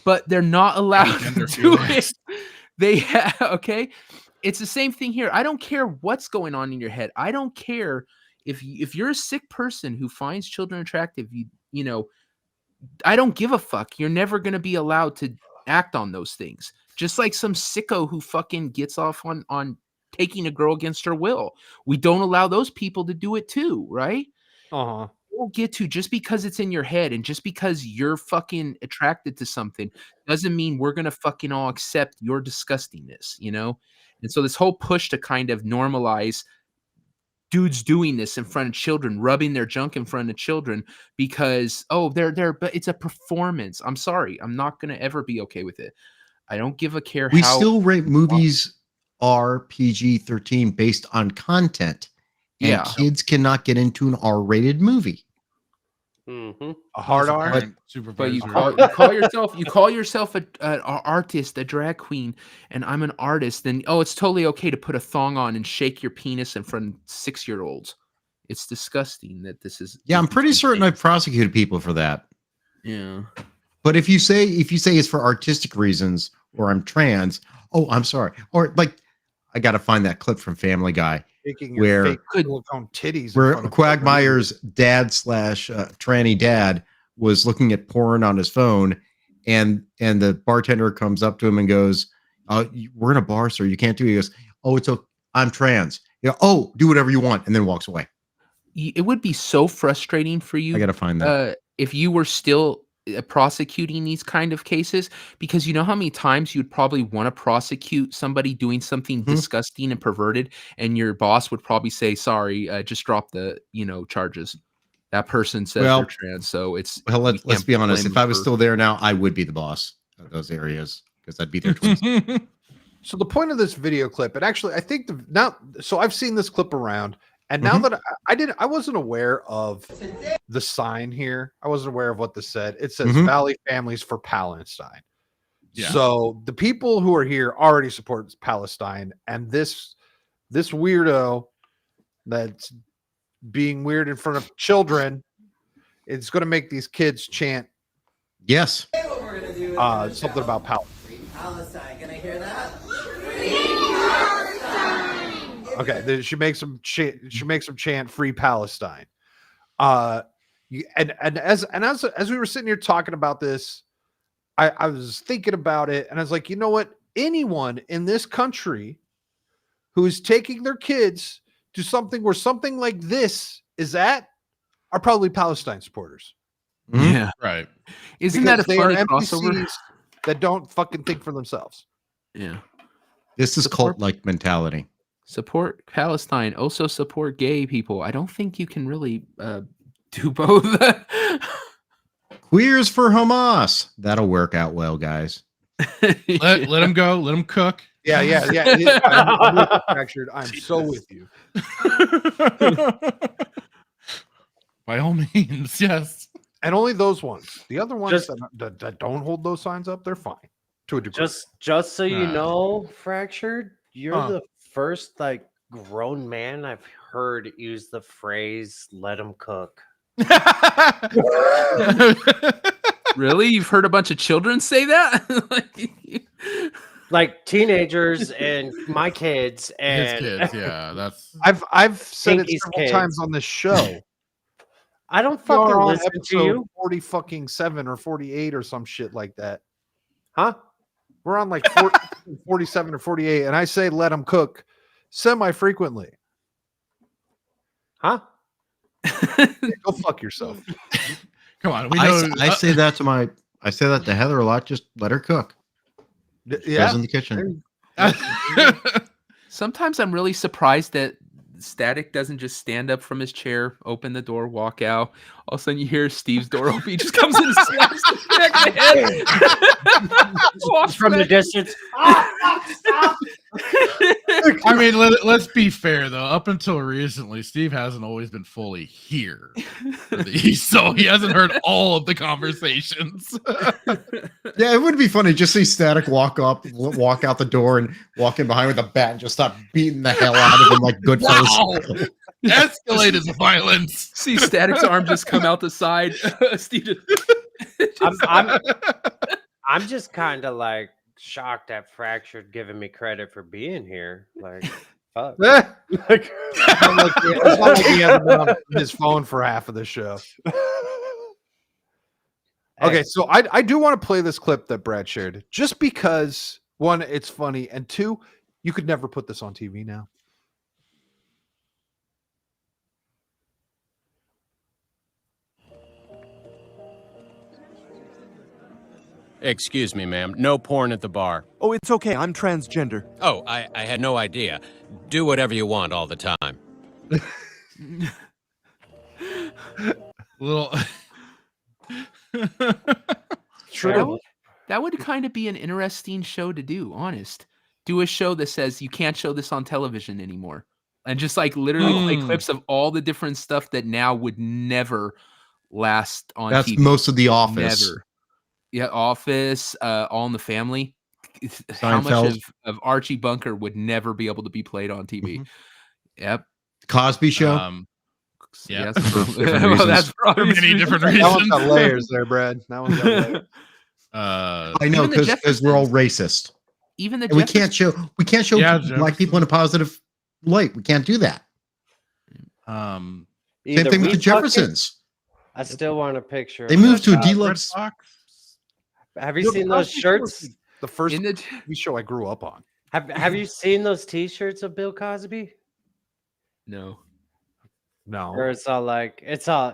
but they're not allowed to Gender do feelings. it. They okay. It's the same thing here. I don't care what's going on in your head. I don't care if you're a sick person who finds children attractive. I don't give a fuck. You're never gonna be allowed to act on those things. Just like some sicko who fucking gets off on taking a girl against her will. We don't allow those people to do it too, right? Uh-huh. don't get to just because it's in your head and just because you're fucking attracted to something doesn't mean we're gonna fucking all accept your disgustingness, you know? And so this whole push to kind of normalize dudes doing this in front of children, rubbing their junk in front of children because, oh, they're but it's a performance. I'm sorry. I'm not gonna ever be okay with it. I don't give a care We how still rate movies R PG-13 based on content, and yeah. kids cannot get into an R-rated movie. Mm-hmm. A hard Unless a R. parent But you supervisor. call yourself a artist, a drag queen, and I'm an artist. Then it's totally okay to put a thong on and shake your penis in front of 6-year-olds. It's disgusting that this is. Yeah, I'm pretty certain I've prosecuted people for that. Yeah. But if you say it's for artistic reasons or I'm trans, oh, I'm sorry. Or like, I got to find that clip from Family Guy Shaking where- your fake silicone titties. in where front of Quagmire's dad / tranny dad was looking at porn on his phone, and the bartender comes up to him and goes, "We're in a bar, sir. You can't do it." He goes, "Oh, it's okay. I'm trans." "Oh, do whatever you want," and then walks away. It would be so frustrating for you. I got to find that. If you were still prosecuting these kind of cases, because you know how many times you'd probably want to prosecute somebody doing something disgusting and perverted, and your boss would probably say, "Sorry, just drop the charges." That person says Well- they're trans, so it's Well, we let's can't be honest. blame If I was for- still there now, I would be the boss of those areas because I'd be there twice. So the point of this video clip, and actually, I think so I've seen this clip around, and now that I wasn't aware of the sign here. I wasn't aware of what this said. It says Valley Families for Palestine. Yeah. So the people who are here already support Palestine, and this weirdo that's being weird in front of children, it's going to make these kids chant Yes. something about Palestine. Palestine, can I hear that? Okay, then she makes them chant "Free Palestine." And as we were sitting here talking about this, I was thinking about it, and I was like, you know what? Anyone in this country who is taking their kids to something where something like this is at are probably Palestine supporters. Yeah, Right. isn't Because that a they are funny crossover? NPCs that don't fucking think for themselves. Yeah. This is cult-like mentality. Support Palestine, also support gay people. I don't think you can really do both. Queers for Hamas. That'll work out well, guys. Let him go. Let him cook. Yeah. I'm with you, Fractured. I'm so with you. By all means, yes. And only those ones. The other ones Just- that don't hold those signs up, they're fine to a degree. Just so you Nah. know, Fractured, you're Huh. the first grown man I've heard use the phrase "let him cook." Really? You've heard a bunch of children say that? Like teenagers and my kids His and kids, yeah. That's I've said it Pinky's several kids. times on this show. I don't We are fucking on listen to episode you, 47 or 48 or some shit like that. huh? We're on like 47 or 48, and I say let them cook semi-frequently. Huh? Go fuck yourself. come on. We know I say that to Heather a lot. Just let her cook. Yeah. Goes in the kitchen. Sometimes I'm really surprised that Static doesn't just stand up from his chair, open the door, walk out. All of a sudden, you hear Steve's door open. He just comes in and slaps the back of the head. Walks From the back. distance. I mean, let's be fair though. Up until recently, Steve hasn't always been fully here for these, so he hasn't heard all of the conversations. Yeah, it would be funny just see Static walk out the door and walk in behind with a bat and just start beating the hell out of him like Goodfellas. Wow, escalate his violence. See Static's arm just come out the side. Steve just, I'm just kind of shocked at Fractured giving me credit for being here. Fuck. It's not like he hasn't been on his phone for half of the show. Okay, so I do want to play this clip that Brad shared, just because one, it's funny, and two, you could never put this on TV now. Excuse me, ma'am. No porn at the bar. Oh, it's okay. I'm transgender. Oh, I had no idea. Do whatever you want all the time. Little. True. That would kind of be an interesting show to do, honest. Do a show that says you can't show this on television anymore. And just like literally play clips of all the different stuff that now would never last on That's TV. most of The Office. Never. Yeah, Office, All in the Family. How much Seinfeld. of Archie Bunker would never be able to be played on TV? Yep. Cosby Show. Yeah. Yes. different Well, reasons. that's For probably many different That reasons. one's got layers there, Brad. That one's got layers. I know, Even the because we're all racist. Even the And we can't show Yeah, black people in a positive light. We can't do that. Same Either thing with we the Jeffersons. I still want a picture. They of moved to a that. deluxe. Have you Yo, seen the those Cosby Show was shirts? The first in the TV show I grew up on. Have you seen those T-shirts of Bill Cosby? no. No. Where it's all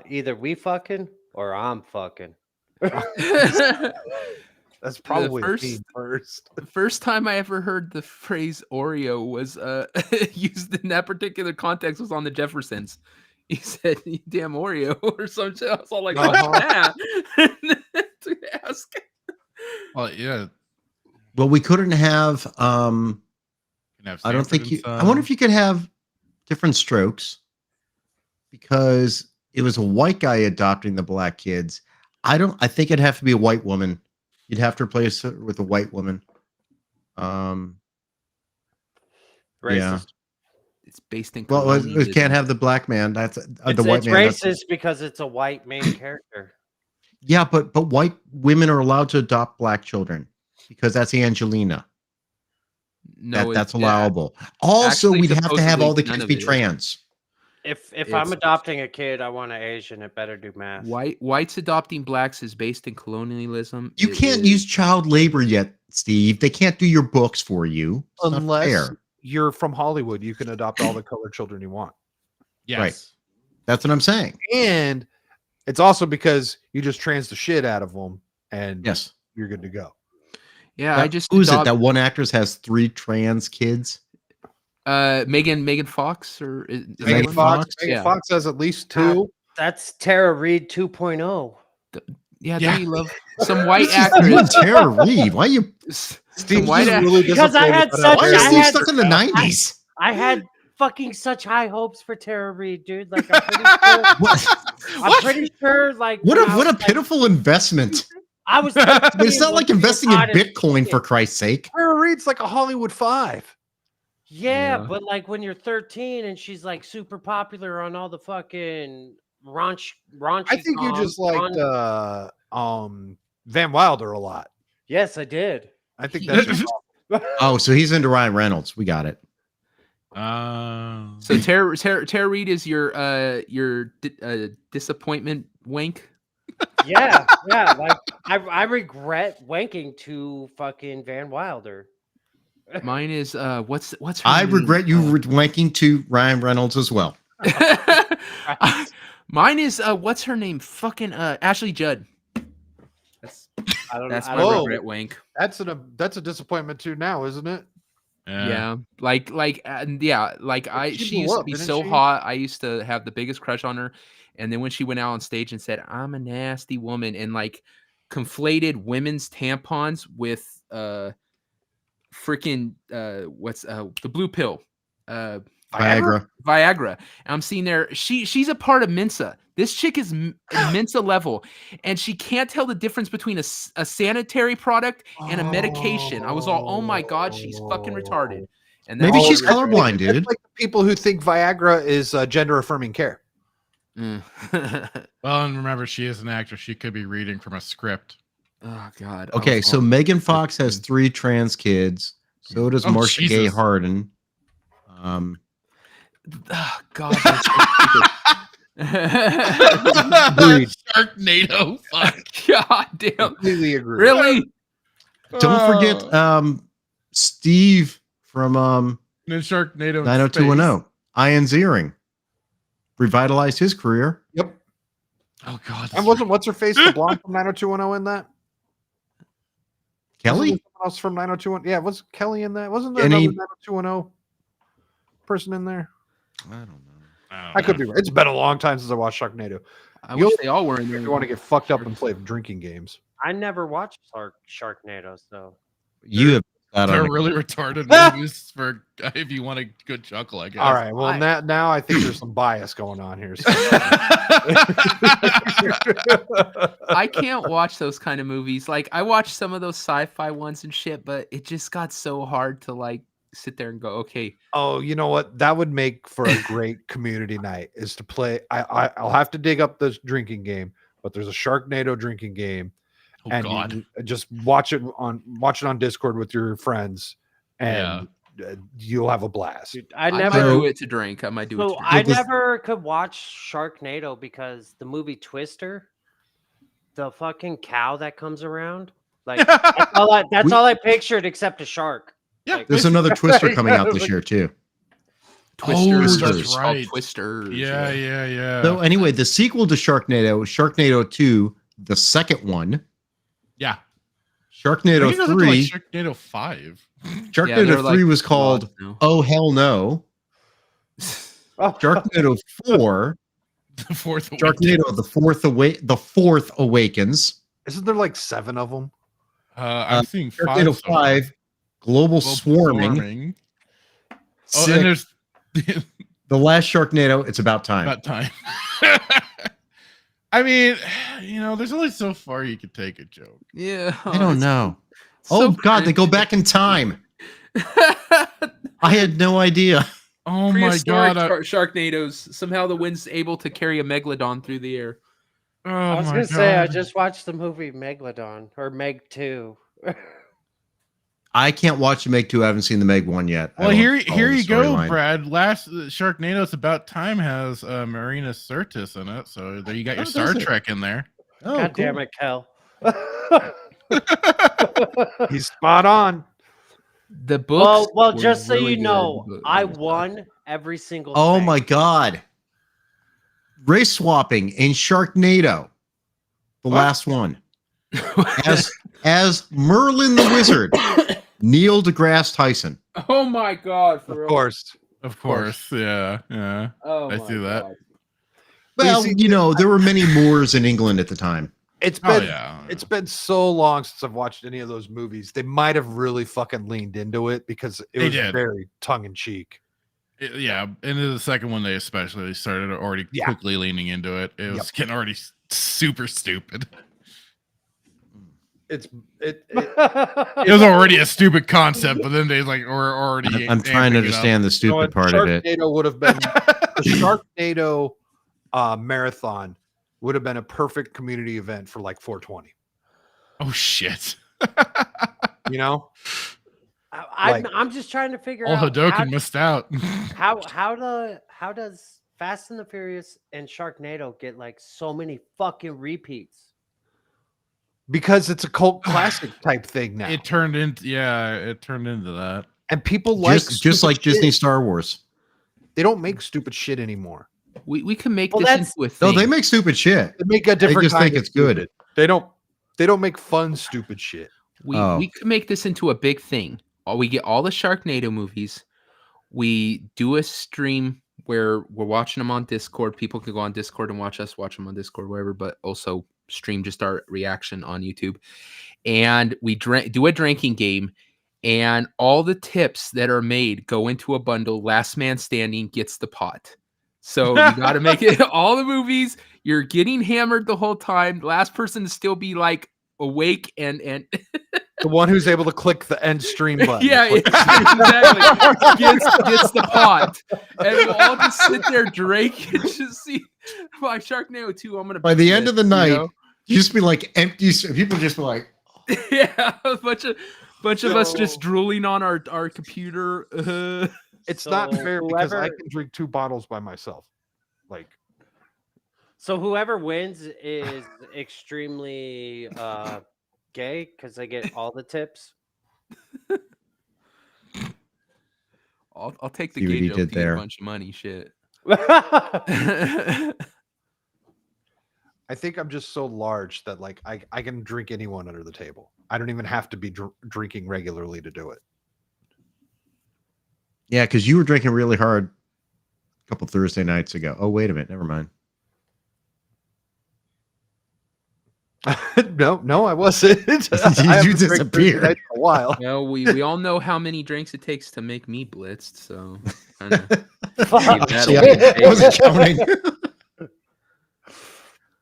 either we fucking or I'm fucking. That's probably first- the first. The first time I ever heard the phrase Oreo was used in that particular context was on the Jeffersons. He said, "You damn Oreo," or some shit. I was all like, "What's that?" To ask. Well, yeah. Well, we couldn't have. Can have I don't Sanford think and you. I wonder if you could have different strokes, because it was a white guy adopting the black kids. I think it'd have to be a white woman. You'd have to replace her with a white woman. Racist. Yeah. It's based in. Well, we colonialism. can't have the black man. That's the It's white man. that's- racist because it's a white main character. Yeah, but white women are allowed to adopt black children because that's Angelina. No, That's it's- allowable. Also, Actually, we'd have to have all the supposedly none kids of be it is. trans. If It's- I'm adopting a kid, I want an Asian. It better do math. Whites adopting blacks is based in colonialism. You It can't is- use child labor yet, Steve. They can't do your books for you. It's not Unless fair. you're from Hollywood, you can adopt all the colored children you want. Yes. Right. That's what I'm saying. And it's also because you just trans the shit out of them and Yes. you're good to go. Yeah, I just who's it? adopt- That one actress has 3 trans kids. Megan Fox or is that Megan one? Fox, Yeah. Fox has at least 2. That's Tara Reid 2.0. Yeah, Yeah. don't you love some white You actress? Tara Reid. Why are you? Steve's white just act- really Because I disappointed had about such- Why how is I Steve had- stuck in the 90s? I had fucking such high hopes for Tara Reid, dude. Like I'm pretty sure. What? I'm pretty sure. Like What when a I what a was, like, pitiful investment. I was. I mean, it's not like investing in Bitcoin. Bitcoin for Christ's sake. Tara Reid's like a Hollywood 5. Yeah, Yeah. but like when you're 13 and she's like super popular on all the fucking raunchy. I think you just liked Van Wilder a lot. Yes, I did. I think that's your problem. Oh, so he's into Ryan Reynolds. We got it. So Tara Reid is your disappointment wink. Yeah, yeah. Like I regret wanking to fucking Van Wilder. Mine is what's her I name? regret you wanking to Ryan Reynolds as well. Mine is what's her name? Fucking Ashley Judd. I don't That's know. my know. regret wink. That's a disappointment too now, isn't it? Yeah, like I She she blew used to up, be didn't so she? hot. I used to have the biggest crush on her, and then when she went out on stage and said, "I'm a nasty woman," and like conflated women's tampons with freaking what's the blue pill, Viagra. Viagra. And I'm seeing there, she's a part of Mensa. This chick is Mensa level, and she can't tell the difference between a sanitary product and a medication. I was all, oh my god, she's fucking retarded. And Maybe that's she's all I regret. colorblind, dude. It's like the people who think Viagra is gender affirming care. Mm. Well, and remember, she is an actress. She could be reading from a script. Oh god. I Okay, was so all- Megan Fox has 3 trans kids. So does Oh, Marcia Gay Jesus. Harden. oh, god. That's so stupid. Agreed. Sharknado. Fuck. God damn. Completely agree. Really? Don't forget Steve from And then Sharknado. in 90210. Ian Ziering revitalized his career. Yep. space. Oh god. And wasn't what's her face the blonde from 90210 in that? Kelly? Wasn't there someone else from 90210? Yeah, was Kelly in that? Wasn't there Jenny- another 90210 person in there? I don't know. I could be wrong. It's been a long time since I watched Sharknado. I You'll- wish they all were in If there. you want to get fucked up and play drinking games. I never watched Sharknado, so You have that They're on. really retarded movies for if you want a good chuckle, I guess. All right. Well, now I think there's some bias going on here. So. I can't watch those kind of movies. Like I watched some of those sci-fi ones and shit, but it just got so hard to like sit there and go, okay. Oh, you know what? That would make for a great community night is to play. I'll have to dig up this drinking game, but there's a Sharknado drinking game. Oh And God. you just watch it on Discord with your friends, and you'll have a blast. dude, I I might never. do it to drink. I might do it So to drink. I this- never could watch Sharknado because the movie Twister, the fucking cow that comes around, like that's all I pictured except a shark. Yeah, Like, There's another Twister coming out this year too. Twisters. that's It's called right. Twisters. Yeah. So anyway, the sequel to Sharknado, Sharknado 2, the second one, Yeah. I Sharknado think it was up to, 3. like Sharknado 5. Sharknado Yeah, they're 3 like was called lost now. Oh Hell No. Sharknado 4, The fourth one. Sharknado the fourth Awakens. Isn't there like 7 of them? I'm seeing Sharknado 5. so far. 5, Global Swarming. Oh, Six, and there's the last Sharknado, It's About Time. about time. I mean, there's only so far you could take a joke. Yeah. I don't know. so Oh God, they go cringe. back in time. I had no idea. Oh my Prehistoric God. Sharknadoes. Somehow the wind's able to carry a megalodon through the air. Oh I was my gonna say I God. just watched the movie Megalodon or Meg 2. I can't watch the Meg 2. I haven't seen the Meg 1 yet. I Well, don't here follow the you go, storyline. Brad. Last Sharknado, It's About Time has Marina Sirtis in it, so there you got your Oh, Star does it? Trek in there. Oh, God cool. damn it, Kel. He's spot on. The books. Well, were just so really you good, know, but I it was won every single. Oh thing. my God. Race swapping in Sharknado. The last one. As Merlin the Wizard. Neil deGrasse Tyson. Oh my God! For Of real. course. Of course, yeah. Oh I my see that. God. Well, see, there were many Moors in England at the time. It's Oh been yeah. it's been so long since I've watched any of those movies. They might have really fucking leaned into it because it They was did. very tongue in cheek. Yeah, and in the second one, they especially started already Yeah. quickly leaning into it. It was Yep. getting already super stupid. It It was already a stupid concept, but then they were already. I'm trying to amping it up. understand the stupid part of it. Sharknado would have been the Sharknado marathon would have been a perfect community event for like 420. Oh shit! You know, I'm just trying to figure All out Hadoken missed out. how does Fast and the Furious and Sharknado get like so many fucking repeats? because it's a cult classic type thing now, It turned into that. and people like Just stupid like shit. Disney Star Wars. They don't make stupid shit anymore. We can make Well, this that's- into a thing. No, they make stupid shit. They make a different. just kind think of it's good. stupid. They don't make fun stupid shit. Oh. We could make this into a big thing. We get all the Sharknado movies. We do a stream where we're watching them on Discord. People can go on Discord and watch them on Discord, wherever, but also stream just our reaction on YouTube. And we do a drinking game, and all the tips that are made go into a bundle. Last man standing gets the pot. So you got to make it all the movies. You're getting hammered the whole time. Last person to still be like awake and The one who's able to click the end stream button. yeah, exactly. Gets the pot, and we'll all just sit there drink and just see. By Sharknado 2, I'm gonna. By the beat end this, of the you night, know? just be like empty. People just be like, Yeah, a bunch of us just drooling on our computer. It's not So fair because I whoever- can drink 2 bottles by myself. Like, So whoever wins is extremely gay because they get all the tips. I'll take the See what gay he joke did to get there. a bunch of money. Shit. I think I'm just so large that like I can drink anyone under the table. I don't even have to be drinking regularly to do it. Yeah, because you were drinking really hard a couple Thursday nights ago. Oh, wait a minute. Never mind. No, I wasn't. I You haven't drank Thursday disappeared. nights in a while. Well, we all know how many drinks it takes to make me blitzed, so kinda See, I wasn't counting.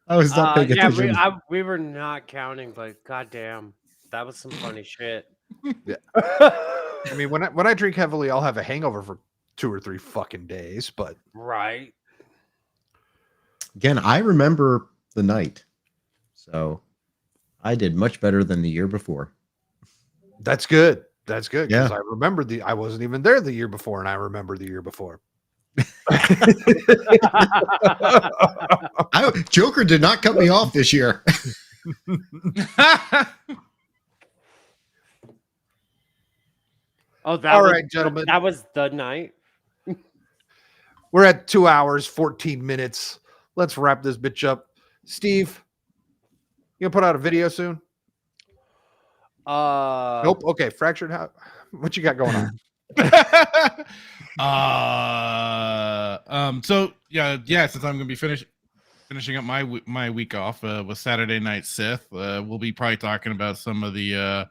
I was not paying Yeah, attention. we were not counting, but goddamn, that was some funny shit. Yeah. I mean, when I drink heavily, I'll have a hangover for 2 or 3 fucking days, but Right. Again, I remember the night. So I did much better than the year before. that's good. That's good because Yeah. I remember I wasn't even there the year before, and I remember the year before. Joker did not cut me off this year. Oh, All right, gentlemen. That was the night. We're at 2 hours, 14 minutes. Let's wrap this bitch up. Steve, you gonna put out a video soon? Nope. Okay, Fractured. What you got going on? So since I'm gonna be finishing up my week off with Saturday Night Sith, we'll be probably talking about some of the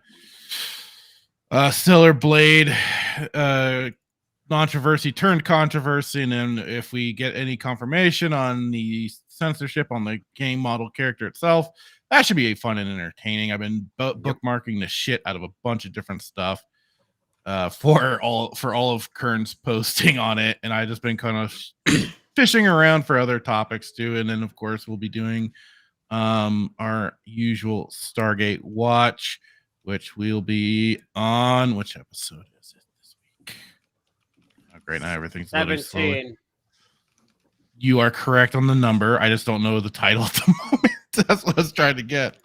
Stellar Blade controversy turned controversy, and then if we get any confirmation on the censorship on the game model character itself, that should be fun and entertaining. I've been bookmarking the shit out of a bunch of different stuff for all of Kern's posting on it, and I just been kind of fishing around for other topics too. And then of course we'll be doing our usual Stargate watch, which we'll be on. Which episode is it this week? Oh, great, now everything's loading slowly. 17. You are correct on the number. I just don't know the title at the moment. That's what I was trying to get.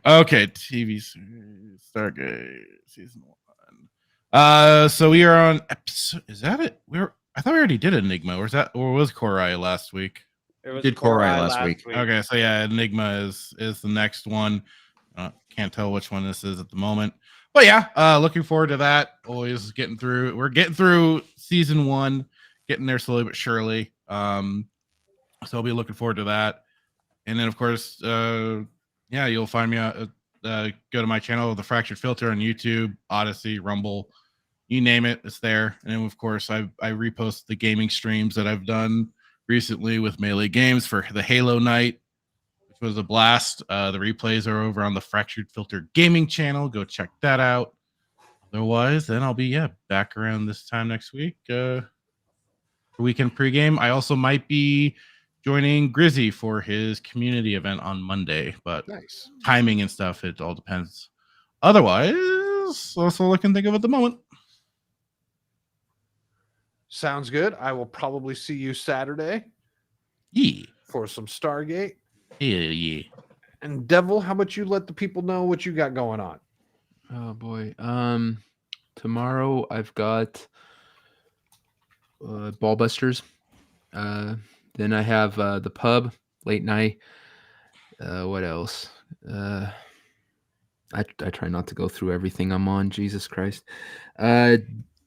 Okay, TV series, Stargate season 1. So we are on episode. Is that it? I thought we already did Enigma. Or was Korai last week? It was Did Korai last week. Okay, so yeah, Enigma is the next one. Can't tell which one this is at the moment, but yeah, looking forward to that. Always getting through. We're getting through season 1, getting there slowly but surely. So I'll be looking forward to that. And then of course, you'll find me go to my channel, The Fractured Filter, on YouTube, Odyssey, Rumble, you name it, it's there. And then of course I repost the gaming streams that I've done recently with Melee Games for the Halo night, which was a blast. The replays are over on the Fractured Filter gaming channel. Go check that out. Otherwise, then I'll be back around this time next week for weekend pregame. I also might be joining Grizzy for his community event on Monday, but Nice. timing and stuff, it all depends. Otherwise, that's all I can think of at the moment. Sounds good. I will probably see you Saturday. Yeah. For some Stargate. Yeah. And Devil, how about you let the people know what you got going on? Oh boy. Tomorrow I've got Ballbusters. Then I have the pub late night. What else? I try not to go through everything I'm on. Jesus Christ.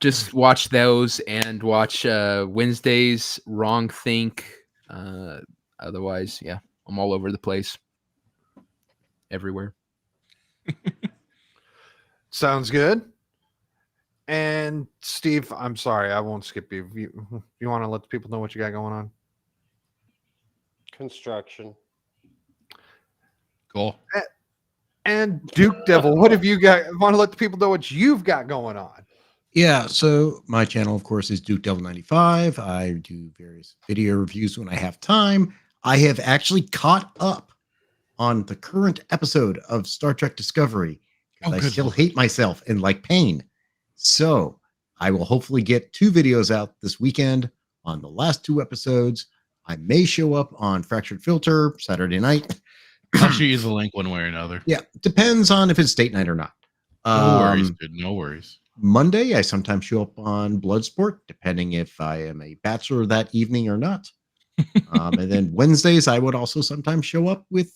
Just watch those and watch Wednesday's Wrong Think. Otherwise, I'm all over the place. Everywhere. Sounds good. And Steve, I'm sorry, I won't skip you. You want to let the people know what you got going on? Construction. Cool. And Duke Devil, what have you got? Want to let the people know what you've got going on? Yeah, so my channel, of course, is Duke Devil 95. I do various video reviews when I have time. I have actually caught up on the current episode of Star Trek Discovery because I still hate myself and like pain. So I will hopefully get 2 videos out this weekend on the last 2 episodes. I may show up on Fractured Filter Saturday night. I'll shoot you the link one way or another. Yeah, depends on if it's date night or not. No worries, dude. No worries. Monday, I sometimes show up on Bloodsport, depending if I am a bachelor that evening or not. And then Wednesdays, I would also sometimes show up with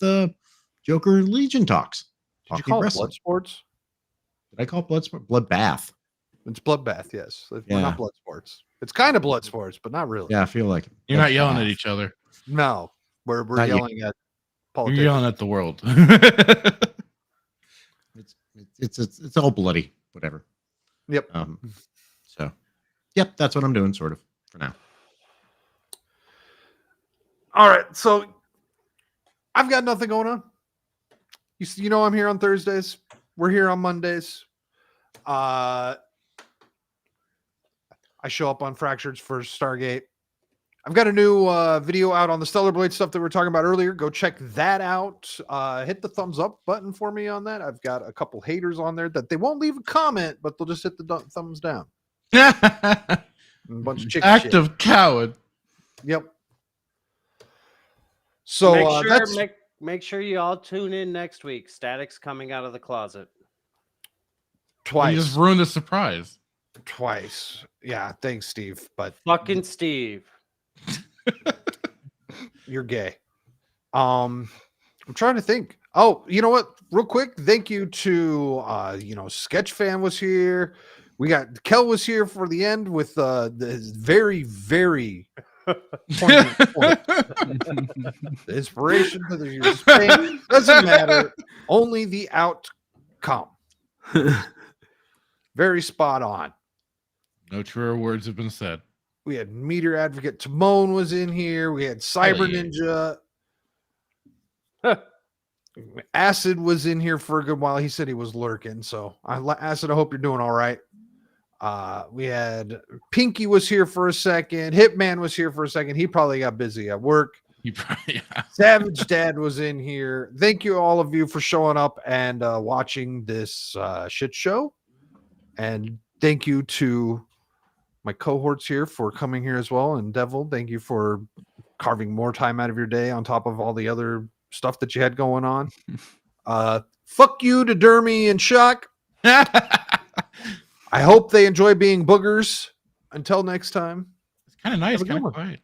Joker Legion talks. Did you Talking call it wrestling. blood sports? Did I call it blood sport? Bloodbath. It's bloodbath, yes. We're Yeah. not blood sports. It's kind of blood sports, but not really. Yeah, I feel like it. You're not yelling at Bloodbath. each other. No, we're Not you. yelling at You're politicians. yelling at the world. It's all bloody, whatever. Yep. So, yep, that's what I'm doing, sort of, for now. All right, so I've got nothing going on. You know I'm here on Thursdays. We're here on Mondays. I show up on Fractured for Stargate. I've got a new video out on the Stellar Blade stuff that we were talking about earlier. Go check that out. Hit the thumbs up button for me on that. I've got a couple haters on there that they won't leave a comment, but they'll just hit the thumbs down. A bunch of chicken Active shit. coward. Yep. So make sure you all tune in next week. Static's coming out of the closet. Twice. You just ruined the surprise. Twice. Yeah, thanks, Steve. But Fucking Steve. you're gay. I'm trying to think. Oh, you know what? Real quick, thank you to Sketchfan was here. We got Kel was here for the end with the very, very poignant point. The inspiration to the Spain doesn't matter. Only the outcome. Very spot on. No truer words have been said. We had Meteor Advocate Timon was in here. We had Cyber yeah. Ninja. Acid was in here for a good while. He said he was lurking. So Acid, I hope you're doing all right. We had Pinky was here for a second. Hitman was here for a second. He probably got busy at work. Savage Dad was in here. Thank you all of you for showing up and watching this shit show. And thank you to my cohorts here for coming here as well. And Devil, thank you for carving more time out of your day on top of all the other stuff that you had going on. Fuck you to Dermy and Shock. I hope they enjoy being boogers. Until next time. It's kind of nice, kind of quiet.